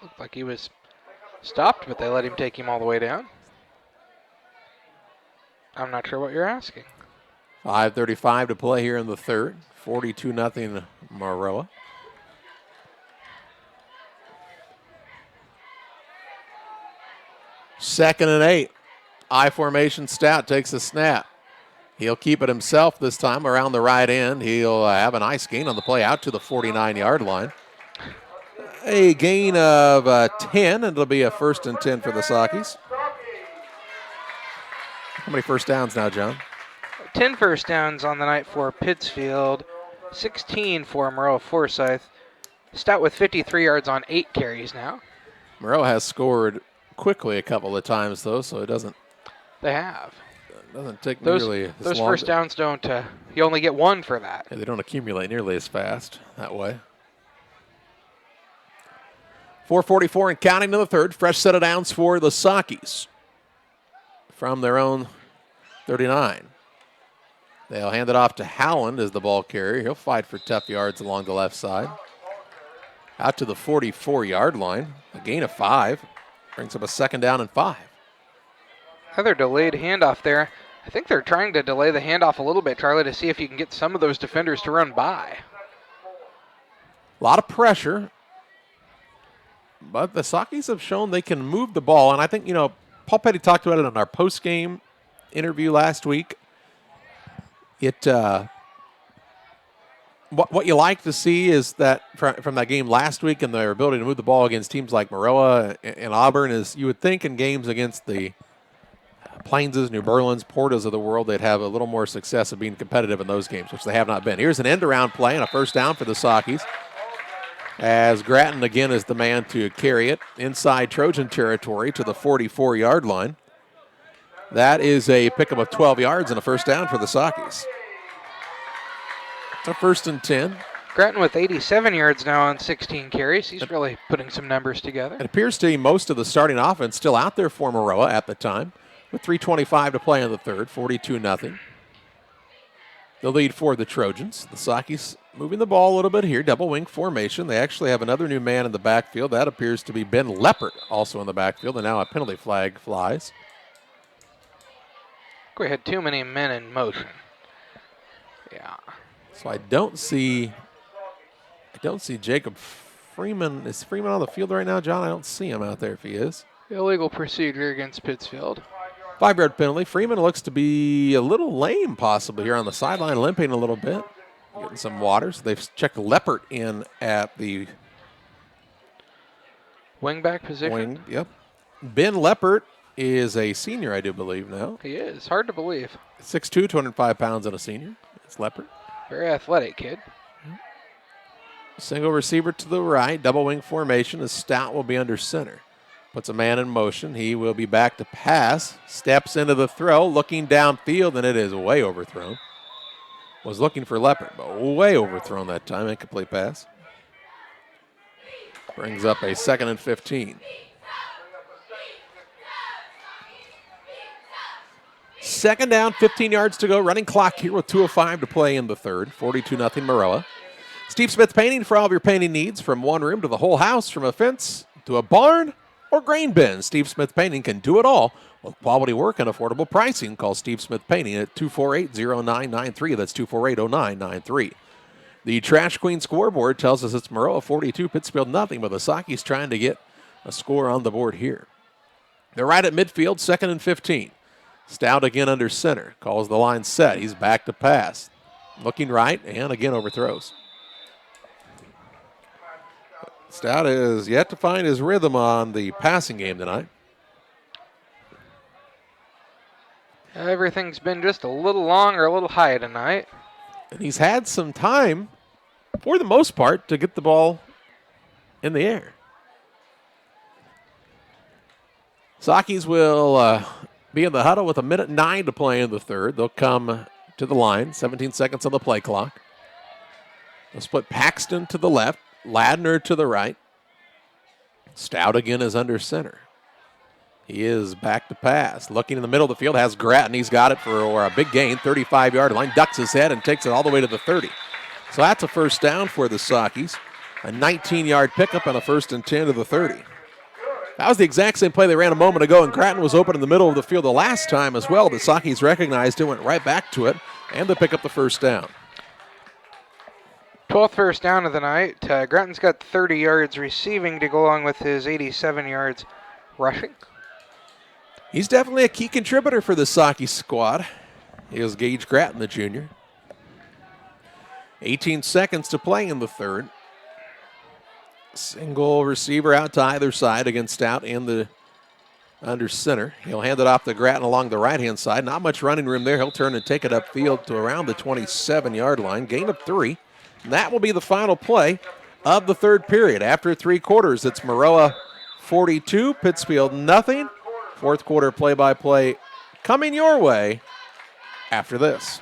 Looked like he was stopped, but they let him take him all the way down. I'm not sure what you're asking. 5:35 to play here in the third. 42-0 Maroa. Second and 8. I formation. Stout takes a snap. He'll keep it himself this time around the right end. He'll have a nice gain on the play out to the 49-yard line. A gain of 10, and it'll be a first and 10 for the Sockies. How many first downs now, John? 10 first downs on the night for Pittsfield, 16 for Maroa-Forsyth. Stout with 53 yards on 8 carries now. Maroa has scored quickly a couple of times, though, so it doesn't. They have. It doesn't take nearly as long. Those first downs don't, you only get one for that. Yeah, they don't accumulate nearly as fast that way. 4:44 and counting to the third. Fresh set of downs for the Sockies from their own 39. They'll hand it off to Howland as the ball carrier. He'll fight for tough yards along the left side. Out to the 44-yard line. A gain of 5. Brings up a second down and 5. Another delayed handoff there. I think they're trying to delay the handoff a little bit, Charlie, to see if you can get some of those defenders to run by. A lot of pressure. But the Sockies have shown they can move the ball. And I think, Paul Petty talked about it on our post-game interview last week. What you like to see is that from that game last week and their ability to move the ball against teams like Maroa and Auburn is you would think in games against the Plainses, New Berlins, Portas of the world, they'd have a little more success of being competitive in those games, which they have not been. Here's an end-around play and a first down for the Sockies, as Grattan again is the man to carry it inside Trojan territory to the 44-yard line. That is a pickup of 12 yards and a first down for the Sockies. A first and 10. Grattan with 87 yards now on 16 carries. He's really putting some numbers together. It appears to be most of the starting offense still out there for Maroa at the time, with 3:25 to play in the third, 42-0. The lead for the Trojans. The Sockies moving the ball a little bit here, double wing formation. They actually have another new man in the backfield. That appears to be Ben Leppert also in the backfield, and now a penalty flag flies. We had too many men in motion. Yeah. So I don't see Jacob Freeman. Is Freeman on the field right now, John? I don't see him out there if he is. Illegal procedure against Pittsfield. 5-yard penalty. Freeman looks to be a little lame possibly here on the sideline, limping a little bit. Getting some water. So they've checked Leppert in at the wingback position. wing. Yep. Ben Leppert is a senior, I do believe now. He is. Hard to believe. 6'2", 205 pounds and a senior. It's Leppert. Very athletic kid. Single receiver to the right, double wing formation as Stout will be under center. Puts a man in motion. He will be back to pass. Steps into the throw, looking downfield, and it is way overthrown. Was looking for Leppert, but way overthrown that time. Incomplete pass. Brings up a 2nd and 15. Second down, 15 yards to go. Running clock here with 2:05 to play in the third. 42-0 Maroa. Steve Smith Painting for all of your painting needs, from one room to the whole house, from a fence to a barn or grain bin. Steve Smith Painting can do it all with quality work and affordable pricing. Call Steve Smith Painting at 248-0993. That's 248-0993. The Trash Queen scoreboard tells us it's Maroa 42, Pittsfield nothing, but the Sakis trying to get a score on the board here. They're right at midfield, 2nd and 15. Stout again under center. Calls the line set. He's back to pass. Looking right and again overthrows. Stout has yet to find his rhythm on the passing game tonight. Everything's been just a little long or a little high tonight. And he's had some time, for the most part, to get the ball in the air. Sakis will be in the huddle with 1:09 to play in the third. They'll come to the line, 17 seconds on the play clock. They'll split Paxton to the left, Ladner to the right. Stout again is under center. He is back to pass. Looking in the middle of the field, has Grattan. He's got it for a big gain, 35-yard line. Ducks his head and takes it all the way to the 30. So that's a first down for the Sakis. A 19-yard pickup and a 1st and 10 to the 30. That was the exact same play they ran a moment ago, and Grattan was open in the middle of the field the last time as well. The Sakis recognized it, went right back to it, and they pick up the first down. 12th first down of the night. Grattan's got 30 yards receiving to go along with his 87 yards rushing. He's definitely a key contributor for the Saki squad. He is Gage Grattan, the junior. 18 seconds to play in the third. Single receiver out to either side against Stout and the under center. He'll hand it off to Grattan along the right-hand side. Not much running room there. He'll turn and take it upfield to around the 27-yard line. Gain of 3. And that will be the final play of the third period. After 3 quarters, it's Maroa 42, Pittsfield nothing. Fourth quarter play-by-play coming your way after this.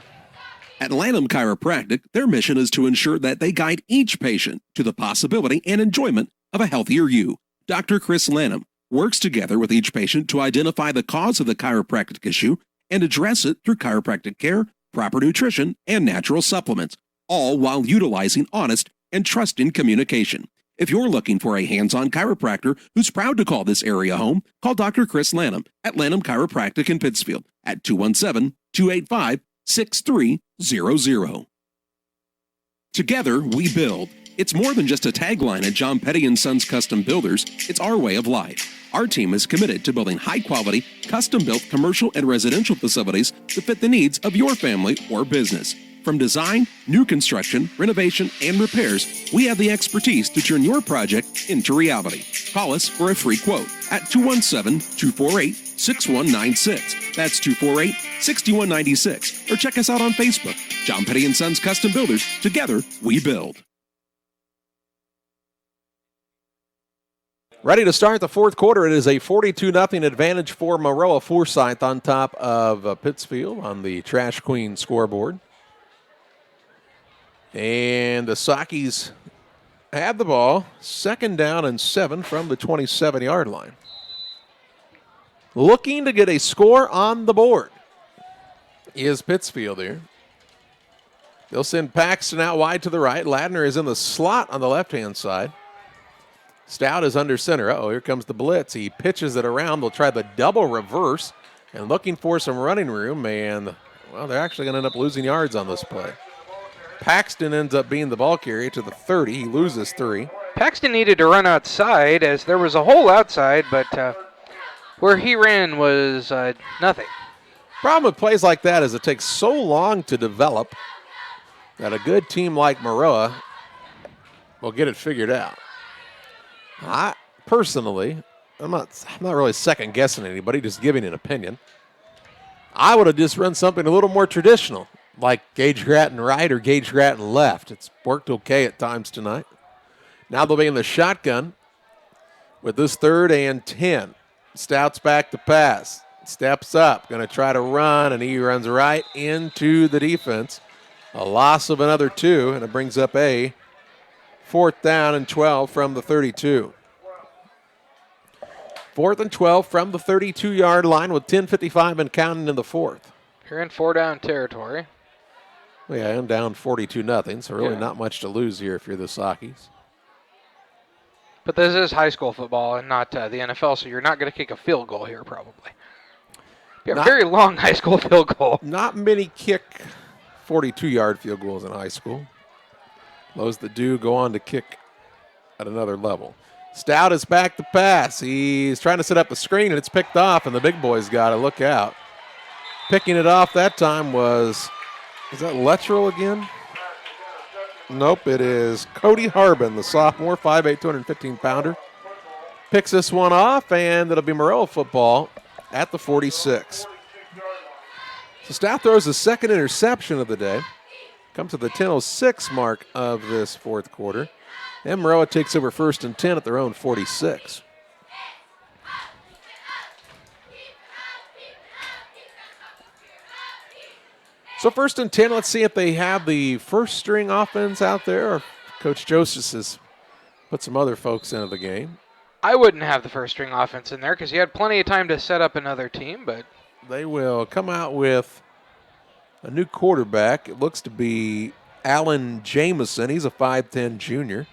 At Lanham Chiropractic, their mission is to ensure that they guide each patient to the possibility and enjoyment of a healthier you. Dr. Chris Lanham works together with each patient to identify the cause of the chiropractic issue and address it through chiropractic care, proper nutrition, and natural supplements, all while utilizing honest and trusting communication. If you're looking for a hands-on chiropractor who's proud to call this area home, call Dr. Chris Lanham at Lanham Chiropractic in Pittsfield at 217-285-6300. Together, we build. It's more than just a tagline at John Petty & Sons Custom Builders. It's our way of life. Our team is committed to building high-quality, custom-built commercial and residential facilities to fit the needs of your family or business. From design, new construction, renovation, and repairs, we have the expertise to turn your project into reality. Call us for a free quote at 217-248-6196. That's 248-6196. Or check us out on Facebook. John Petty & Sons Custom Builders. Together, we build. Ready to start the fourth quarter. It is a 42-0 advantage for Maroa-Forsyth on top of Pittsfield on the Trash Queen scoreboard. And the Sakis have the ball. 2nd down and 7 from the 27-yard line. Looking to get a score on the board is Pittsfield here. They'll send Paxton out wide to the right. Ladner is in the slot on the left-hand side. Stout is under center. Uh-oh, here comes the blitz. He pitches it around. They'll try the double reverse and looking for some running room. And, well, they're actually going to end up losing yards on this play. Paxton ends up being the ball carrier to the 30. He loses 3. Paxton needed to run outside as there was a hole outside, but where he ran was nothing. Problem with plays like that is it takes so long to develop that a good team like Maroa will get it figured out. I personally, I'm not really second guessing anybody, just giving an opinion. I would have just run something a little more traditional, like Gage Grattan right or Gage Grattan left. It's worked okay at times tonight. Now they'll be in the shotgun with this 3rd and 10. Stout's back to pass. Steps up, going to try to run, and he runs right into the defense. A loss of another 2, and it brings up a 4th down and 12 from the 32. 4th and 12 from the 32-yard line with 10:55 and counting in the 4th. You're in 4-down territory. Well, yeah, I'm down 42-0, so really not much to lose here if you're the Sockies. But this is high school football and not the NFL, so you're not going to kick a field goal here probably. You have a very long high school field goal. Not many kick 42-yard field goals in high school. Those that do go on to kick at another level. Stout is back to pass. He's trying to set up a screen, and it's picked off, and the big boys got to look out. Picking it off that time is that Lettrell again? Nope, it is Cody Harbin, the sophomore, 5'8", 215-pounder. Picks this one off, and it'll be Maroa football at the 46. So Stout throws the second interception of the day. Comes to the 10:06 mark of this 4th quarter. And Maroa takes over 1st and 10 at their own 46. So 1st and 10, let's see if they have the first string offense out there, or Coach Joseph has put some other folks into the game. I wouldn't have the first string offense in there because you had plenty of time to set up another team, but they will come out with a new quarterback. It looks to be Alan Jameson. He's a 5'10 junior.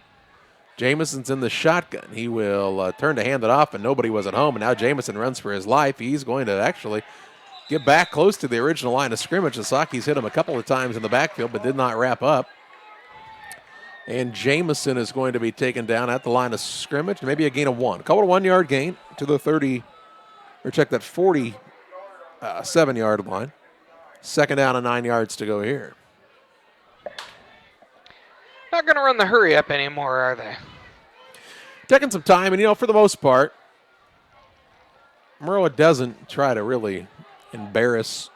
Jameson's in the shotgun. He will turn to hand it off, and nobody was at home, and now Jameson runs for his life. He's going to actually get back close to the original line of scrimmage. The Sockies hit him a couple of times in the backfield, but did not wrap up. And Jameson is going to be taken down at the line of scrimmage, maybe a gain of 1. Call it a 1-yard gain to the 30, or check that 47-yard line. 2nd down and 9 yards to go here. not going to run the hurry up anymore, are they? Taking some time, and, for the most part, Maroa doesn't try to really embarrass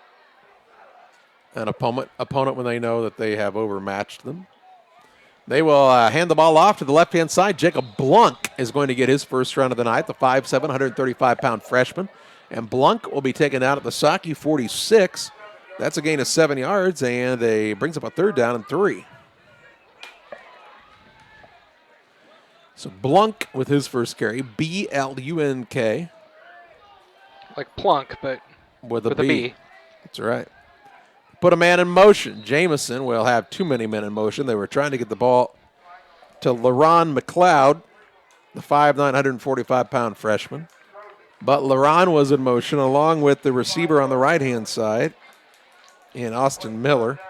an opponent when they know that they have overmatched them. They will hand the ball off to the left-hand side. Jacob Blunk is going to get his first run of the night, the 5'7", 135-pound freshman. And Blunk will be taken down at the Socky 46. That's a gain of 7 yards, and brings up a 3rd down and 3. So Blunk with his first carry, B-L-U-N-K. Like plunk, but with a B. That's right. Put a man in motion. Jameson will have too many men in motion. They were trying to get the ball to LaRon McLeod, the 5'9", 145-pound freshman. But LaRon was in motion along with the receiver on the right-hand side in Austin Miller.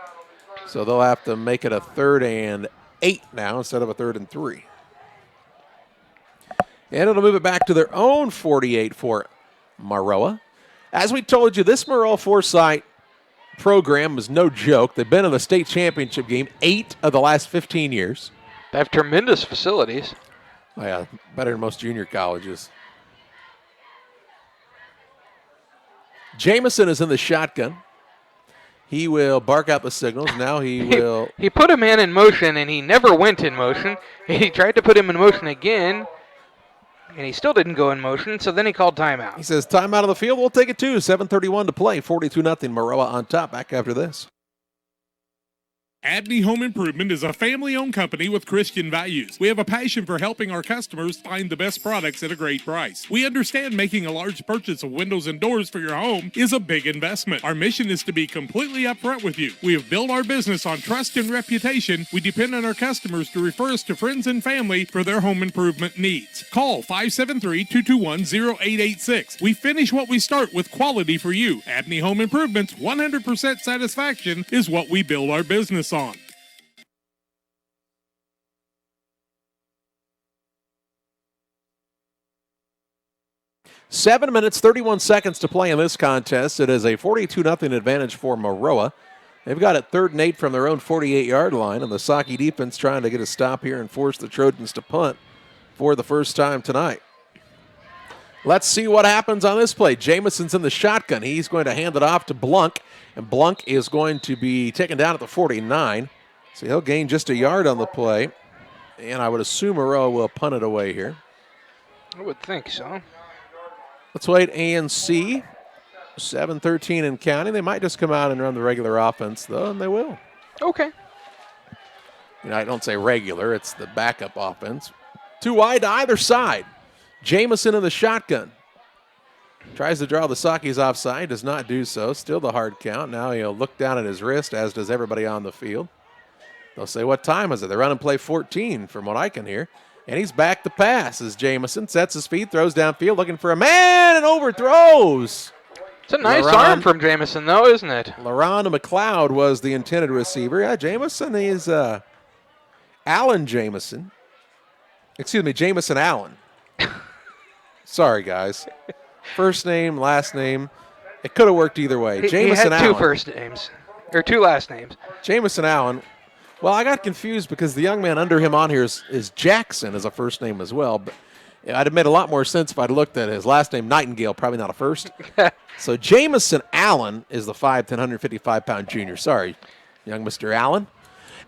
So they'll have to make it a 3rd and 8 now instead of a 3rd and 3. And it'll move it back to their own 48 for Maroa. As we told you, this Maroa-Forsyth program is no joke. They've been in the state championship game 8 of the last 15 years. They have tremendous facilities. Oh, yeah, better than most junior colleges. Jameson is in the shotgun. He will bark out the signals. Now he will. He put a man in motion, and he never went in motion. He tried to put him in motion again, and he still didn't go in motion, so then he called timeout. He says, timeout on the field. We'll take it too. 7:31 to play. 42-0 Maroa on top. Back after this. Abney Home Improvement is a family-owned company with Christian values. We have a passion for helping our customers find the best products at a great price. We understand making a large purchase of windows and doors for your home is a big investment. Our mission is to be completely upfront with you. We have built our business on trust and reputation. We depend on our customers to refer us to friends and family for their home improvement needs. Call 573-221-0886. We finish what we start with quality for you. Abney Home Improvement's 100% satisfaction is what we build our business on. 7 minutes, 31 seconds to play in this contest. It is a 42-0 advantage for Maroa. They've got it 3rd and 8 from their own 48-yard line, and the Saki defense trying to get a stop here and force the Trojans to punt for the first time tonight. Let's see what happens on this play. Jameson's in the shotgun. He's going to hand it off to Blunk, and Blunk is going to be taken down at the 49. So he'll gain just a yard on the play, and I would assume Maroa will punt it away here. I would think so. Let's wait and see. 7-13 and counting. They might just come out and run the regular offense, though, and they will. Okay. I don't say regular. It's the backup offense. 2 wide to either side. Jameson in the shotgun. Tries to draw the Sakis offside. Does not do so. Still the hard count. Now he'll look down at his wrist, as does everybody on the field. They'll say, what time is it? They run and play 14, from what I can hear. And he's back to pass as Jameson sets his feet, throws downfield, looking for a man, and overthrows. It's a nice arm from Jameson, though, isn't it? LaRon McLeod was the intended receiver. Yeah, Jameson is Allen Jameson. Excuse me, Jameson Allen. Sorry, guys. First name, last name. It could have worked either way. Jameson he had 2 Allen. first names, or 2 last names. Jameson Allen. Well, I got confused because the young man under him on here is Jackson as a first name as well. But I'd have made a lot more sense if I'd looked at his last name, Nightingale, probably not a first. So Jameson Allen is the 5'10", 155-pound junior. Sorry, young Mr. Allen.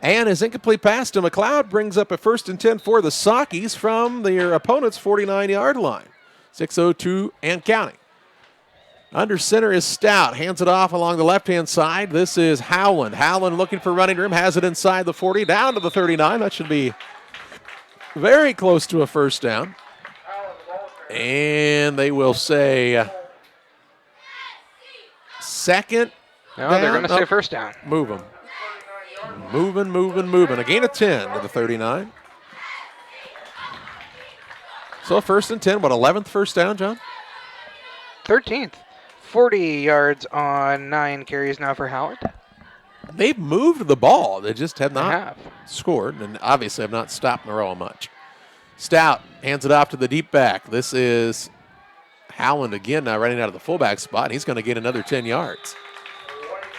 And his incomplete pass to McLeod brings up a 1st and 10 for the Sakis from their opponent's 49-yard line. 6:02 and counting. Under center is Stout. Hands it off along the left-hand side. This is Howland. Howland looking for running room. Has it inside the 40. Down to the 39. That should be very close to a first down. And they will say second. No, they're going to say first down. Move them. Moving. A gain of 10 to the 39. So 1st and 10. What, 11th first down, John? 13th. 40 yards on 9 carries now for Howard. They've moved the ball. They just have not scored, and obviously have not stopped Maroa much. Stout hands it off to the deep back. This is Howland again now running out of the fullback spot. He's going to get another 10 yards.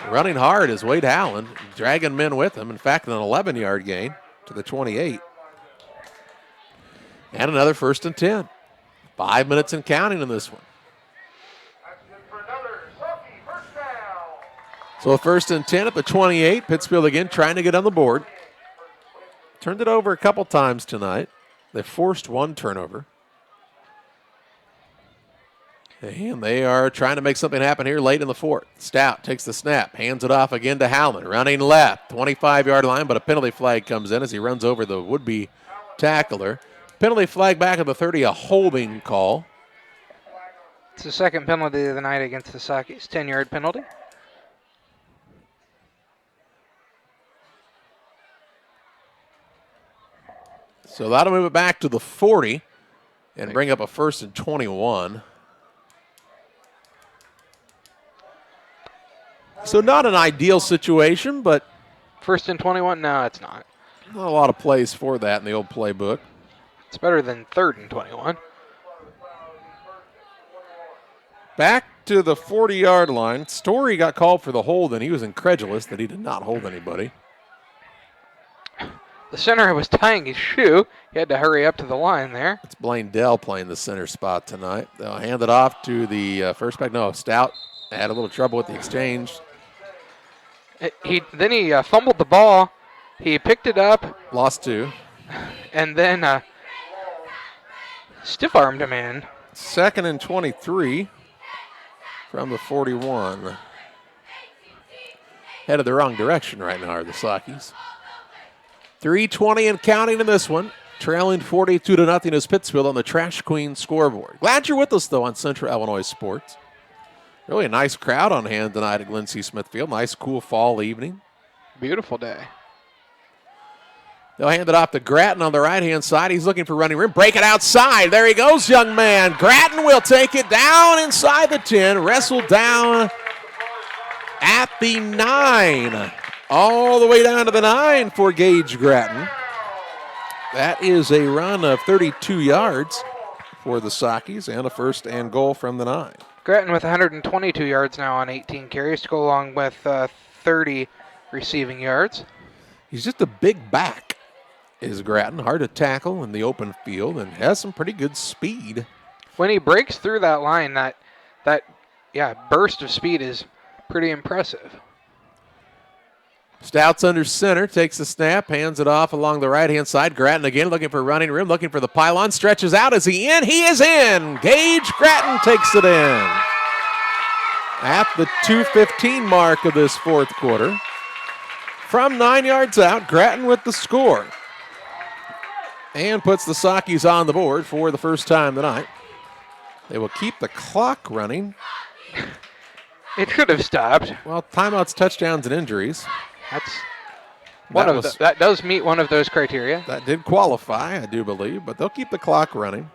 Running hard is Wade Howland, dragging men with him. In fact, an 11-yard gain to the 28. And another 1st and 10. 5 minutes and counting in this one. So 1st and 10 at the 28. Pittsfield again trying to get on the board. Turned it over a couple times tonight. They forced 1 turnover. And they are trying to make something happen here late in the 4th. Stout takes the snap, hands it off again to Howland. Running left, 25-yard line, but a penalty flag comes in as he runs over the would-be tackler. Penalty flag back at the 30, a holding call. It's the 2nd penalty of the night against the Sakis. 10-yard penalty. So that'll move it back to the 40 and bring up a 1st and 21. So not an ideal situation, but 1st and 21? No, it's not. Not a lot of plays for that in the old playbook. It's better than 3rd and 21. Back to the 40-yard line. Story got called for the hold, and he was incredulous that he did not hold anybody. The center was tying his shoe. He had to hurry up to the line there. It's Blaine Dell playing the center spot tonight. They'll hand it off to the first back. No, Stout had a little trouble with the exchange. He fumbled the ball. He picked it up. Lost 2. And then stiff-armed a man. 2nd and 23 from the 41. Headed the wrong direction right now are the Sakis. 3:20 and counting in this one. Trailing 42-0 is Pittsfield on the Trash Queen scoreboard. Glad you're with us, though, on Central Illinois Sports. Really a nice crowd on hand tonight at Glen C. Smithfield. Nice, cool fall evening. Beautiful day. They'll hand it off to Grattan on the right-hand side. He's looking for running room. Break it outside. There he goes, young man. Grattan will take it down inside the 10. Wrestled down at the 9. All the way down to the 9 for Gage Grattan. That is a run of 32 yards for the Sockies, and a first and goal from the 9. Grattan with 122 yards now on 18 carries to go along with 30 receiving yards. He's just a big back, is Grattan. Hard to tackle in the open field and has some pretty good speed. When he breaks through that line, that burst of speed is pretty impressive. Stouts under center, takes the snap, hands it off along the right-hand side. Grattan again looking for running room, looking for the pylon, stretches out. Is he in? He is in! Gage Grattan takes it in. At the 2:15 mark of this fourth quarter. From 9 yards out, Grattan with the score. And puts the Sockies on the board for the first time tonight. They will keep the clock running. It should have stopped. Well, timeouts, touchdowns, and injuries. That does meet one of those criteria. That did qualify, I do believe, but they'll keep the clock running.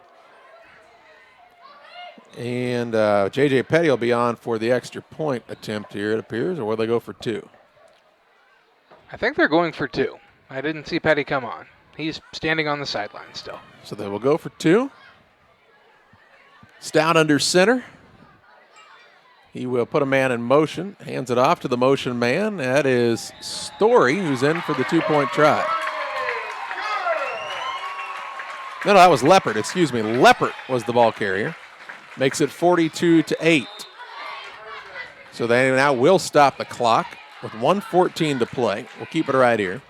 And J.J. Petty will be on for the extra point attempt here, it appears, or will they go for 2? I think they're going for 2. I didn't see Petty come on. He's standing on the sideline still. So they will go for 2. Stout under center. He will put a man in motion, hands it off to the motion man. That is Story, who's in for the 2-point try. No, that was Leopard, excuse me. Leopard was the ball carrier. Makes it 42-8. So they now will stop the clock with 1:14 to play. We'll keep it right here.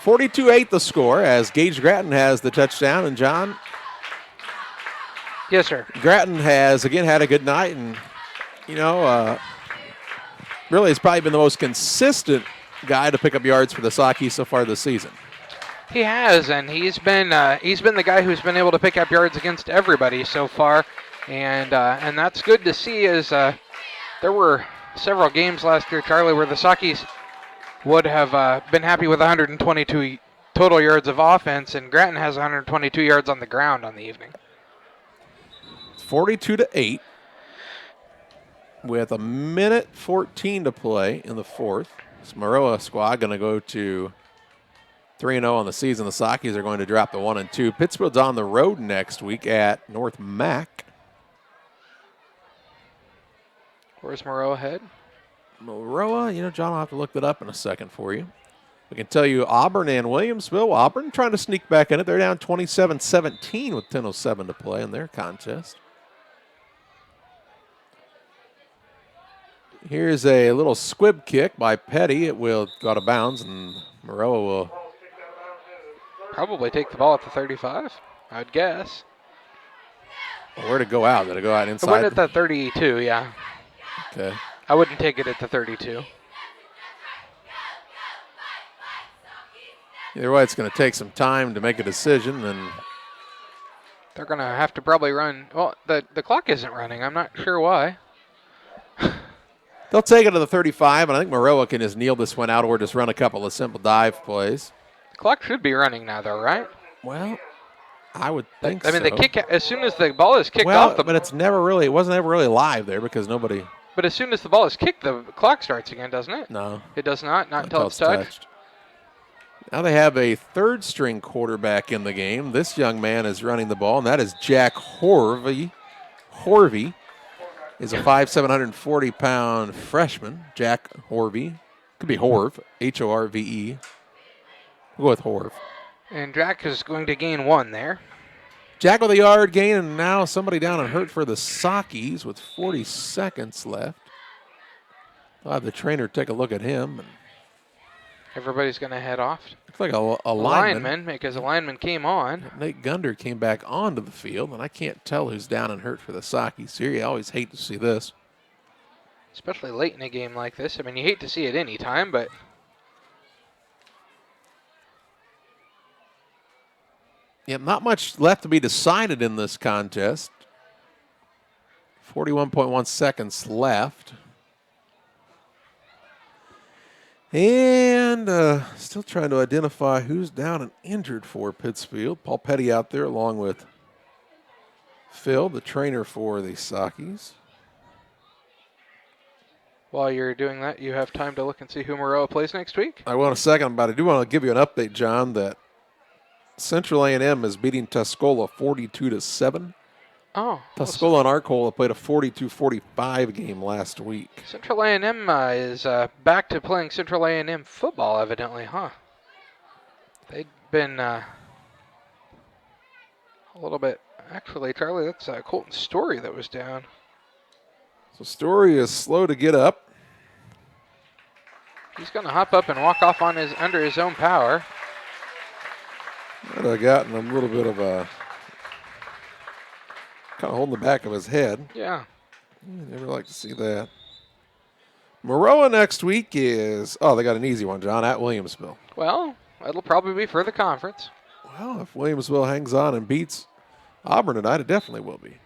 42-8 the score as Gage Grattan has the touchdown. And John? Yes, sir. Grattan has, again, had a good night and really has probably been the most consistent guy to pick up yards for the Sockies so far this season. He has, and he's been the guy who's been able to pick up yards against everybody so far, and that's good to see. As there were several games last year, Charlie, where the Sockies would have been happy with 122 total yards of offense, and Grattan has 122 yards on the ground on the evening. 42-8. With 1:14 to play in the fourth. This Maroa squad going to go to 3-0 on the season. The Sockies are going to drop to 1-2. Pittsfield's on the road next week at North Mac. Where's Maroa head? Maroa, John, I'll have to look that up in a second for you. We can tell you Auburn and Williamsville. Auburn trying to sneak back in it. They're down 27-17 with 10:07 to play in their contest. Here's a little squib kick by Petty. It will go out of bounds, and Maroa will probably take the ball at the 35, I'd guess. Where'd it go out? Did it go out inside? It went at the 32, yeah. Okay. I wouldn't take it at the 32. Either way, it's going to take some time to make a decision, and they're going to have to probably run. Well, the clock isn't running. I'm not sure why. They'll take it to the 35, and I think Maroa can just kneel this one out or just run a couple of simple dive plays. The clock should be running now, though, right? Well, I would think so. I mean, the kick, as soon as the ball is kicked off. But it wasn't ever really live there because nobody. But as soon as the ball is kicked, the clock starts again, doesn't it? No. It does not? Not until it's touched? Now they have a third-string quarterback in the game. This young man is running the ball, and that is Jack Horvey. Horvey is a 5'7", 140-pound freshman. Jack Horvey. Could be Horv, Horve. We'll go with Horv. And Jack is going to gain 1 there. Jack with a yard gain, and now somebody down and hurt for the Sockies with 40 seconds left. I'll have the trainer take a look at him. And everybody's going to head off. Looks like a lineman. Because a lineman came on. Nate Gunder came back onto the field, and I can't tell who's down and hurt for the Sockies here. You always hate to see this. Especially late in a game like this. I mean, you hate to see it any time, but... Yeah, not much left to be decided in this contest. 41.1 seconds left. And still trying to identify who's down and injured for Pittsfield. Paul Petty out there along with Phil, the trainer for the Sockies. While you're doing that, you have time to look and see who Maroa plays next week? I will in a second, but I do want to give you an update, John, that Central A&M is beating Tuscola 42-7. Oh, Tuscola and Arcola played a 42-45 game last week. Central A&M is back to playing Central A&M football, evidently, huh? They'd been a little bit. Actually, Charlie, that's Colton Story that was down. So Story is slow to get up. He's going to hop up and walk off on under his own power. Might have gotten a little bit of a kind of holding the back of his head. Yeah. Never like to see that. Maroa next week is, they got an easy one, John, at Williamsville. Well, it'll probably be for the conference. Well, if Williamsville hangs on and beats Auburn tonight, it definitely will be.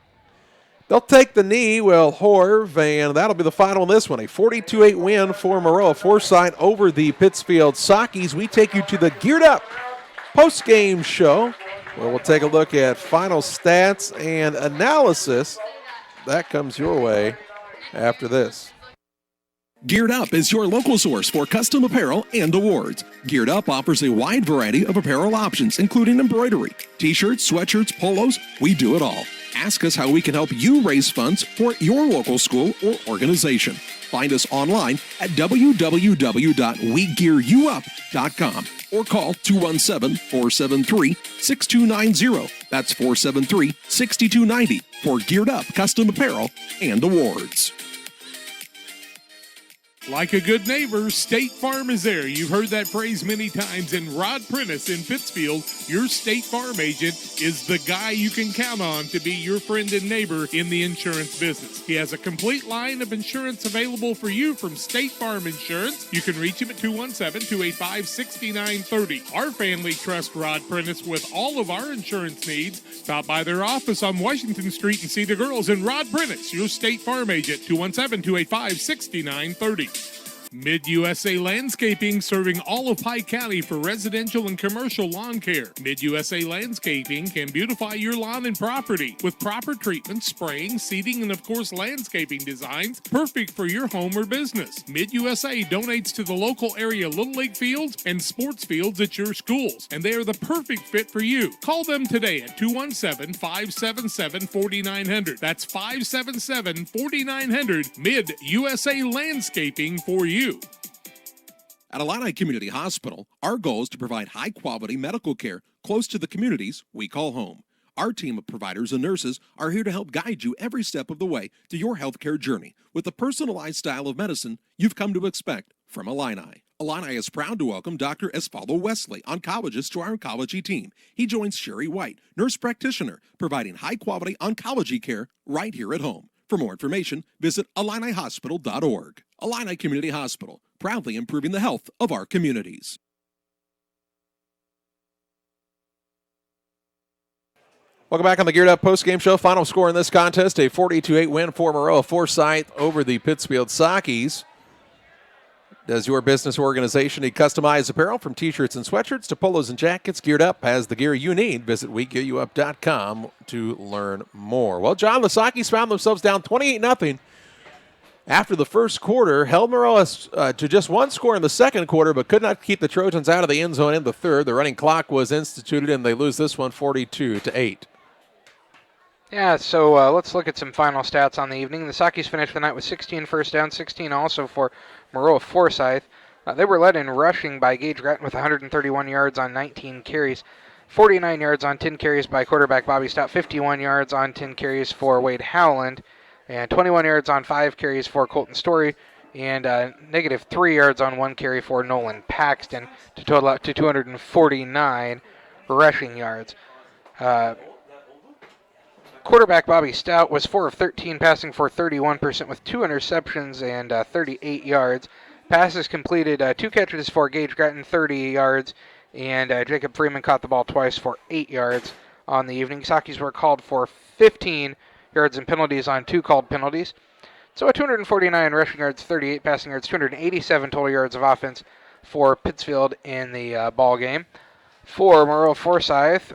They'll take the knee, Horv, and that'll be the final in this one. A 42-8 win for Maroa-Forsyth over the Pittsfield Sockies. We take you to the Geared Up post-game show, where we'll take a look at final stats and analysis. That comes your way after this. Geared Up is your local source for custom apparel and awards. Geared Up offers a wide variety of apparel options, including embroidery, t-shirts, sweatshirts, polos. We do it all. Ask us how we can help you raise funds for your local school or organization. Find us online at www.wegearyouup.com or call 217-473-6290. That's 473-6290 for Geared Up custom apparel and awards. Like a good neighbor, State Farm is there. You've heard that phrase many times. And Rod Prentice in Pittsfield, your State Farm agent, is the guy you can count on to be your friend and neighbor in the insurance business. He has a complete line of insurance available for you from State Farm Insurance. You can reach him at 217-285-6930. Our family trusts Rod Prentice with all of our insurance needs. Stop by their office on Washington Street and see the girls. And Rod Prentice, your State Farm agent, 217-285-6930. Mid-USA Landscaping, serving all of Pike County for residential and commercial lawn care. Mid-USA Landscaping can beautify your lawn and property with proper treatment, spraying, seeding, and of course landscaping designs perfect for your home or business. Mid-USA donates to the local area Little League fields and sports fields at your schools, and they are the perfect fit for you. Call them today at 217-577-4900. That's 577-4900. Mid-USA Landscaping for you. At Illini Community Hospital, our goal is to provide high-quality medical care close to the communities we call home. Our team of providers and nurses are here to help guide you every step of the way to your healthcare journey with the personalized style of medicine you've come to expect from Illini. Illini is proud to welcome Dr. Esfaldo Wesley, oncologist, to our oncology team. He joins Sherry White, nurse practitioner, providing high-quality oncology care right here at home. For more information, visit IlliniHospital.org. Illini Community Hospital, proudly improving the health of our communities. Welcome back on the Geared Up post-game show. Final score in this contest, a 42-8 win for Maroa-Forsyth over the Pittsfield Sockies. Does your business or organization need customized apparel from t-shirts and sweatshirts to polos and jackets? Geared Up has the gear you need. Visit WeGearYouUp.com to learn more. Well, John, the Sockies found themselves down 28-0 after the first quarter, held Maroa to just one score in the second quarter, but could not keep the Trojans out of the end zone in the third. The running clock was instituted, and they lose this one 42-8. Yeah, so let's look at some final stats on the evening. The Sockies finished the night with 16 first downs, 16 also for Maroa-Forsyth. They were led in rushing by Gage Gratton with 131 yards on 19 carries, 49 yards on 10 carries by quarterback Bobby Stout, 51 yards on 10 carries for Wade Howland, and 21 yards on 5 carries for Colton Story, and negative 3 yards on 1 carry for Nolan Paxton, to total out to 249 rushing yards. Quarterback Bobby Stout was 4 of 13, passing for 31% with 2 interceptions and 38 yards. Passes completed 2 catches for Gage Gratton, 30 yards, and Jacob Freeman caught the ball twice for 8 yards on the evening. Sockies were called for 15 yards and penalties on 2 called penalties. So 249 rushing yards, 38 passing yards, 287 total yards of offense for Pittsfield in the ball game. For Maroa-Forsyth,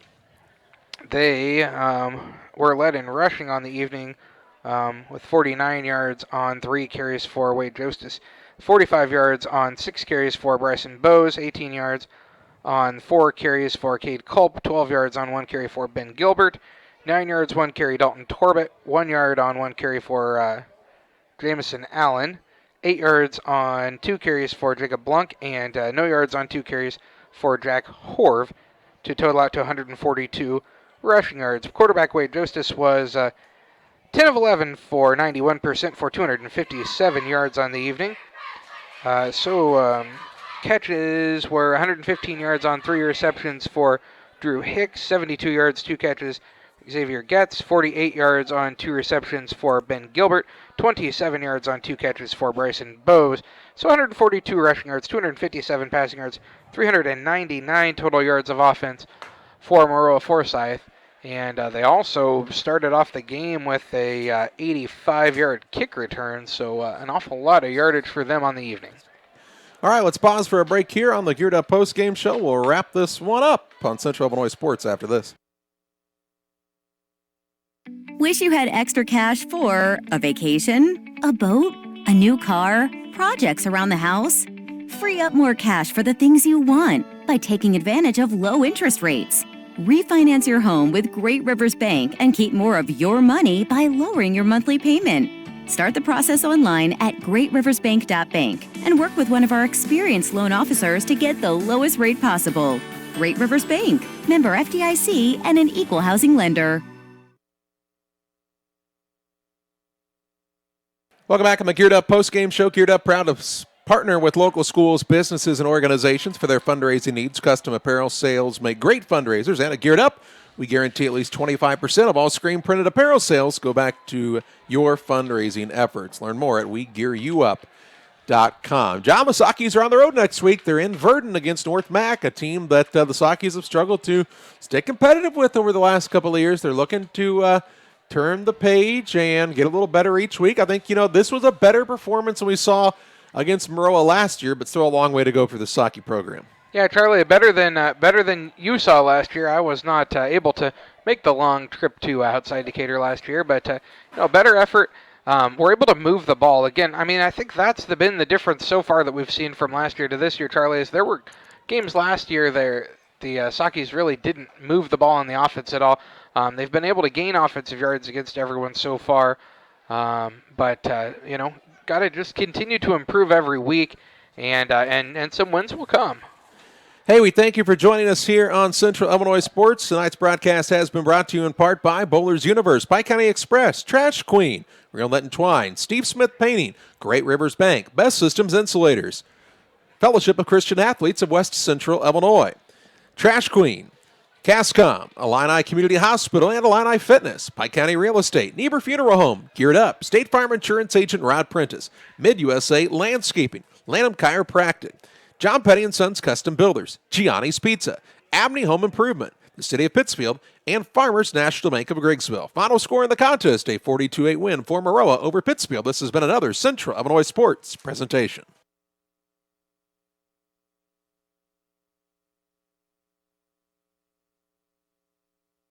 they were led in rushing on the evening with 49 yards on 3 carries for Wade Jostis, 45 yards on 6 carries for Bryson Bowes, 18 yards on 4 carries for Cade Culp, 12 yards on 1 carry for Ben Gilbert, 9 yards, 1 carry Dalton Torbett, 1 yard on 1 carry for Jamison Allen, 8 yards on 2 carries for Jacob Blunk, and no yards on 2 carries for Jack Horv, to total out to 142 rushing yards. Quarterback Wade Justice was 10 of 11 for 91% for 257 yards on the evening. Catches were 115 yards on 3 receptions for Drew Hicks, 72 yards, 2 catches. Xavier Getz, 48 yards on 2 receptions for Ben Gilbert, 27 yards on 2 catches for Bryson Bowes. So 142 rushing yards, 257 passing yards, 399 total yards of offense for Maroa-Forsyth. And they also started off the game with a 85-yard kick return, so an awful lot of yardage for them on the evening. All right, let's pause for a break here on the Geared Up post-game show. We'll wrap this one up on Central Illinois Sports after this. Wish you had extra cash for a vacation, a boat, a new car, projects around the house? Free up more cash for the things you want by taking advantage of low interest rates. Refinance your home with Great Rivers Bank and keep more of your money by lowering your monthly payment. Start the process online at greatriversbank.bank and work with one of our experienced loan officers to get the lowest rate possible. Great Rivers Bank, member FDIC, and an equal housing lender. Welcome back on the Geared Up post-game show. Geared Up proud to partner with local schools, businesses, and organizations for their fundraising needs. Custom apparel sales make great fundraisers. And at Geared Up, we guarantee at least 25% of all screen-printed apparel sales go back to your fundraising efforts. Learn more at WeGearYouUp.com. John, the Sockies are on the road next week. They're in Verdon against North Mac, a team that the Sockies have struggled to stay competitive with over the last couple of years. They're looking to turn the page and get a little better each week. I think, this was a better performance than we saw against Maroa last year, but still a long way to go for the Socky program. Yeah, Charlie, better than you saw last year. I was not able to make the long trip to outside Decatur last year, but better effort. We're able to move the ball again. I mean, I think that's been the difference so far that we've seen from last year to this year, Charlie. Is there were games last year the Sockies really didn't move the ball on the offense at all. They've been able to gain offensive yards against everyone so far, but got to just continue to improve every week, and some wins will come. Hey, we thank you for joining us here on Central Illinois Sports. Tonight's broadcast has been brought to you in part by Bowler's Universe, Pike County Express, Trash Queen, Real Net and Twine, Steve Smith Painting, Great Rivers Bank, Best Systems Insulators, Fellowship of Christian Athletes of West Central Illinois, Trash Queen, Cascom, Illini Community Hospital, and Illini Fitness, Pike County Real Estate, Niebuhr Funeral Home, Geared Up, State Farm Insurance Agent Rod Prentice, Mid-USA Landscaping, Lanham Chiropractic, John Petty & Sons Custom Builders, Gianni's Pizza, Abney Home Improvement, the City of Pittsfield, and Farmers National Bank of Griggsville. Final score in the contest, a 42-8 win for Maroa over Pittsfield. This has been another Central Illinois Sports presentation.